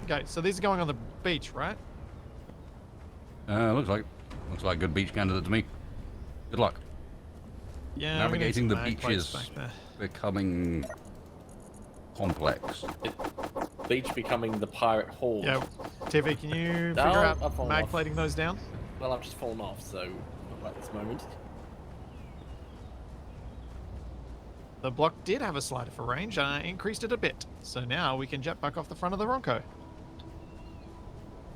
Okay, so these are going on the beach, right? Looks like good beach candidate to me. Good luck. Yeah. Navigating the we need some mag plates beaches. back there. Becoming complex. Beach becoming the pirate hall. Yeah. TV, can you figure No, out I've fallen mag off. plating those down? Well, I've just fallen off, so not right this moment. The block did have a slider for range, and I increased it a bit. So now we can jetpack off the front of the Ronco. At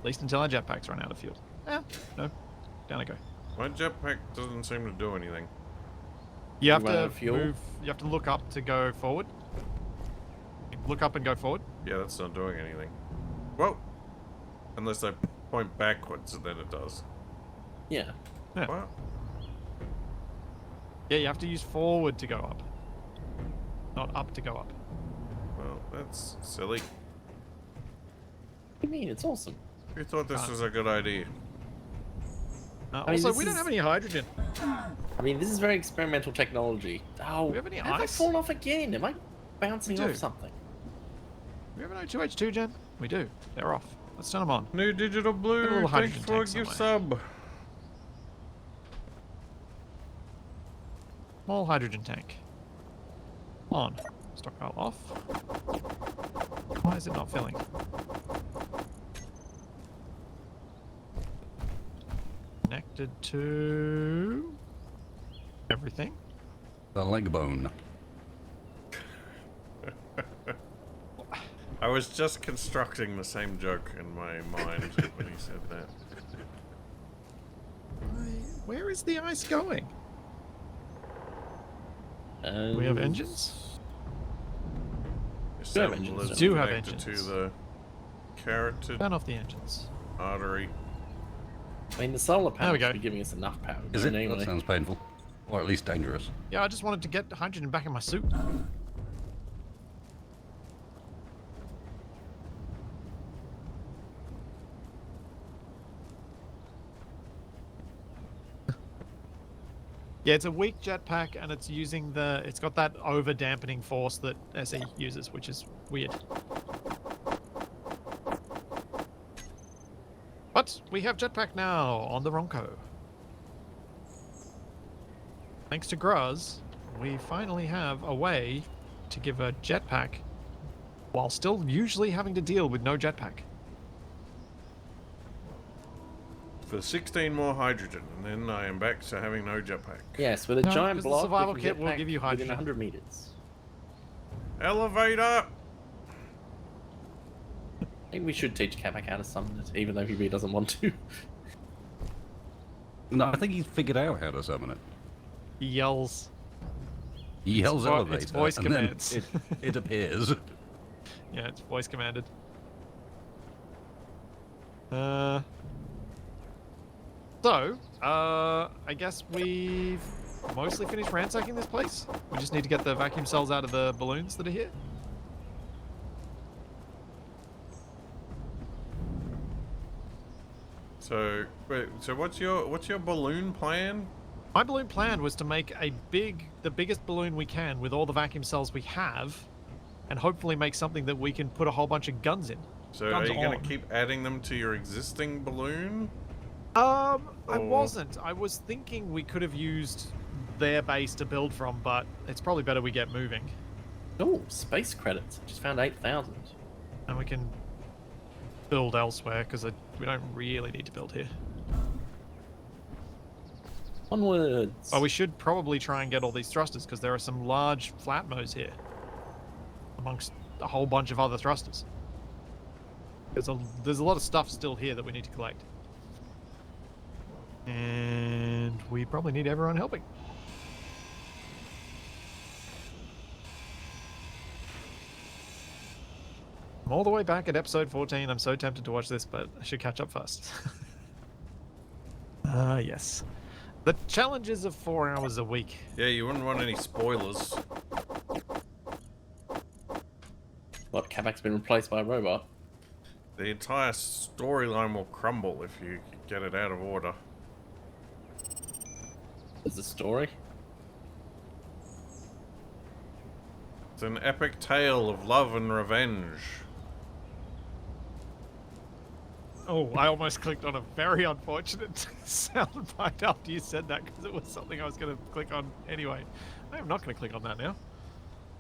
least until our jetpacks run out of fuel. No. Down I go. My jetpack doesn't seem to do anything. You have run out to of fuel? move. You have to look up to go forward. Look up and go forward. Yeah, that's not doing anything. Well, unless I point backwards, then it does. Yeah. Yeah. What? Yeah, you have to use forward to go up, not up to go up. Well, that's silly. What do you mean? It's awesome. Who thought this was a good idea? mean, Also, this we don't is- have any hydrogen. I mean, this is very experimental technology. Oh, we have any have I ice? fallen off again? Am I bouncing We off do. something? We have an O2H2 gen. We do. They're off. Let's turn them on. New digital Got a blue. little Thanks hydrogen for tank your somewhere. sub. Small hydrogen tank. On. Stockpile off. Why is it not filling? Connected to everything. The leg bone. I was just constructing the same joke in my mind when he said that. Where is the ice going? We have engines? Your have engines, sample is do have connected engines. to the carotid Turn off the engines. artery. I mean, the solar There we panels go. should be giving us enough power. Is it? Anyway. That sounds painful. Or at least dangerous. Yeah, I just wanted to get hydrogen back in my suit. Yeah, it's a weak jetpack, and it's using the. It's got that over dampening force that SE uses, which is weird. But we have jetpack now on the Ronco. Thanks to Gruz, we finally have a way to give a jetpack while still usually having to deal with no jetpack. For 16 more hydrogen, and then I am back to having no jetpack. Yes, with a No, giant 'cause the block, survival we kit can will jetpack give you within hydrogen. 100 meters. Elevator! I think we should teach Capac how to summon it, even though he really doesn't want to. No, I think he's figured out how to summon it. He yells. He yells vo- elevator, it's voice and then commands. it appears. Yeah, it's voice commanded. I guess we've mostly finished ransacking this place. We just need to get the vacuum cells out of the balloons that are here. So, wait, so what's your balloon plan? My balloon plan was to make the biggest balloon we can with all the vacuum cells we have, and hopefully make something that we can put a whole bunch of guns in. So are Guns you going on. to keep adding them to your existing balloon? I Or- wasn't. I was thinking we could have used their base to build from, but it's probably better we get moving. Oh, space credits. Just found 8,000. And we can build elsewhere, because we don't really need to build here. Onwards. But we should probably try and get all these thrusters, because there are some large flatmos here. Amongst a whole bunch of other thrusters. There's a lot of stuff still here that we need to collect. And we probably need everyone helping. I'm all the way back at episode 14. I'm so tempted to watch this, but I should catch up first. Yes. The challenges of 4 hours a week. Yeah, you wouldn't want any spoilers. What, Capac's been replaced by a robot? The entire storyline will crumble if you get it out of order. There's a story. It's an epic tale of love and revenge. Oh, I almost clicked on a very unfortunate soundbite after you said that, because it was something I was going to click on anyway. I am not going to click on that now.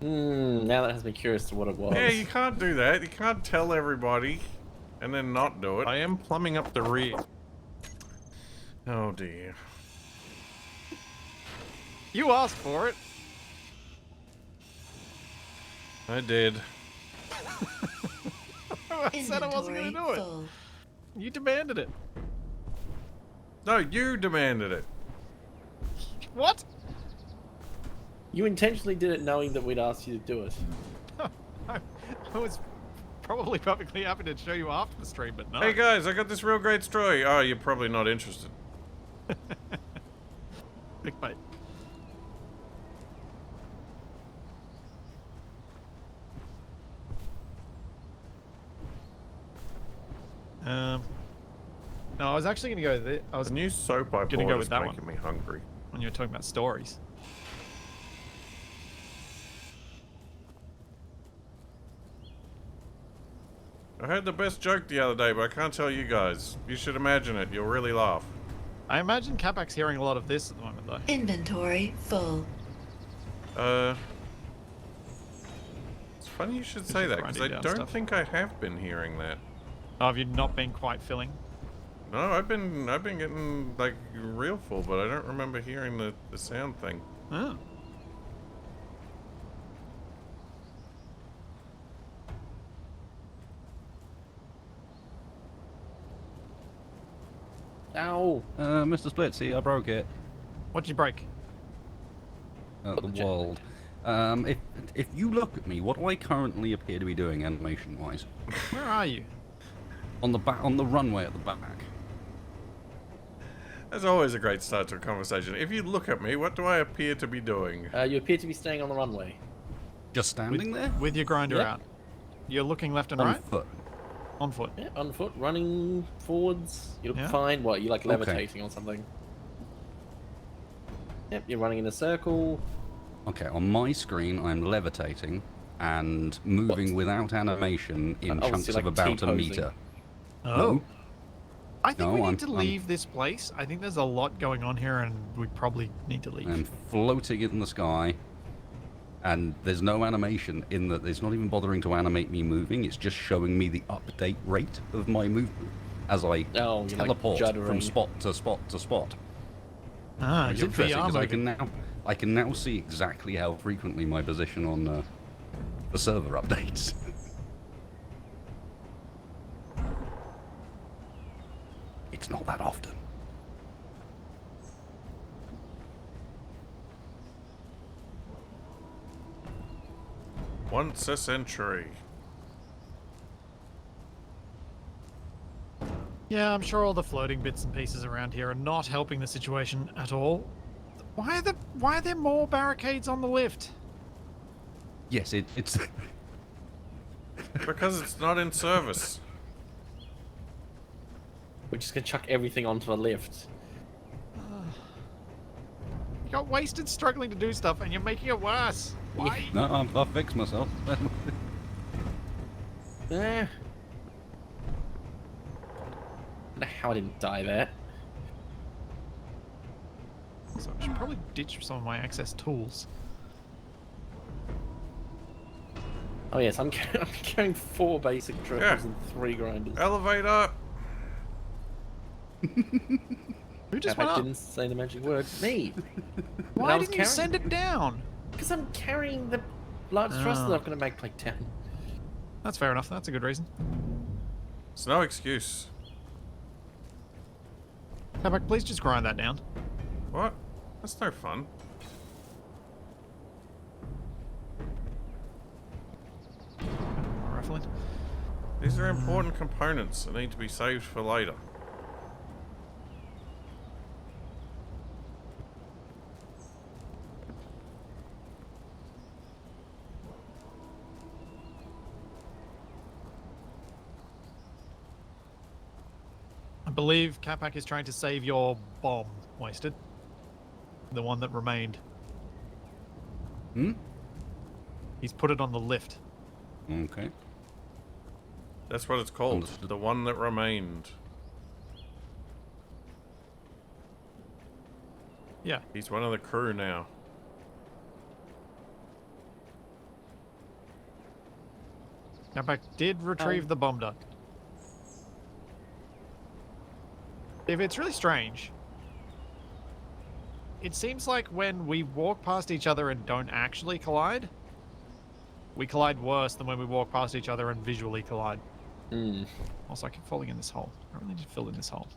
Now that has me curious to what it was. Yeah, you can't do that. You can't tell everybody and then not do it. I am plumbing up the rear. Oh dear. You asked for it. I did. I said I wasn't Inventory going to do it. full. You demanded it. No, you demanded it. What? You intentionally did it knowing that we'd asked you to do it. I was probably perfectly happy to show you after the stream, but no. Hey guys, I got this real great story. Oh, you're probably not interested. Clickbait. No, I was actually going to go there. I was The new soap I gonna bought go is with that making me hungry. when you were talking about stories. I heard the best joke the other day, but I can't tell you guys. You should imagine it. You'll really laugh. I imagine Capac's hearing a lot of this at the moment, though. Inventory full. It's funny you should It's say just that, because I grinding down don't stuff. think I have been hearing that. Oh, have you not been quite filling? No, I've been getting, like, real full, but I don't remember hearing the sound thing. Oh. Ow! Mr. Splitsy, I broke it. What'd you break? The the jetpack. world. If you look at me, what do I currently appear to be doing animation-wise? Where are you? On the runway at the back. That's always a great start to a conversation. If you look at me, what do I appear to be doing? You appear to be staying on the runway. Just standing there? With your grinder Yep. out. You're looking left and On right? foot. On foot. Yeah, on foot, running forwards. You look Yeah. fine. What, you like Okay. levitating or something? Yep, you're running in a circle. Okay, on my screen, I'm levitating and moving without animation in Obviously, chunks like of about a T-posing. meter. Oh. No. I think No, we I'm- need to leave this place. I think there's a lot going on here and we probably need to leave. I'm floating in the sky, and there's no animation in that. It's not even bothering to animate me moving. It's just showing me the update rate of my movement as I Oh, you're like teleport juddering. from spot to spot to spot. Ah, It's you're interesting VR because moving. I can now see exactly how frequently my position on the server updates. It's not that often. Once a century. Yeah, I'm sure all the floating bits and pieces around here are not helping the situation at all. Why are there more barricades on the lift? Yes, it's Because it's not in service. We're just gonna chuck everything onto a lift. You got wasted struggling to do stuff and you're making it worse. Why? no. I'll fix myself. Eh. I don't know how I didn't die there. So I should probably ditch some of my excess tools. Oh yes, I'm carrying 4 basic triples Yeah. and 3 grinders. Elevator! Who just Capac went up? didn't say the magic word. Me. Why I was didn't you carrying- send it down? Because I'm carrying the large thrust that Oh. I'm going to make plate down. That's fair enough. That's a good reason. It's no excuse. Capac, please just grind that down. What? That's no fun. Rifling. These are important components that need to be saved for later. I believe Capac is trying to save your bomb, Wasted. The one that remained. Hmm? He's put it on the lift. Okay. That's what it's called. Understood. The one that remained. Yeah. He's one of the crew now. Capac did retrieve the bomb duct. If it's really strange. It seems like when we walk past each other and don't actually collide, we collide worse than when we walk past each other and visually collide. Hmm. Also, I keep falling in this hole. I really need to fill in this hole.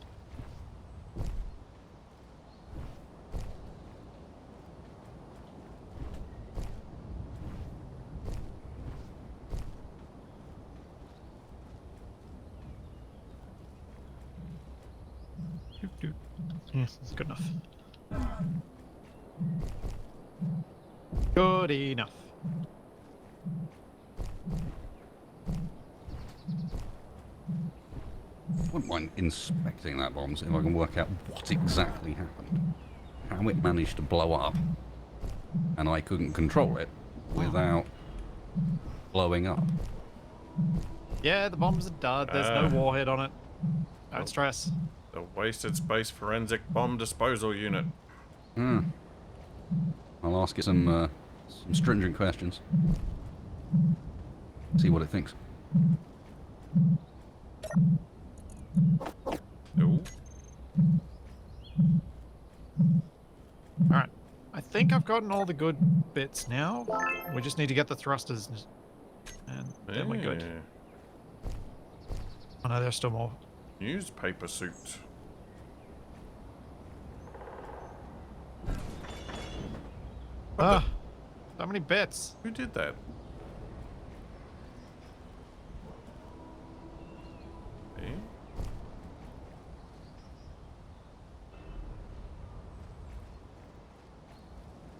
Yeah, that's good enough. Good enough. Wouldn't mind inspecting that bomb, see if I can work out what exactly happened. How it managed to blow up, and I couldn't control it without blowing up. Yeah, the bomb's a dud. There's no warhead on it. Don't Oh. stress. The wasted space forensic bomb disposal unit. I'll ask it some stringent questions. See what it thinks. Ooh. Alright. I think I've gotten all the good bits now. We just need to get the thrusters. And then we're good. Yeah. Oh no, there's still more. Newspaper suit. Ah! So many bits. Who did that? Eh?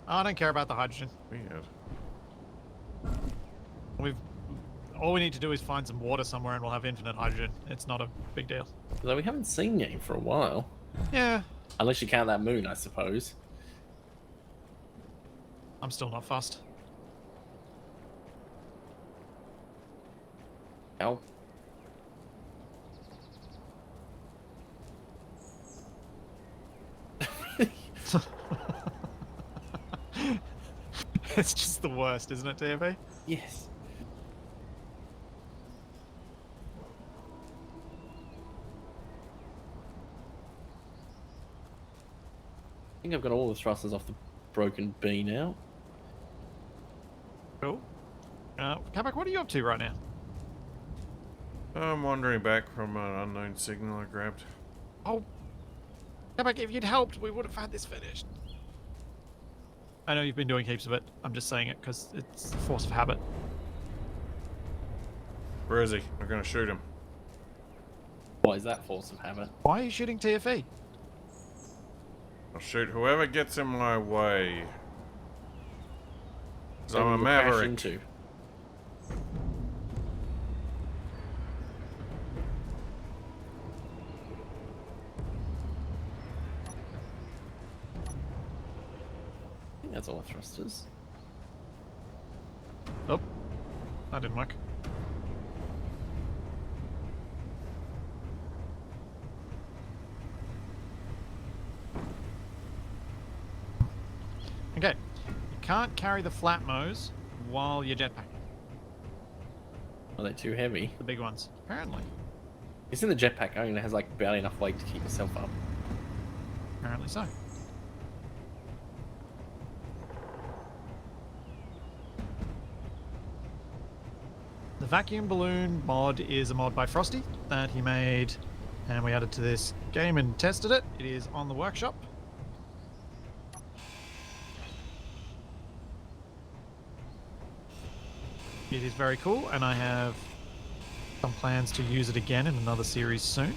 Oh, I don't care about the hydrogen. Weird. All we need to do is find some water somewhere and we'll have infinite hydrogen. It's not a big deal. Although we haven't seen you for a while. Yeah, Unless you count that moon, I suppose. I'm still not fussed. Ow. It's just the worst, isn't it, TFA? Yes. I think I've got all the thrusters off the broken B now. Cool. Capac, what are you up to right now? I'm wandering back from an unknown signal I grabbed. Oh, Capac, if you'd helped, we would have had this finished. I know you've been doing heaps of it. I'm just saying it because it's force of habit. Where is he? I'm gonna shoot him. Why is that force of habit? Why are you shooting TFE? I'll shoot whoever gets in my way. 'Cause I'm Who a we'll crash maverick. into. I think that's all the thrusters. Oh, that didn't work. Okay, you can't carry the flatmos while you're jetpacking. Are they too heavy? The big ones, apparently. It's in the jetpack only has like barely enough weight to keep yourself up. Apparently so. The vacuum balloon mod is a mod by Frosty that he made, and we added to this game and tested it. It is on the workshop. It is very cool, and I have some plans to use it again in another series soon.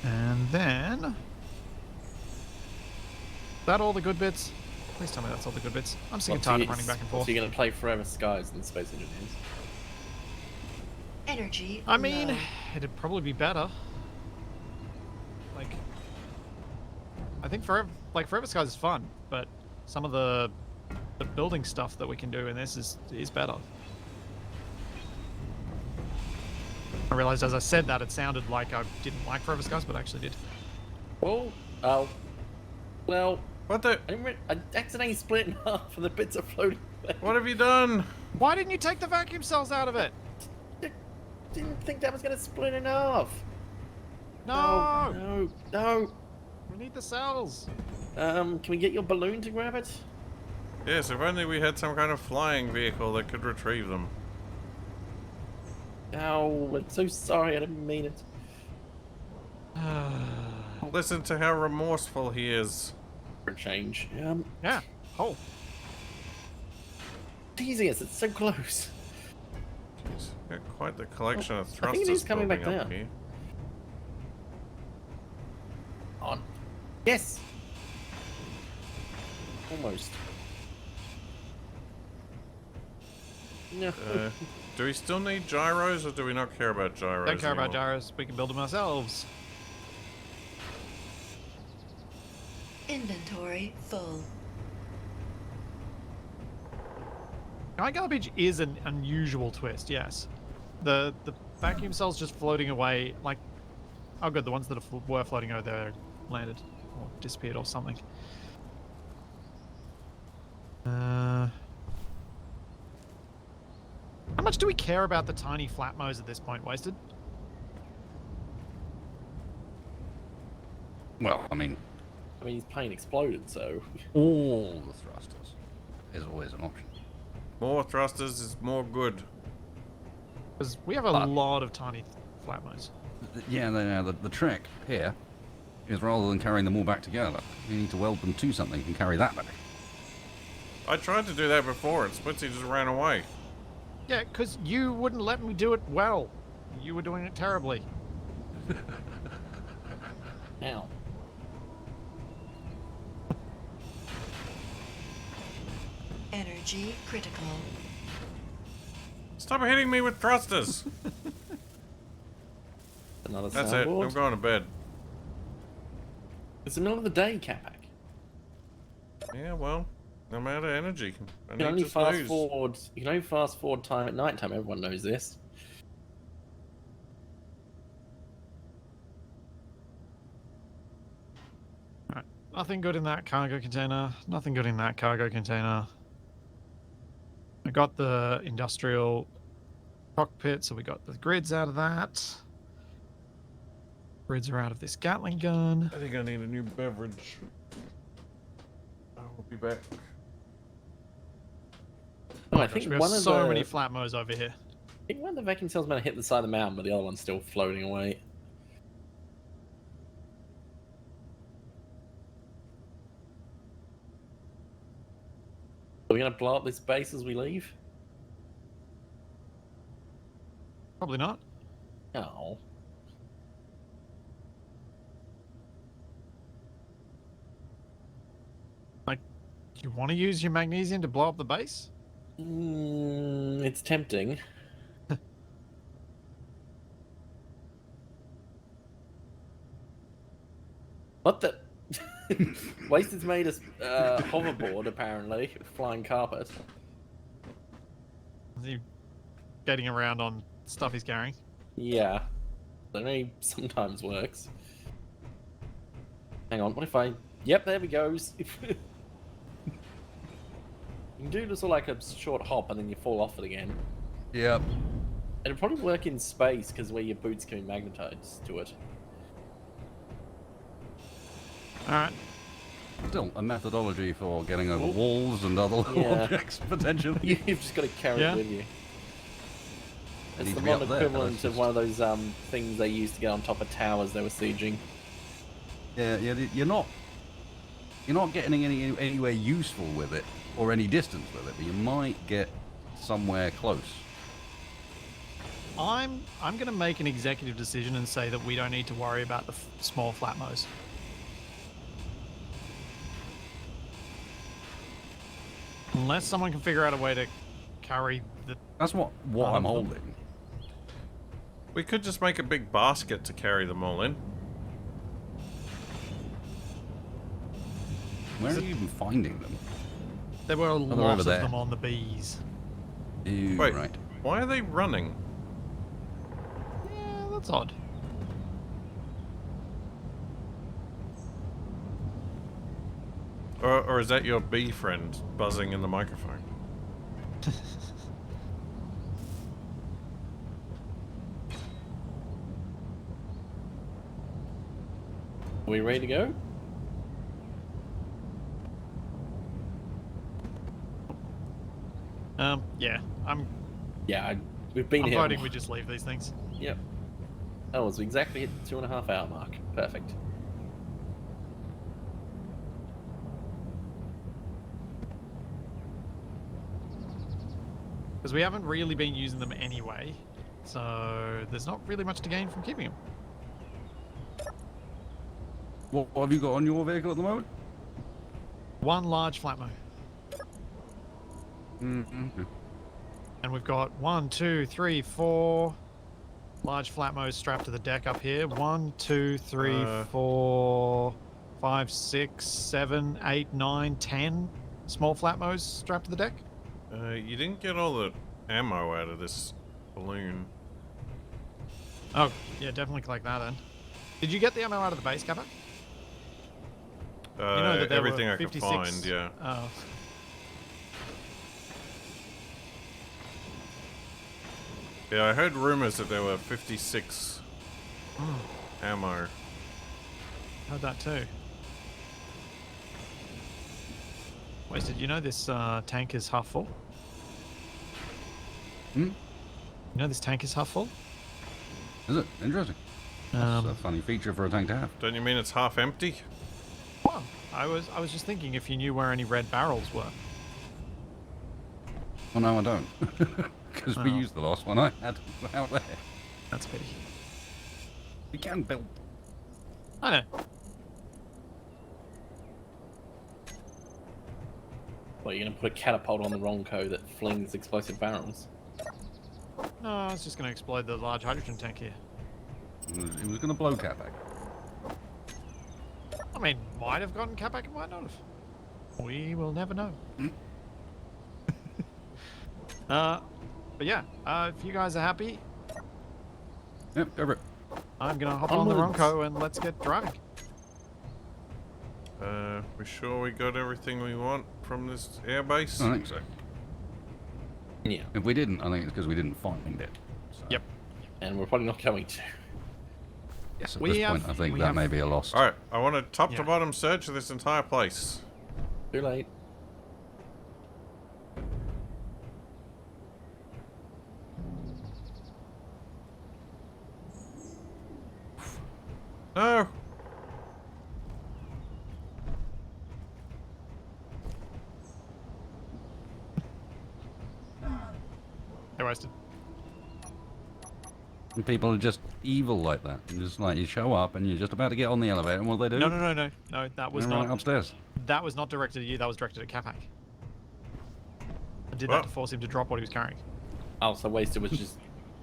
And then... Is that all the good bits? Please tell me that's all the good bits. I'm sick and tired of running back and forth. So you're going to play Forever Skies and Space Engineers? Energy. I mean, low. it'd probably be better. Like, I think Forever Skies is fun, but some of the building stuff that we can do in this is better. I realized as I said that it sounded like I didn't like Forever Skies, but I actually did. Oh, well, What the? I accidentally split in half and the bits are floating away. What have you done? Why didn't you take the vacuum cells out of it? Didn't think that was going to split in half. No! No. We need the cells. Can we get your balloon to grab it? Yes, if only we had some kind of flying vehicle that could retrieve them. Oh, I'm so sorry. I didn't mean it. Listen to how remorseful he is. For a change. Yeah. Oh. Teasing us, it's so close. Jeez, got quite the collection of I thrusters think it is coming back building up down. here. On. Yes! Almost. No. Do we still need gyros, or do we not care about gyros Don't care about anymore? gyros. We can build them ourselves. Inventory full. Sky garbage is an unusual twist, yes. The vacuum cells just floating away, like, oh good, the ones that were floating over there landed or disappeared or something. How much do we care about the tiny flatmos at this point, Wasted? Well, I mean, his plane exploded, so... all the thrusters is always an option. More thrusters is more good. Because we have a lot of tiny flatmos. Yeah, the trick here is rather than carrying them all back together, you need to weld them to something and carry that back. I tried to do that before, and Splitsy just ran away. Yeah, because you wouldn't let me do it well. You were doing it terribly. Ow. Energy critical. Stop hitting me with thrusters! Another That's it. soundboard. I'm going to bed. It's the middle of the day, Capac. Yeah, well, I'm out of energy. I You can need only to fast snooze. forward. You can only fast forward time at night time. Everyone knows this. Right. Nothing good in that cargo container. Nothing good in that cargo container. I got the industrial cockpit, so we got the grids out of that. Grids are out of this Gatling gun. I think I need a new beverage. I will be back. Oh, I Gosh, think we have one of so the many flatmos over here. I think one of the vacuum cells might have hit the side of the mountain, but the other one's still floating away. Are we gonna blow up this base as we leave? Probably not. No. Do you want to use your magnesium to blow up the base? It's tempting. What the? Wasted's made a hoverboard, apparently. Flying carpet. Is he getting around on stuff he's carrying? Yeah. That only sometimes works. Hang on, what if I... Yep, there we goes. You can do this all like a short hop and then you fall off it again. Yep. It'll probably work in space because where your boots can be magnetized to it. Alright. Still a methodology for getting over walls and other Yeah. objects, potentially. You've just got to carry Yeah. it with you. They It's need the to be one up there, equivalent that's of just- one of those things they used to get on top of towers they were sieging. Yeah, you're not getting anywhere useful with it or any distance with it, but you might get somewhere close. I'm going to make an executive decision and say that we don't need to worry about the small flatmos. Unless someone can figure out a way to carry the... That's what I'm holding. We could just make a big basket to carry them all in. Where are you even finding them? There were a they're lot over of there. them on the bees. Ew, Wait, right. why are they running? Yeah, that's odd. Or is that your bee friend buzzing in the microphone? Are we ready to go? Yeah, I'm Yeah, we've been here. voting we just leave these things. Yep. Oh, it's exactly at the 2.5 hour mark. Perfect. Because we haven't really been using them anyway, so there's not really much to gain from keeping them. What have you got on your vehicle at the moment? One large flatmo. Mm-hmm. And we've got 1, 2, 3, 4 large flatmos strapped to the deck up here. 1, 2, 3, 4, 5, 6, 7, 8, 9, 10 small flatmos strapped to the deck. You didn't get all the ammo out of this balloon. Oh, yeah, definitely collect that then. Did you get the ammo out of the base, Capac? You know that there Everything were I could 56... find, yeah. Oh. Yeah, I heard rumors that there were 56 ammo. Heard that too. Wasted, you know this tank is half full? Hmm? You know this tank is half full? Is it? Interesting. That's a funny feature for a tank to have. Don't you mean it's half empty? Well, I was just thinking if you knew where any red barrels were. Well, no, I don't. Because we Oh. used the last one I had out there. That's a pity. We can build. I know. Well, you're going to put a catapult on the Ronco that flings explosive barrels. No, I was just going to explode the large hydrogen tank here. It was going to blow Capac. I mean, might have gotten Capac and might not have. We will never know. But yeah, if you guys are happy, Yep, go for it. I'm going to hop on the Onwards. Ronco and let's get driving. We sure we got everything we want from this airbase? I think so. Yeah. If we didn't, I think it's because we didn't find it. So, Yep. And we're probably not going to. Yes, at We this point, have- I think we that have- may be a loss. Alright, I want a top to Yeah. bottom search of this entire place. Too late. No! They're wasted. And people are just evil like that. And just like you show up and you're just about to get on the elevator, and what do they do? No, no, no, no. No, that was They're right not... upstairs. That was not directed at you, that was directed at Capac. I did Well- that to force him to drop what he was carrying. Oh, so wasted was just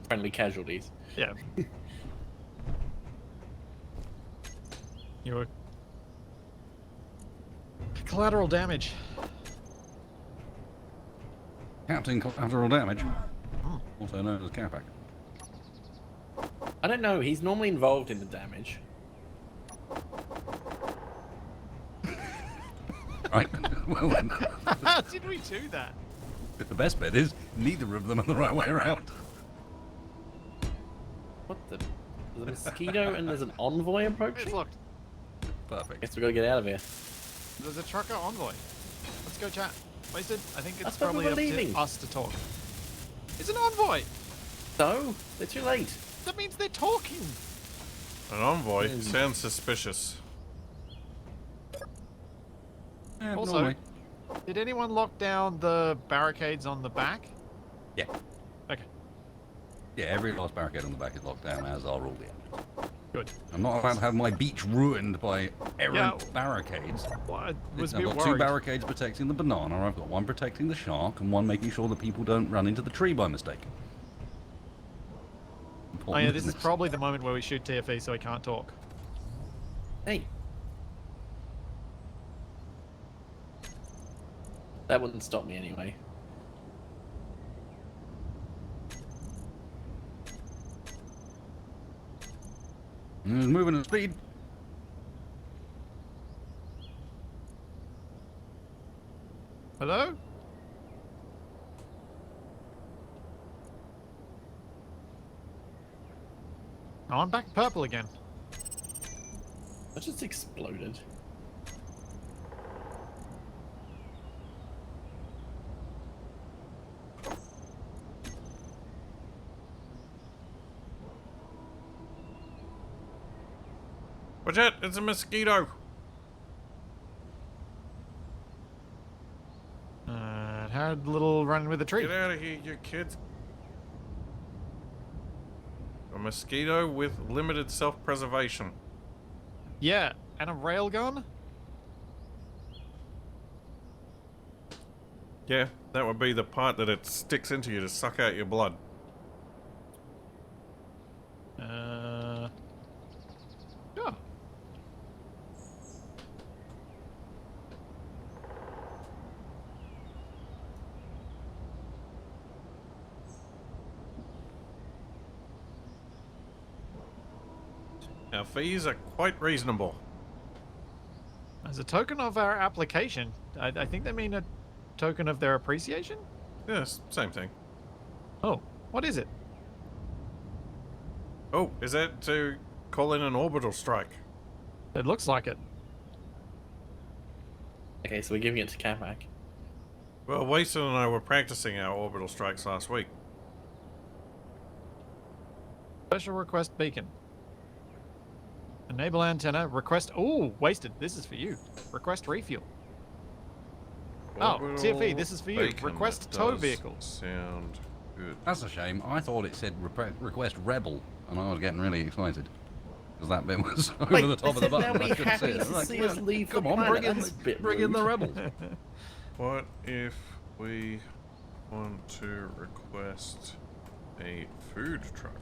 friendly casualties. Yeah. You were... Collateral damage. Captain collateral damage, Oh. also known as Capac. I don't know, he's normally involved in the damage. Right. Well, then, How did we do that? the best bit is neither of them are the right way around. What the? There's a mosquito and there's an envoy It's approaching? locked. Perfect. Guess we gotta get out of here. There's a trucker envoy. Let's go chat. Wasted. I think I it's thought we probably were up leaving. to us to talk. It's an envoy! So, they're too late. That means they're talking! An envoy sounds suspicious. Yeah, Also, normally. did anyone lock down the barricades on the back? Yeah. Okay, Yeah, every last barricade on the back is locked down, as are all the engines. good. I'm not allowed to have my beach ruined by errant Yeah. barricades. Well, I was a I've bit got two worried. barricades protecting the banana, I've got one protecting the shark, and one making sure that people don't run into the tree by mistake. Oh yeah, Important this is business. probably the moment where we shoot TFE so he can't talk. Hey. That wouldn't stop me anyway. It's moving at speed. Hello? Oh, I'm back purple again. That just exploded. Watch out, it's a mosquito. It had a little run with a tree. Get out of here, you kids. A mosquito with limited self-preservation. Yeah, and a railgun? Yeah, that would be the part that it sticks into you to suck out your blood. Yeah. Our fees are quite reasonable. As a token of our application, I think they mean a token of their appreciation? Yes, same thing. Oh, what is it? Oh, is that to call in an orbital strike? It looks like it. Okay, so we're giving it to Capac. Well, Wasted and I were practicing our orbital strikes last week. Special request beacon. Enable antenna. Request. Oh, Wasted. This is for you. Request refuel. Oh, TFE, this is for you. Beacon, Request that tow does vehicle. Sound good. That's a shame. I thought it said request rebel, and I was getting really excited. Because that bit was over the top of the button. Now I we couldn't see happy it. I to was like, see us leave come the on, planet. That's a bit bring in the rude. rebels. What if we want to request a food truck?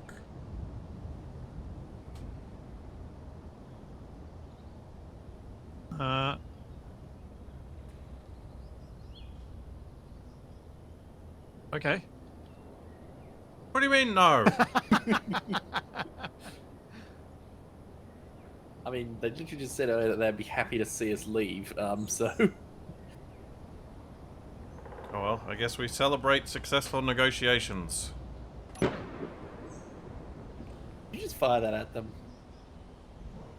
Okay. What do you mean, no? I mean, they literally just said earlier that they'd be happy to see us leave, so... Oh well, I guess we celebrate successful negotiations. You just fire that at them.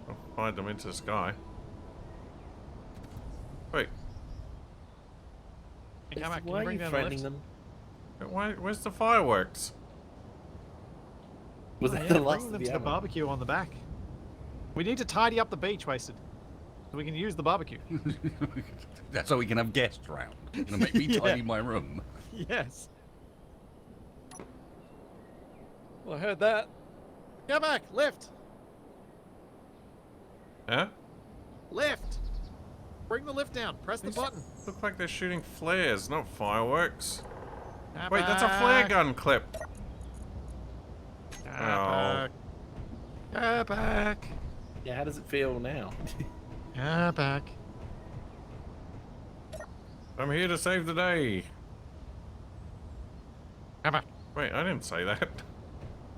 I'll fire them into the sky. Wait, Hey, Capac, can Why you are bring you down the threatening lift? them? where's the fireworks? Was Oh, that yeah, the last bring of them the to the ammo? barbecue on the back. We need to tidy up the beach, Wasted. So we can use the barbecue. That's so we can have guests round. You're gonna make me Yeah. tidy my room. Yes. Well, I heard that. Come back, lift. Huh? Lift. Bring the lift down. Press the These button. Look like they're shooting flares, not fireworks. Come Wait, that's a flare gun clip. Capac. Capac. Yeah, how does it feel now? Capac. I'm here to save the day. Capac. Wait, I didn't say that.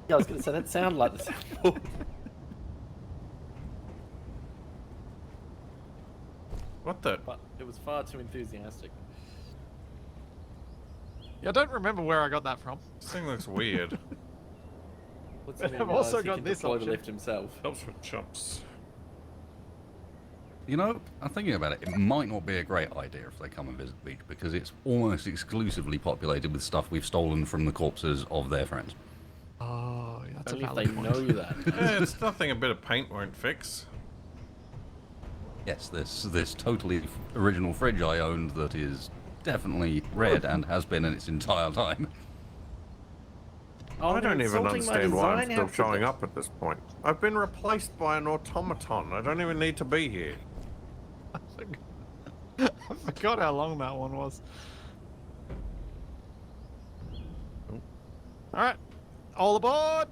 Yeah, I was gonna say, that sounded like the soundboard. What the? But it was far too enthusiastic. Yeah, I don't remember where I got that from. This thing looks weird. What's But the I've also he got can this deploy option. the lift himself. Helps with chumps. You know, I'm thinking about it. It might not be a great idea if they come and visit the beach because it's almost exclusively populated with stuff we've stolen from the corpses of their friends. Oh, yeah, that's Only a if valid they point. know that. Yeah, it's nothing a bit of paint won't fix. Yes, this totally original fridge I owned that is definitely red and has been in its entire time. Oh, I they're don't even insulting my understand why I'm design still outfit. showing up at this point. I've been replaced by an automaton. I don't even need to be here. I forgot how long that one was. All right, all aboard.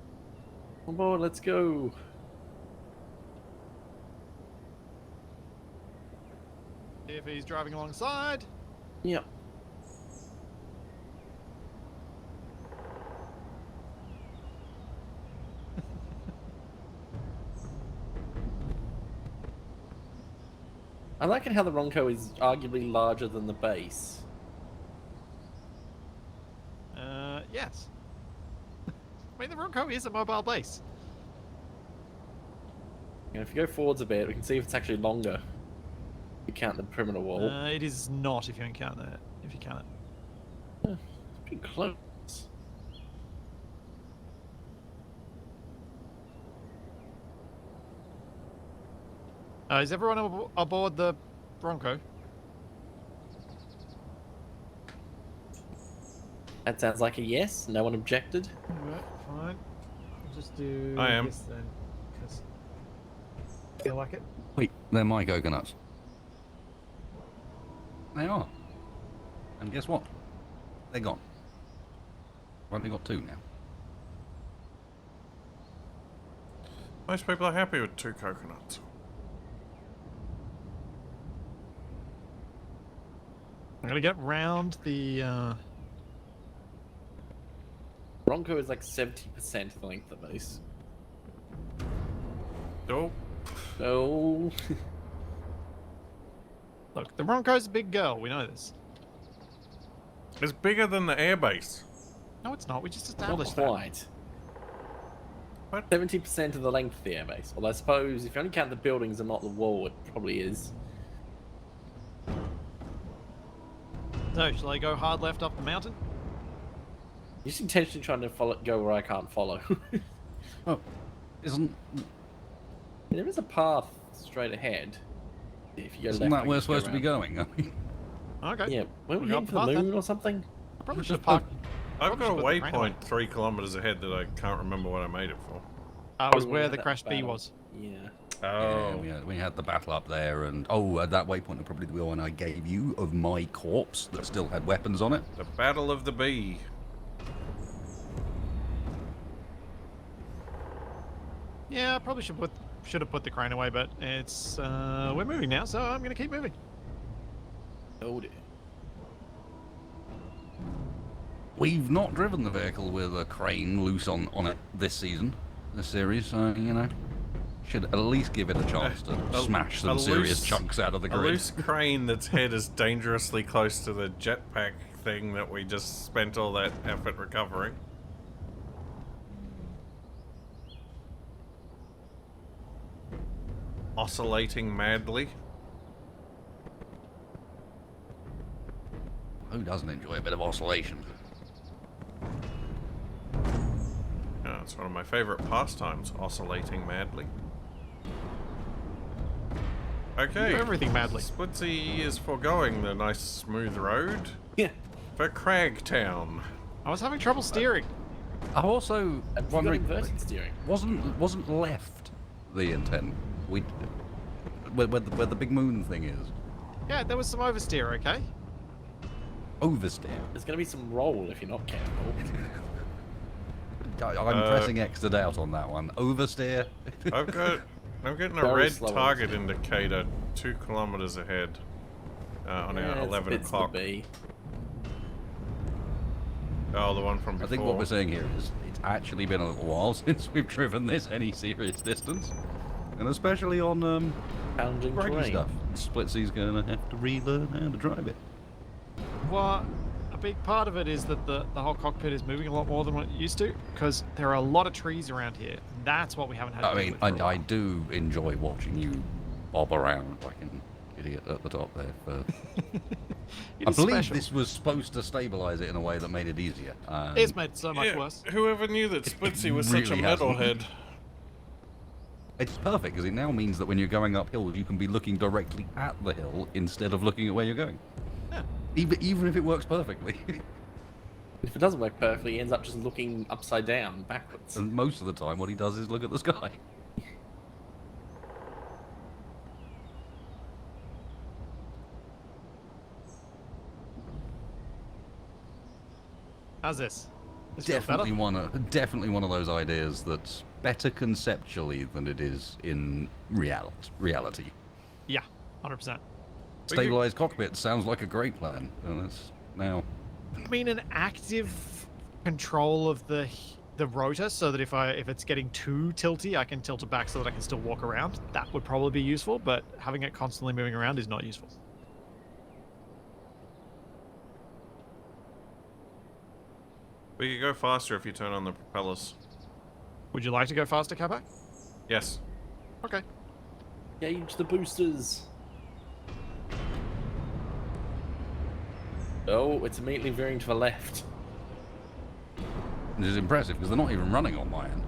On board, let's go. If he's driving alongside. Yep. I like it how the Ronco is arguably larger than the base. Yes. I mean, the Ronco is a mobile base. You know, if you go forwards a bit, we can see if it's actually longer. You count the perimeter wall. It is not if you count that. If you count it. It's pretty close. Is everyone aboard the Ronco? That sounds like a yes. No one objected. Alright, fine. I'll just do I am. this then, because I feel like it. Wait, they're my coconuts. They are. And guess what? They're gone. I've only got 2 now. Most people are happy with 2 coconuts. I'm gonna get round the. Ronco is like 70% the length of base. Oh, No. Look, the Ronco's a big girl. We know this. it's bigger than the airbase. No, it's not. We just Not established that. quite. What? 70% of the length of the airbase. Although I suppose if you only count the buildings and not the wall, it probably is. So, shall I go hard left up the mountain? You're just intentionally trying to go where I can't follow. Oh, isn't There is a path straight ahead. If you go isn't left, that I where we're can supposed to be go going? I mean, Okay. around. Yeah, weren't we We'll go heading up for the the path then. moon or something? I probably Just should park. I've got a Probably should put the crane away. waypoint 3 kilometers ahead that I can't remember what I made it for. Was Oh, where yeah, the that crash B battle. was. Yeah. Oh, yeah, we had the battle up there, and at that waypoint, probably the one I gave you of my corpse that still had weapons on it. the Battle of the Bee. Yeah, I probably should have put the crane away, but it's we're moving now, so I'm gonna keep moving. Oh dear. We've not driven the vehicle with a crane loose on it this season, this series, so, you know, should at least give it a chance to smash some serious chunks out of the A grid. loose crane that's head is dangerously close to the jetpack thing that we just spent all that effort recovering. Oscillating madly. Who doesn't enjoy a bit of oscillation? Yeah, it's one of my favorite pastimes, oscillating madly. Okay. Do everything madly. Splitsy is foregoing the nice smooth road Yeah. for Cragtown. I was having trouble steering. I'm also Have you got wondering, inverted steering? wasn't left the intent? Where the big moon thing is. Yeah, there was some oversteer, okay? Oversteer. There's going to be some roll if you're not careful. I'm pressing X to doubt on that one. Oversteer. I'm getting a Very red slow target oversteer. indicator 2 kilometers ahead on our 11 it's o'clock. The B. Oh, the one from I before. think what we're saying here is it's actually been a little while since we've driven this any serious distance. And especially on Challenging rocky terrain. stuff. Splitsy's gonna have to relearn how to drive it. Well, a big part of it is that the whole cockpit is moving a lot more than what it used to, because there are a lot of trees around here. And that's what we haven't had to I deal mean, with for a I while. do enjoy watching you bob around like an idiot at the top there. But It I is believe special. this was supposed to stabilize it in a way that made it easier. It's made it so much Yeah, worse. whoever knew that Splitsy was such a really hasn't. metalhead? It's perfect because it now means that when you're going uphill, you can be looking directly at the hill instead of looking at where you're going. Yeah. Even if it works perfectly. If it doesn't work perfectly, he ends up just looking upside down, backwards. And most of the time, what he does is look at the sky. How's this? This feels Definitely better? definitely one of those ideas that's better conceptually than it is in reality. Yeah, 100%. Stabilized cockpit sounds like a great plan. And that's now. I mean, an active control of the rotor, so that if it's getting too tilty, I can tilt it back so that I can still walk around. That would probably be useful, but having it constantly moving around is not useful. We could go faster if you turn on the propellers. Would you like to go faster, Capac? Yes. Okay. Gauge the boosters. Oh, it's immediately veering to the left. This is impressive because they're not even running on my end.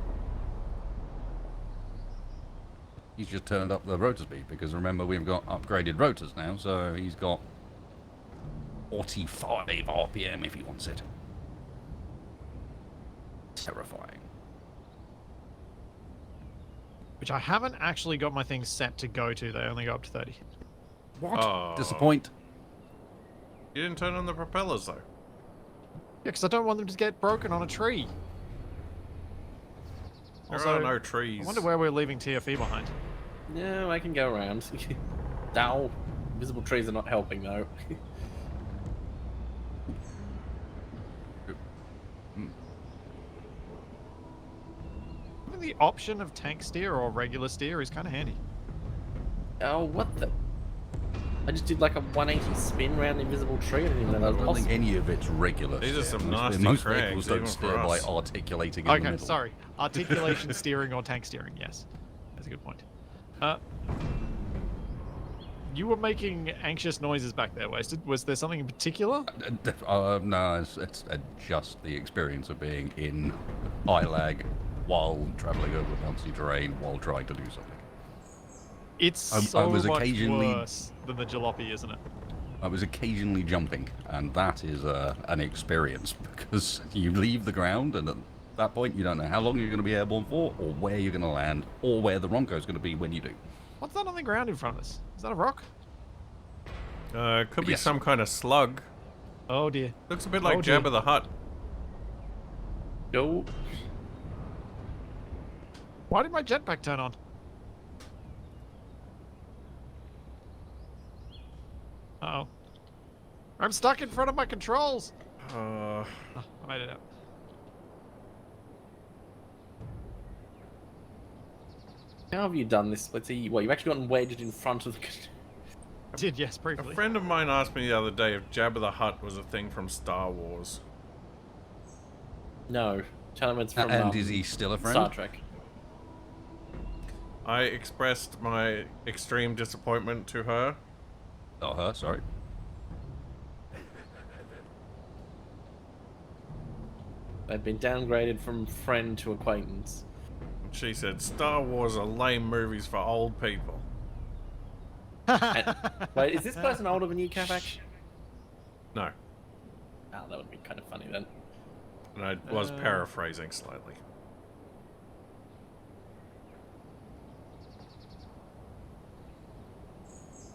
He's just turned up the rotor speed because remember we've got upgraded rotors now, so he's got 45 RPM if he wants it. Terrifying. Which I haven't actually got my things set to go to. They only go up to 30. What? Oh. Disappoint. You didn't turn on the propellers, though. Yeah, because I don't want them to get broken on a tree. There Also, are no trees. I wonder where we're leaving TFE behind. No, I can go around. Ow. Invisible trees are not helping, though. Having the option of tank steer or regular steer is kind of handy. Oh, what the? I just did like a 180 spin around the invisible tree. I didn't even know that I was don't think possible. any of it's regular. These are steer. some Most- nasty Most crags, vehicles don't even steer for by us. articulating in the Okay, middle. sorry. Articulation steering or tank steering, yes. That's a good point. You were making anxious noises back there, Wasted. Was there something in particular? No, it's just the experience of being in high lag while traveling over bouncy terrain while trying to do something. It's I so was much occasionally- worse than the jalopy, isn't it? I was occasionally jumping, and that is an experience because you leave the ground, and at that point you don't know how long you're going to be airborne for, or where you're going to land, or where the Ronco is going to be when you do. What's that on the ground in front of us? Is that a rock? It could be Yes. some kind of slug. Oh dear. Looks a bit like Oh, dear. Jabba the Hutt. Go. Why did my jetpack turn on? Uh-oh. I'm stuck in front of my controls! Uh, Oh, I made it out. How have you done this? Let's see. Well, you've actually gotten wedged in front of the. I did, yes, a briefly. friend of mine asked me the other day if Jabba the Hutt was a thing from Star Wars. No. Tell him it's from. And is he still a friend? Star Trek. I expressed my extreme disappointment to her. Oh, her, sorry. They've been downgraded from friend to acquaintance. She said, Star Wars are lame movies for old people. And, wait, is this person older than you, Capac? No. Oh, that would be kind of funny then. And I was paraphrasing slightly.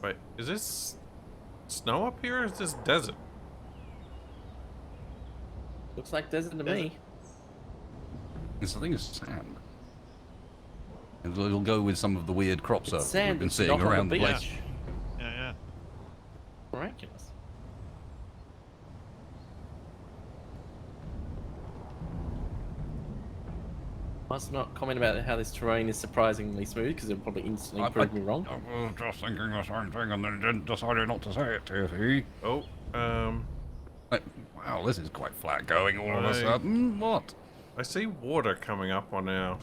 Wait, is this snow up here or is this desert? Looks like desert to me. This thing is sand. It'll go with some of the weird crop It's circles sand, we've been it's seeing not on the around the beach. place. Yeah. Miraculous. Must not comment about how this terrain is surprisingly smooth because it'll probably instantly prove me wrong. I was just thinking the same thing and then decided not to say it to you. Oh, Wow, this is quite flat going all of a Right. sudden. What? I see water coming up on our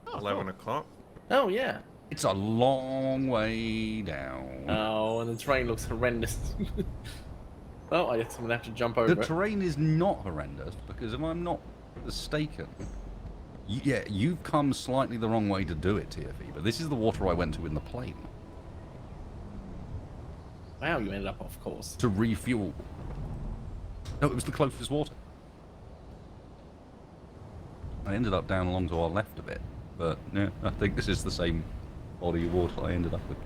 Oh, 11 cool. o'clock. Oh yeah. It's a long way down. Oh, and the terrain looks horrendous. Oh, I guess I'm gonna have to jump over The it. terrain is not horrendous because if I'm not mistaken, yeah, you've come slightly the wrong way to do it, TFE, but this is the water I went to in the plane Wow, you ended up off course. to refuel. No, it was the closest water. I ended up down along to our left a bit, but yeah, I think this is the same body of water I ended up with.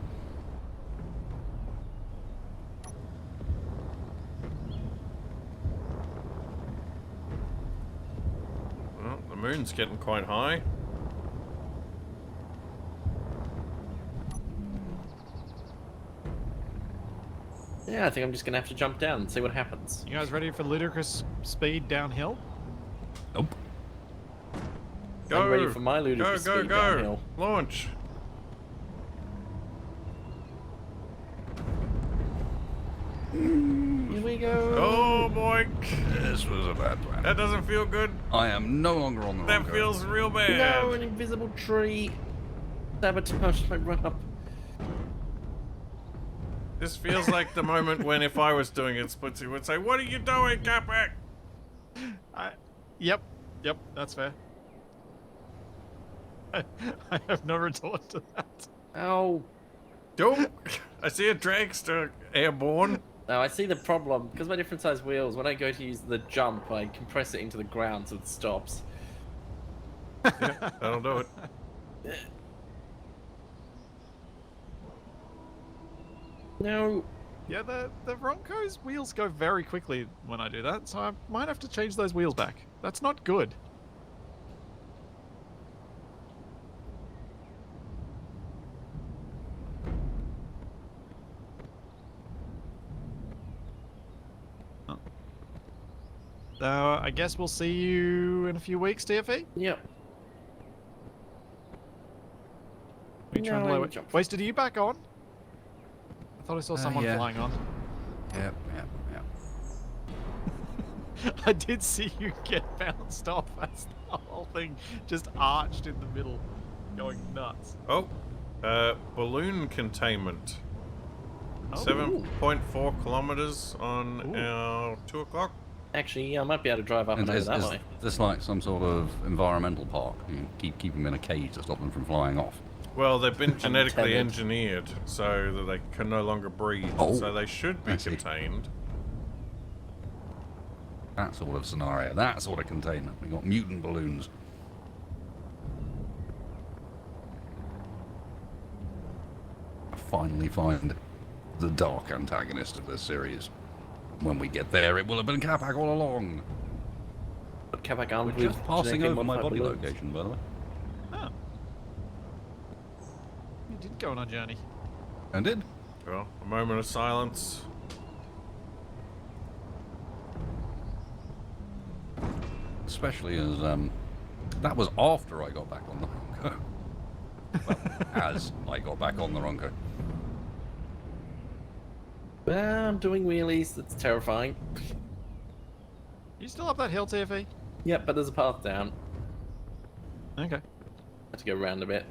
Well, the moon's getting quite high. Yeah, I think I'm just gonna have to jump down and see what happens. You guys ready for ludicrous speed downhill? Nope. Go! I'm ready for my ludicrous go, speed go, downhill. Launch! Here we go. Oh boy! This was a bad plan. That doesn't feel good. I am no longer on the That Ronco. feels real bad. No, an invisible tree. Sabotage my run up. This feels like the moment when if I was doing it, Splitsy would say, "What are you doing, Capac?" Yep, that's fair. I have no retort to that. Oh, Yo, I see a dragster airborne. no, I see the problem. Because my different size wheels, when I go to use the jump, I compress it into the ground so it stops. Yeah, that'll do it. No. Yeah, the Ronco's wheels go very quickly when I do that, so I might have to change those wheels back. That's not good. Oh. So I guess we'll see you in a few weeks, TFE? Yep. We try and No, blow I it. jumped. Wasted, are you back on? I thought I saw someone yeah. flying on. Yep. I did see you get bounced off as the whole thing just arched in the middle, going nuts. Oh, balloon containment. Oh. 7.4 kilometers on Ooh. our 2 o'clock. Actually, yeah, I might be able to drive up and over Is that way. this like some sort of environmental park? You know, keep them in a cage to stop them from flying off. Well, they've been genetically tethered. engineered so that they can no longer breed. Oh, so they should be I see. contained. That sort of scenario, that sort of containment. We got mutant balloons. I finally find the dark antagonist of this series. When we get there, it will have been Capac all along. But Capac We're armed just with passing genetically over my modified body balloons. location, by the way. Oh. You did go on a journey. And did. Well, a moment of silence. Especially as that was after I got back on the Ronco. Well, as I got back on the Ronco. Well, I'm doing wheelies. That's terrifying. You still up that hill, TFE? Yep, but there's a path down. Okay. Have to go around a bit.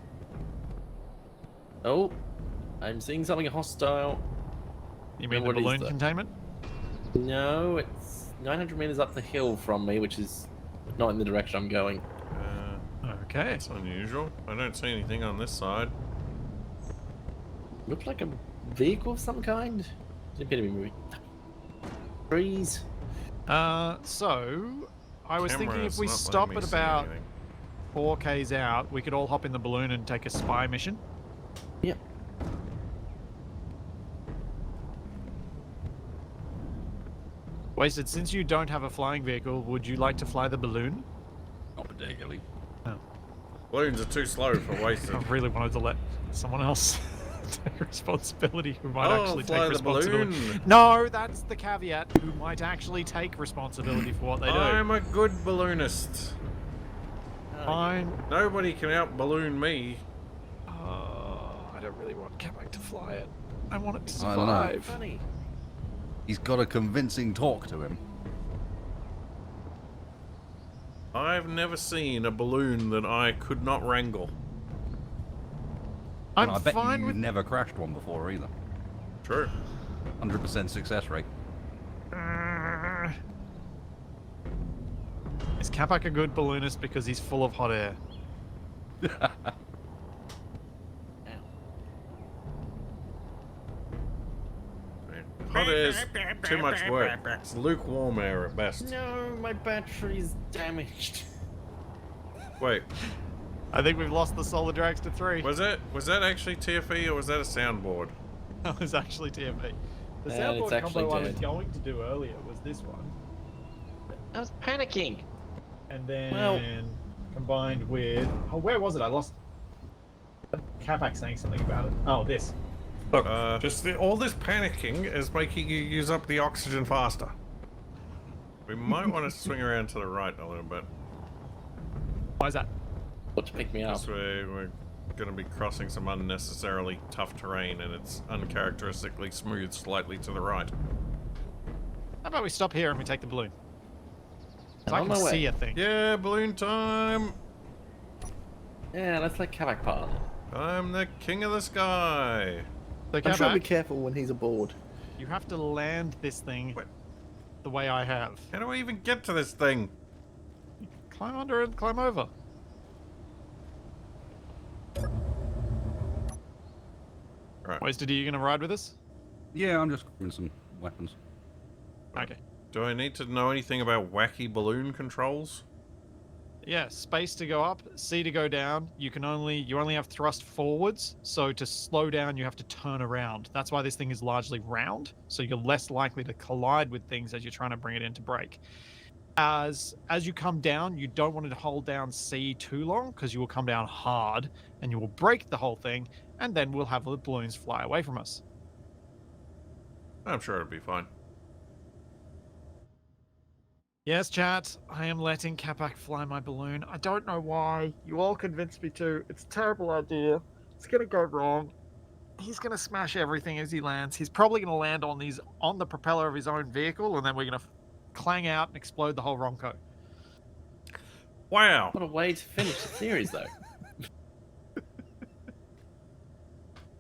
Oh, I'm seeing something hostile. You mean the what is balloon that? containment? No, it's 900 meters up the hill from me, which is not in the direction I'm going. Okay. That's unusual. I don't see anything on this side. Looks like a vehicle of some kind. It appear to be moving. Trees. So I was thinking if Camera's we not stop letting me at see about anything. 4Ks out, we could all hop in the balloon and take a spy mission. Yep. Wasted, since you don't have a flying vehicle, would you like to fly the balloon? Not particularly. Balloons are too slow for wasted. I really wanted to let someone else take responsibility who might Oh, actually fly take the responsibility. balloon. No, that's the caveat. Who might actually take responsibility for what they do. I'm a good balloonist. Fine. Nobody can out balloon me. I don't really want Capac to fly it. I want it to I don't know. survive. Funny. He's got a convincing talk to him. I've never seen a balloon that I could not wrangle. I'm And I bet fine you've with. never crashed one before either. True. 100% success rate. Is Capac a good balloonist because he's full of hot air? Hot air's too much work. It's lukewarm air at best. No, my battery's damaged. Wait, I think we've lost the Solar Dragster 3. was that actually TFE or was that a soundboard? That was actually TFE. The And it's soundboard actually combo I was dead. going to do earlier was this one. I was panicking. And then Well- combined with... Oh, where was it? I lost... Capac saying something about it. Oh, this. Look, all this panicking is making you use up the oxygen faster. We might want to swing around to the right a little bit. Why is that? What to pick me up? This way we're going to be crossing some unnecessarily tough terrain and it's uncharacteristically smooth slightly to the right. How about we stop here and we take the balloon? So I'm I on can my way. see a thing. Yeah, balloon time! Yeah, let's let Capac part on it. I'm the king of the sky! So I'm sure be Capac, careful when he's aboard. you have to land this thing What? the way I have. How do I even get to this thing? Climb under and climb over. Wasted, are you going to ride with us? Yeah, I'm just grabbing some weapons. Okay. Do I need to know anything about wacky balloon controls? Yeah, space to go up, C to go down. You only have thrust forwards, so to slow down you have to turn around. That's why this thing is largely round, so you're less likely to collide with things as you're trying to bring it into brake. As you come down, you don't want to hold down C too long because you will come down hard and you will break the whole thing, and then we'll have the balloons fly away from us. I'm sure it'll be fine. Yes, chat, I am letting Capac fly my balloon. I don't know why. You all convinced me to. It's a terrible idea. It's going to go wrong. He's going to smash everything as he lands. He's probably going to land on the propeller of his own vehicle, and then we're going to clang out and explode the whole Ronco. Wow. What a way to finish the series, though.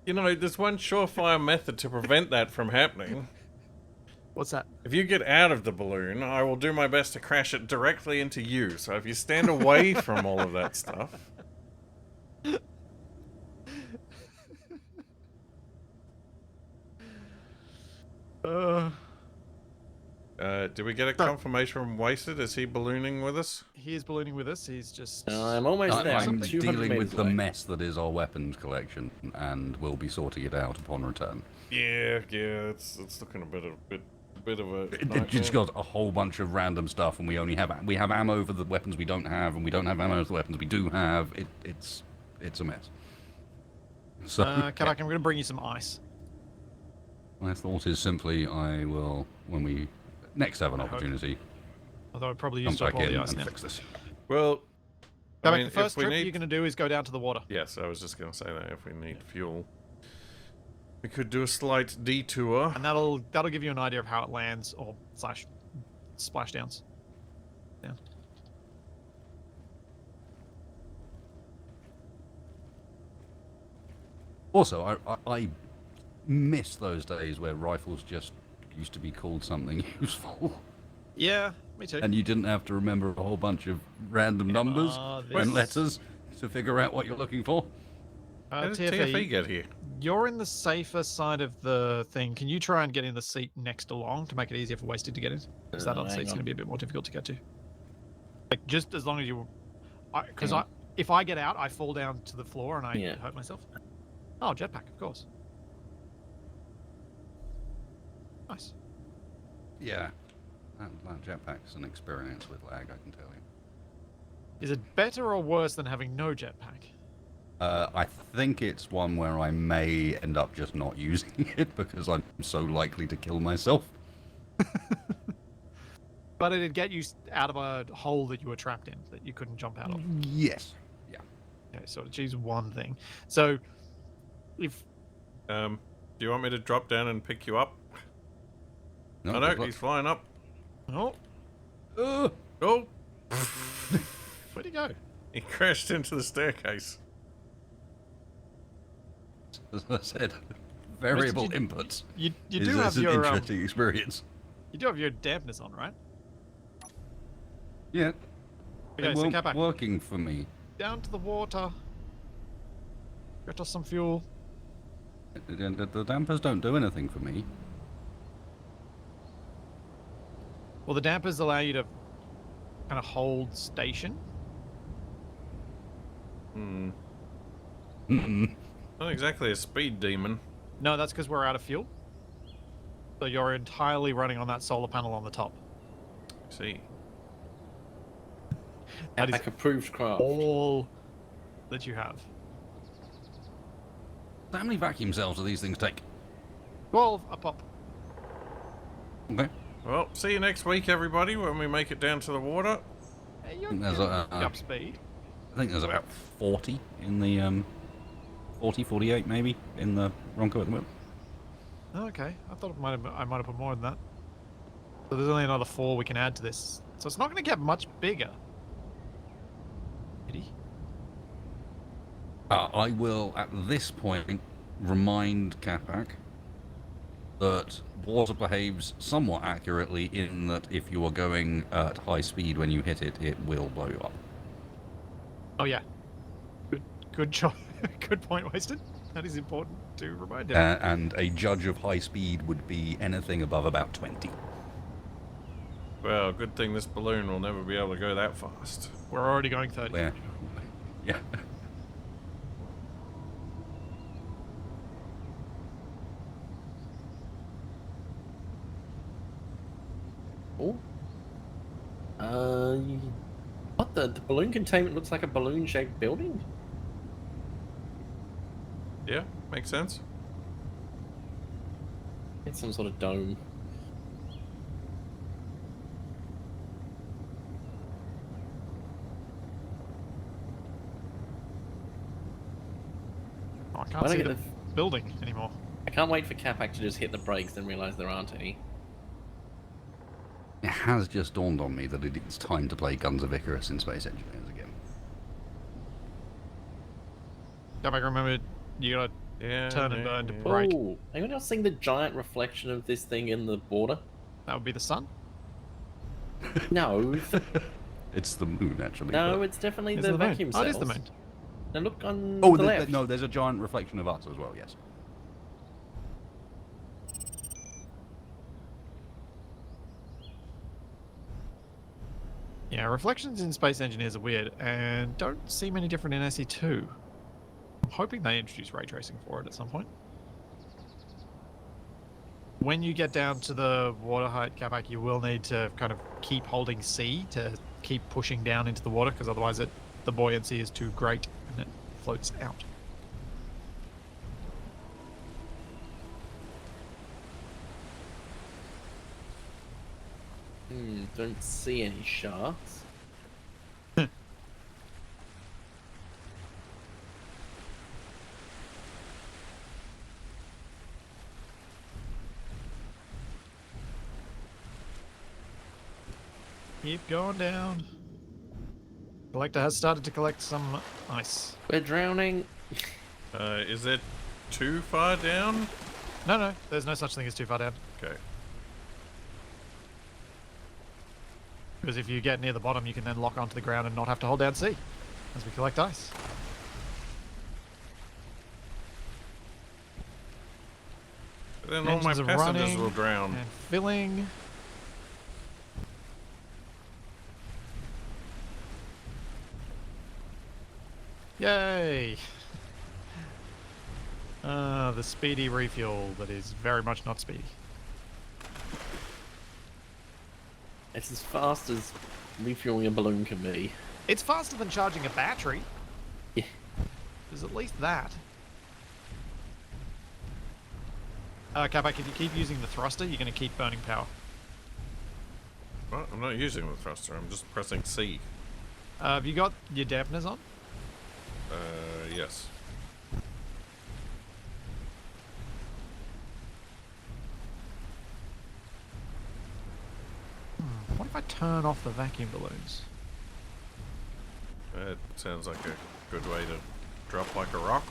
You know, there's one surefire method to prevent that from happening. What's that? If you get out of the balloon, I will do my best to crash it directly into you. So if you stand away from all of that stuff... did we get a confirmation from Wasted? Is he ballooning with us? He is ballooning with us. He's just... I'm almost there. I'm 200 dealing meters with the away. mess that is our weapons collection, and we'll be sorting it out upon return. Yeah, it's looking a bit of a It's nightmare. just got a whole bunch of random stuff, and we have ammo for the weapons we don't have, and we don't have ammo for the weapons we do have. It's a mess. So Capac, I'm going to bring you some ice. my thought is simply I will, when we next have an opportunity, Although I probably come used up back all in the ice and now. fix this. Well, I Capac, mean, the first if we trip need... you're going to do is go down to the water. Yes, I was just going to say that. If we need fuel, we could do a slight detour. And that'll give you an idea of how it lands, or / splashdowns. Yeah. Also, I miss those days where rifles just used to be called something useful. Yeah, me too. And you didn't have to remember a whole bunch of random numbers this- and letters to figure out what you're looking for. How did TFE, TFE get here? you're in the safer side of the thing. Can you try and get in the seat next along to make it easier for Wasted to get in? Because that other hang seat's on. going to be a bit more difficult to get to. Like, just as long as you... Because Hang on. if I get out, I fall down to the floor and I Yeah. hurt myself. Oh, jetpack, of course. Nice. Yeah, that jetpack's an experience with lag, I can tell you. Is it better or worse than having no jetpack? I think it's one where I may end up just not using it because I'm so likely to kill myself. But it'd get you out of a hole that you were trapped in, that you couldn't jump out of. Yes. Yeah. Okay, so to choose one thing. So, if... Do you want me to drop down and pick you up? No, Oh good no, luck. he's flying up. Oh, Oh! where'd he go? He crashed into the staircase. As I said, variable Mr. inputs. You is do have an your interesting experience. you do have your dampness on, right? Yeah. Okay, It so weren't Capac, working for me. down to the water. Get us some fuel. The dampers don't do anything for me. Well, the dampers allow you to kind of hold station. Mm-mm. Not exactly a speed demon. No, that's because we're out of fuel. So you're entirely running on that solar panel on the top. See. That is Like approved craft. all that you have. How many vacuum cells do these things take? 12 a pop. Okay. Well, see you next week, everybody, when we make it down to the water. Hey, you're There's you're a- up speed. I think there's about 40 in the 40, 48 maybe in the Ronco at the moment. Oh, okay, I thought I might have put more than that. So there's only another 4 we can add to this. So it's not going to get much bigger. Pity. I will, at this point, remind Capac that water behaves somewhat accurately in that if you are going at high speed when you hit it, it will blow you up. Oh yeah. Good choice. Good point, Wasted. That is important. to remind him. And a judge of high speed would be anything above about 20. Well, good thing this balloon will never be able to go that fast. We're already going 30. Where? Yeah. Oh. What the balloon containment looks like a balloon-shaped building? Yeah, makes sense. It's some sort of dome. Oh, I Why can't don't I see get the the- building anymore. I can't wait for Capac to just hit the brakes and realize there aren't any. It has just dawned on me that it's time to play Guns of Icarus in Space Engineers again. Go back, remember, you gotta Yeah. turn and burn to brake. Oh, anyone else seeing the giant reflection of this thing in the water? That would be the sun. No, It's the moon, actually. no, but- it's definitely Is the it the moon? vacuum Oh, cells. it is the moon. Now look on Oh, the left. no, there's a giant reflection of us as well, yes. Yeah, reflections in Space Engineers are weird and don't seem any different in SE2. I'm hoping they introduce ray tracing for it at some point. When you get down to the water height, Capac, you will need to kind of keep holding C to keep pushing down into the water, because otherwise the buoyancy is too great and it floats out. Don't see any sharks. Keep going down. Collector has started to collect some ice. We're drowning. Is it too far down? No, there's no such thing as too far down. Okay. Because if you get near the bottom, you can then lock onto the ground and not have to hold down C as we collect ice. But then all my Engines are passengers running will drown. and filling. Yay! The speedy refuel that is very much not speedy. It's as fast as refueling a balloon can be. It's faster than charging a battery. Yeah. There's at least that. Capac, if you keep using the thruster, you're going to keep burning power. Well, I'm not using the thruster, I'm just pressing C. Have you got your dampeners on? Yes. What if I turn off the vacuum balloons? That sounds like a good way to drop like a rock.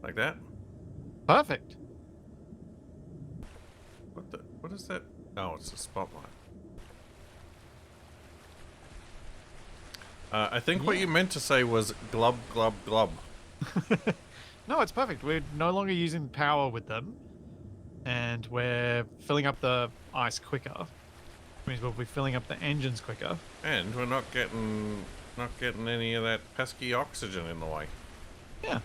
Like that? Perfect. What is that? Oh, it's a spotlight. I think what you meant to say was glub, glub, glub. No, it's perfect. We're no longer using power with them, and we're filling up the ice quicker. Which means we'll be filling up the engines quicker. And we're not getting any of that pesky oxygen in the way. Yeah.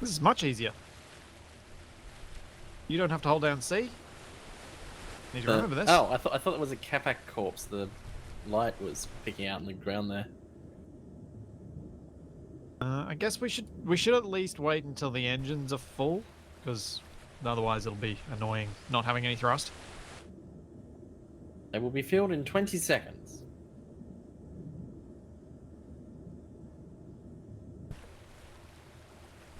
This is much easier. You don't have to hold down C. Need to remember this. Oh, I thought it was a Capac corpse. The light was picking out in the ground there. I guess we should at least wait until the engines are full, because otherwise it'll be annoying not having any thrust. They will be filled in 20 seconds.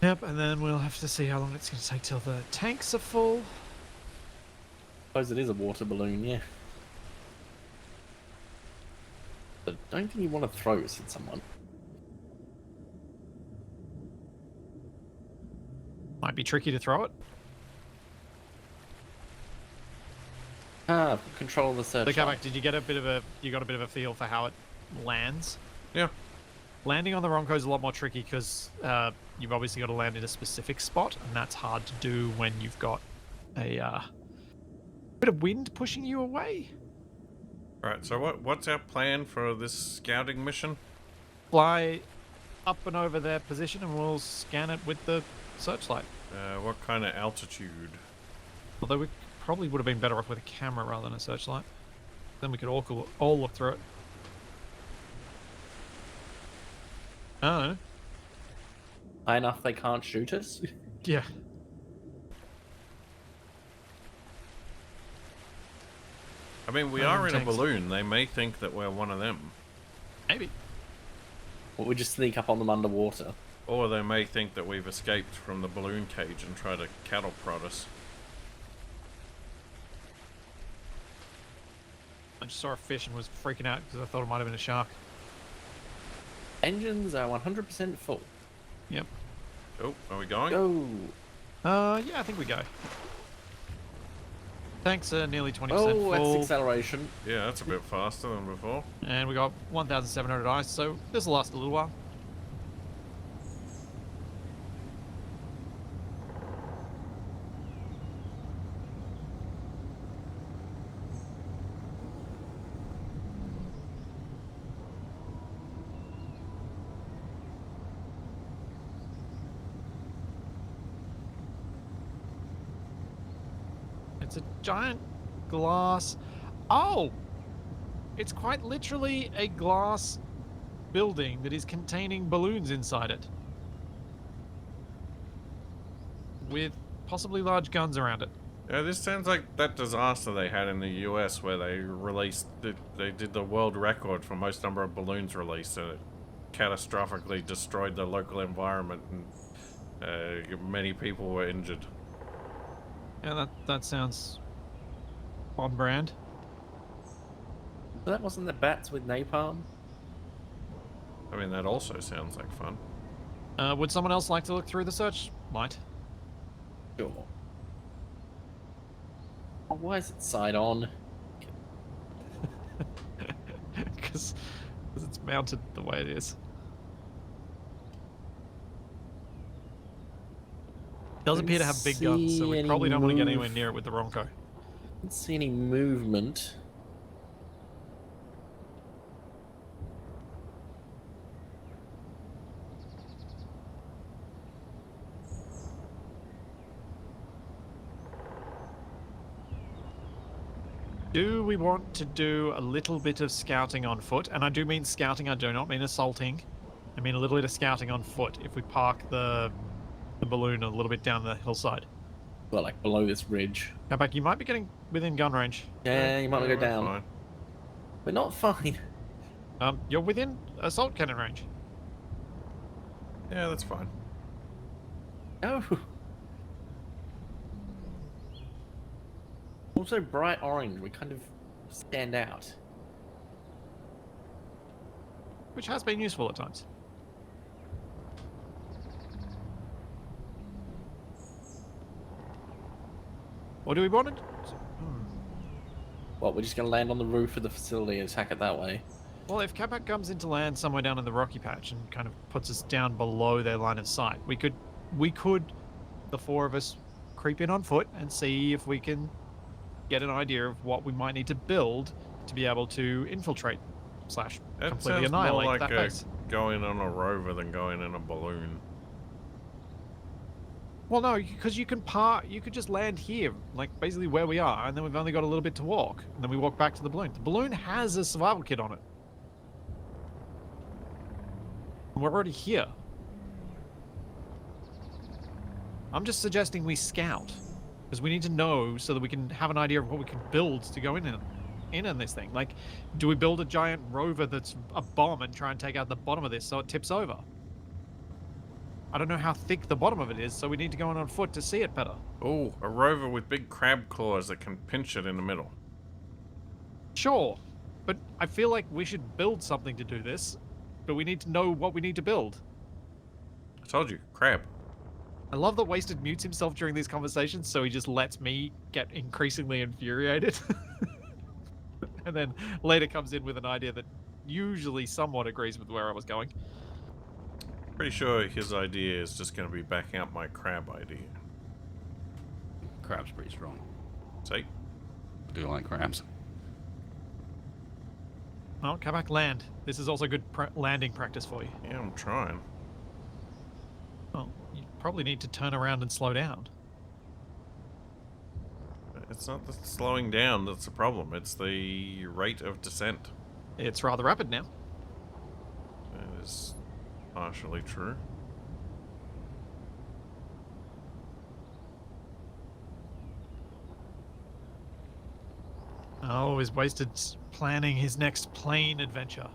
Yep, and then we'll have to see how long it's going to take till the tanks are full. Suppose it is a water balloon, yeah. But I don't think you want to throw this at someone. Might be tricky to throw it. Ah, control the search. So Capac, did you get a bit of a feel for how it lands? Yeah. Landing on the Ronco is a lot more tricky because you've obviously got to land in a specific spot, and that's hard to do when you've got a bit of wind pushing you away. Alright, so what's our plan for this scouting mission? Fly up and over their position, and we'll scan it with the searchlight. What kind of altitude? Although we probably would have been better off with a camera rather than a searchlight. Then we could all look through it. I don't know. High enough they can't shoot us? Yeah. I mean, we I are don't in a think so. balloon. They may think that we're one of them. Maybe. Or we just sneak up on them underwater? Or they may think that we've escaped from the balloon cage and try to cattle prod us. I just saw a fish and was freaking out because I thought it might have been a shark. Engines are 100% full. Yep. Oh, are we going? Go! Yeah, I think we go. Tanks are nearly 20% Oh, full. that's acceleration. Yeah, that's a bit faster than before. And we got 1,700 ice, so this will last a little while. It's a giant glass. Oh! It's quite literally a glass building that is containing balloons inside it. With possibly large guns around it. Yeah, this sounds like that disaster they had in the US where they did the world record for most number of balloons released, and it catastrophically destroyed the local environment, and many people were injured. Yeah, that sounds on brand. So that wasn't the bats with napalm? I mean, that also sounds like fun. Would someone else like to look through the search light? Sure. Oh, why is it side on? Because it's mounted the way it is. Does appear to have big guns, so we probably don't want to get anywhere near it with the Ronco. Don't see any movement. Do we want to do a little bit of scouting on foot? And I do mean scouting, I do not mean assaulting. I mean a little bit of scouting on foot if we park the balloon a little bit down the hillside. Well, like below this ridge. Capac, you might be getting within gun range. Yeah, you might want to go we're down. fine. We're not fine. You're within assault cannon range. Yeah, that's fine. No. Also bright orange. We kind of stand out. Which has been useful at times. Or do we want to... What, we're just going to land on the roof of the facility and attack it that way? Well, if Capac comes into land somewhere down in the rocky patch and kind of puts us down below their line of sight, we could, the four of us, creep in on foot and see if we can get an idea of what we might need to build to be able to infiltrate / That completely sounds more annihilate like that base. going on a rover than going in a balloon. Well, no, because you could just land here, like basically where we are, and then we've only got a little bit to walk, and then we walk back to the balloon. The balloon has a survival kit on it. And we're already here. I'm just suggesting we scout, because we need to know so that we can have an idea of what we can build to go in this thing. Like, do we build a giant rover that's a bomb and try and take out the bottom of this so it tips over? I don't know how thick the bottom of it is, so we need to go in on foot to see it better. Oh, a rover with big crab claws that can pinch it in the middle. Sure, but I feel like we should build something to do this, but we need to know what we need to build. I told you, crab. I love that Wasted mutes himself during these conversations, so he just lets me get increasingly infuriated. And then later comes in with an idea that usually somewhat agrees with where I was going. Pretty sure his idea is just going to be backing up my crab idea. Crab's pretty strong. See? I do like crabs. Oh, Capac, land. This is also good landing practice for you. Yeah, I'm trying. Oh, you probably need to turn around and slow down. It's not the slowing down that's the problem. It's the rate of descent. It's rather rapid now. That is partially true. Oh, is Wasted planning his next plane adventure?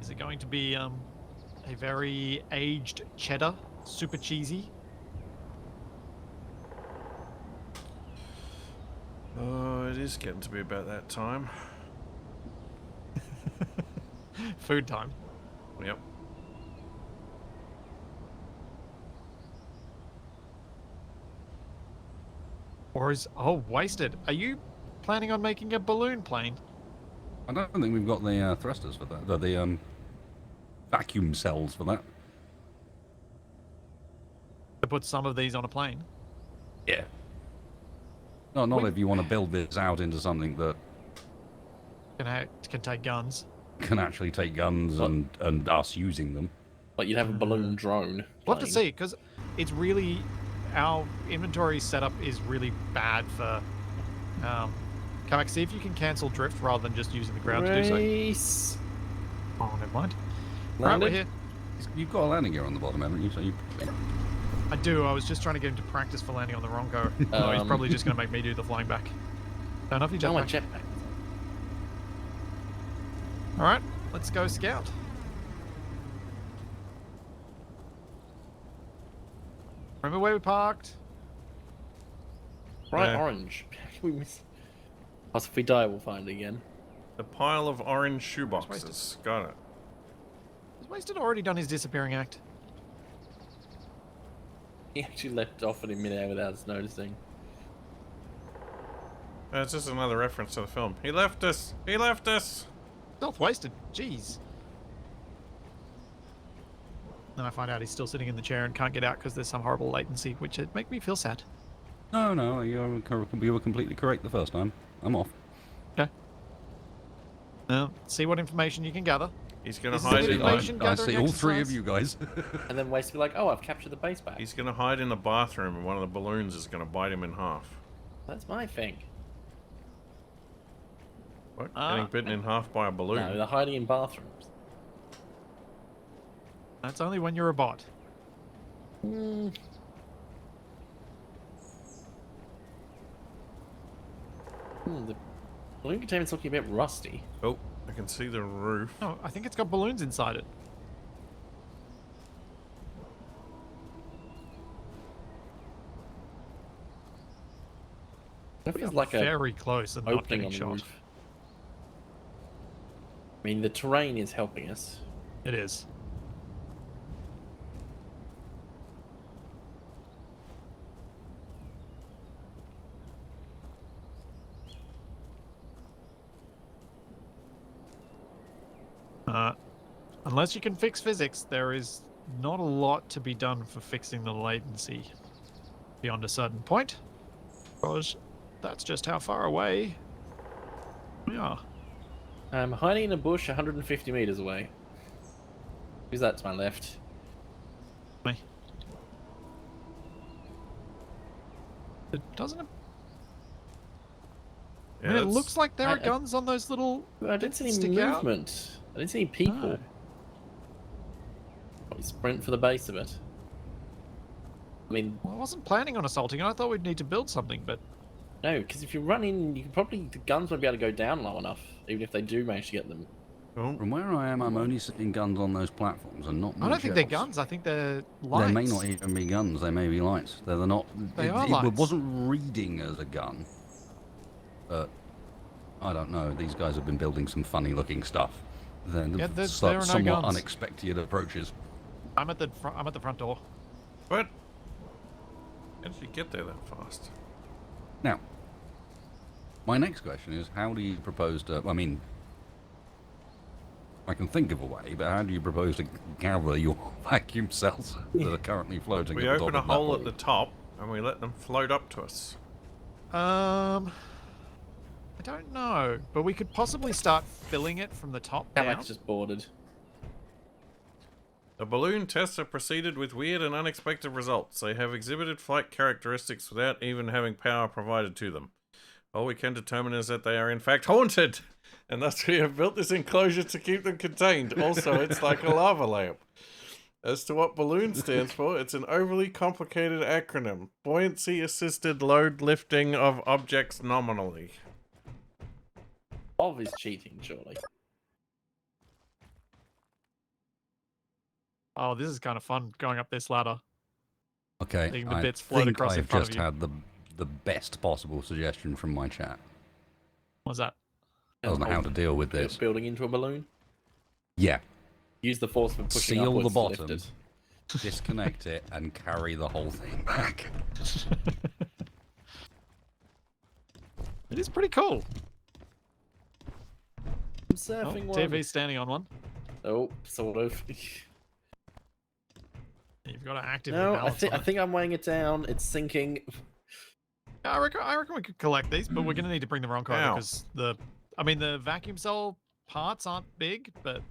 Is it going to be a very aged cheddar, super cheesy? Oh, it is getting to be about that time. Food time. Yep. Or is Wasted? Are you planning on making a balloon plane? I don't think we've got the thrusters for that. The vacuum cells for that. To put some of these on a plane? Yeah. No, not if you want to build this out into something that Can take guns. can actually take guns and us using them. Like you'd have a balloon drone. We'll have to plane. see, because it's really... Our inventory setup is really bad for... Capac, see if you can cancel drift rather than just using the ground to do so. Race. Oh, never mind. Right, we're Landed. here. You've got a landing gear on the bottom, haven't you? So you. I do. I was just trying to get him to practice for landing on the Ronco. Oh, he's probably just going to make me do the flying back. Turn off your Oh, my jetpack. jetpack. All right, let's go scout. Remember where we parked? Bright Yeah. orange. We miss. Plus, if we die, we'll find it again. The pile of orange wasted. shoeboxes. Got it. Has Wasted already done his disappearing act? He actually leapt off it in midair without us noticing. That's just another reference to the film. He left us! He left us! Stealth Wasted. Jeez. Then I find out he's still sitting in the chair and can't get out because there's some horrible latency, which would make me feel sad. No, you were completely correct the first time. I'm off. Okay. Now, see what information you can gather. He's gonna This is hide the in information the... I see gathering all three of exercise. you guys. And then Waste be like, oh, I've captured the base back. He's gonna hide in the bathroom and one of the balloons is gonna bite him in half. That's my thing. What? Ah. Getting bitten in half by a balloon? No, they're hiding in bathrooms. That's only when you're a bot. Hmm. The balloon containment's looking a bit rusty. Oh, I can see the roof. No, I think it's got balloons inside it. That We are feels like a very close and not opening getting on the shot. roof. I mean, the terrain is helping us. It is. Unless you can fix physics, there is not a lot to be done for fixing the latency beyond a certain point, because that's just how far away we are. I'm hiding in a bush 150 meters away. Who's that to my left? Me. It doesn't. I mean, it that's- looks like there are I- guns on those little. I didn't see any Stick out? movement. I didn't see any people. No. Probably sprint for the base of it. I mean, Well, I wasn't planning on assaulting it. I thought we'd need to build something, but no, because if you run in, you can probably the guns won't be able to go down low enough, even if they do manage to get them. Oh, From where I am, I'm only seeing guns on those platforms and not. I don't much think they're else. guns. I think they're lights. They may not even be guns. They may be lights. They're not. They are It lights. wasn't reading as a gun, but I don't know. These guys have been building some funny-looking stuff. Then Yeah, there are no somewhat guns. unexpected approaches. I'm at the front door. What? How did you get there that fast? Now, my next question is, how do you propose to... I mean, I can think of a way, but how do you propose to gather your vacuum cells that are currently floating We at the open top a of that hole at ball? the top and we let them float up to us. I don't know, but we could possibly start filling it from the top down. Capac's just boarded. The balloon tests have proceeded with weird and unexpected results. They have exhibited flight characteristics without even having power provided to them. All we can determine is that they are in fact haunted, and thus we have built this enclosure to keep them contained. Also, it's like a lava lamp. As to what balloon stands for, it's an overly complicated acronym. Buoyancy Assisted Load Lifting of Objects Nominally. Bob is cheating, surely. Oh, this is kind of fun going up this ladder. Okay, Seeing the I bits float think across in I've front of just you. had the best possible suggestion from my chat. What's that? I don't know how to deal with this. Building into a balloon. Yeah, Use the force for pushing seal the upwards to lift bottom, it. disconnect it, and carry the whole thing back. It is pretty cool. I'm Oh, surfing one. TV's standing on one. Oh, sort of. You've got to actively No, balance I on it. think I'm weighing it down. It's sinking. I reckon we could collect these, but we're going to need to bring the Ronco over Ow. because the vacuum cell parts aren't big, but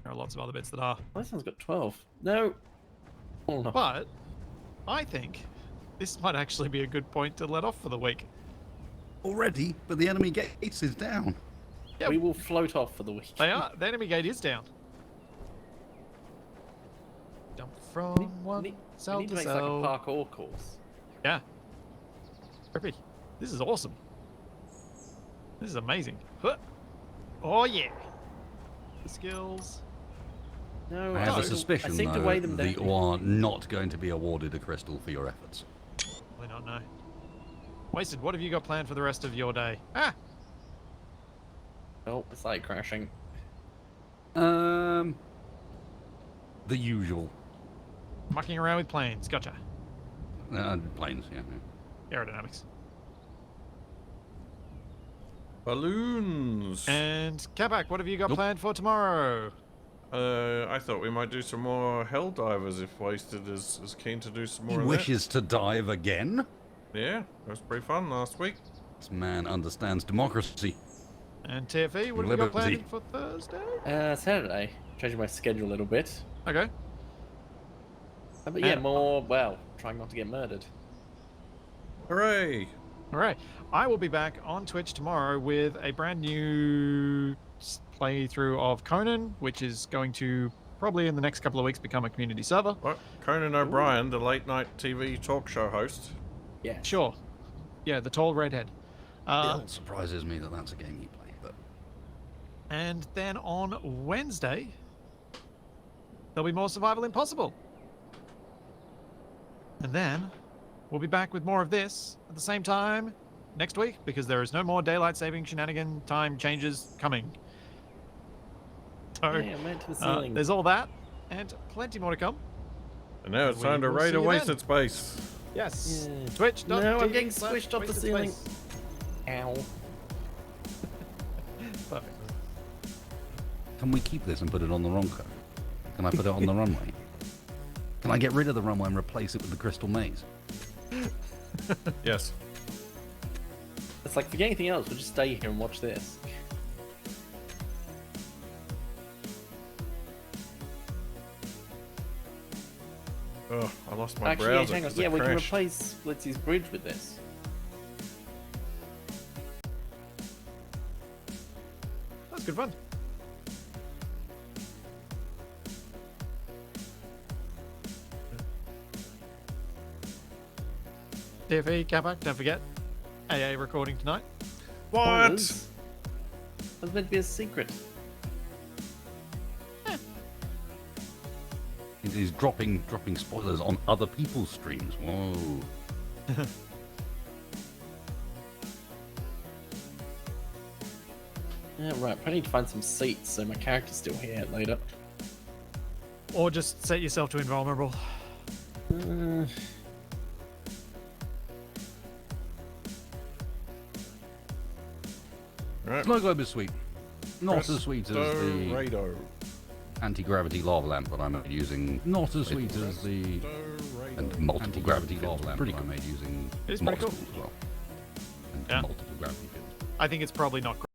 there are lots of other bits that are. This one's got 12. No. Oh, no. But I think this might actually be a good point to let off for the week. Already, but the enemy gates is down. Yeah, We will float off for the week. they are. The enemy gate is down. Jump from one We cell need to to make like a cell. parkour course. Yeah. Trippy. This is awesome. This is amazing. Huh. Oh yeah. The skills. No, I have a I suspicion, seem to though, weigh them that down. you are not going to be awarded a crystal for your efforts. Why not know? Wasted, what have you got planned for the rest of your day? Ah! Oh, it's like crashing. The usual. Mucking around with planes. Gotcha. Planes, yeah. Aerodynamics. Balloons. And Capac, what have you got Nope. planned for tomorrow? I thought we might do some more hell divers if Wasted is keen to do some He more of wishes to dive again? that. Yeah, it was pretty fun last week. This man understands democracy. And TFE, what have you got Liberty. planned for Thursday? Saturday. Changing my schedule a little bit. Okay. But yeah, Uh, more, well, trying not to get murdered. Hooray! All right. I will be back on Twitch tomorrow with a brand new playthrough of Conan, which is going to probably in the next couple of weeks become a community server. What? Conan O'Brien, the late night TV talk show host. Yeah. Sure. Yeah, the tall redhead. It surprises me that that's a game you play, but... And then on Wednesday, there'll be more Survival Impossible. And then we'll be back with more of this at the same time next week because there is no more daylight saving shenanigan time changes coming. So Yeah, I went to the ceiling. there's all that and plenty more to come. And now it's We time to will raid see a you wasted then. space. Yes. Yeah. Twitch. No, I'm getting squished off the ceiling. Ow. Perfect. Can we keep this and put it on the Ronco? Can I put it on the runway? Can I get rid of the runway and replace it with the crystal maze? Yes. It's like, forget anything else, we'll just stay here and watch this. Oh, I lost my Actually, yeah, browser. hang on. 'cause Yeah, it we can crashed. replace Blitzzy's bridge with this. That's good fun. DFE, Capac, don't forget. AA recording tonight. What? Spoilers. That was meant to be a secret. He's dropping spoilers on other people's streams. Whoa. Yeah, right. I need to find some seats so my character's still here later. Or just set yourself to invulnerable. Right. Snow globe is sweet. Not as sweet as the Radar. anti-gravity lava lamp that I made using. Not as sweet as the and multiple gravity lava lamp that I made using. It's pretty cool. As well. And Yeah. multiple gravity fields. I think it's probably not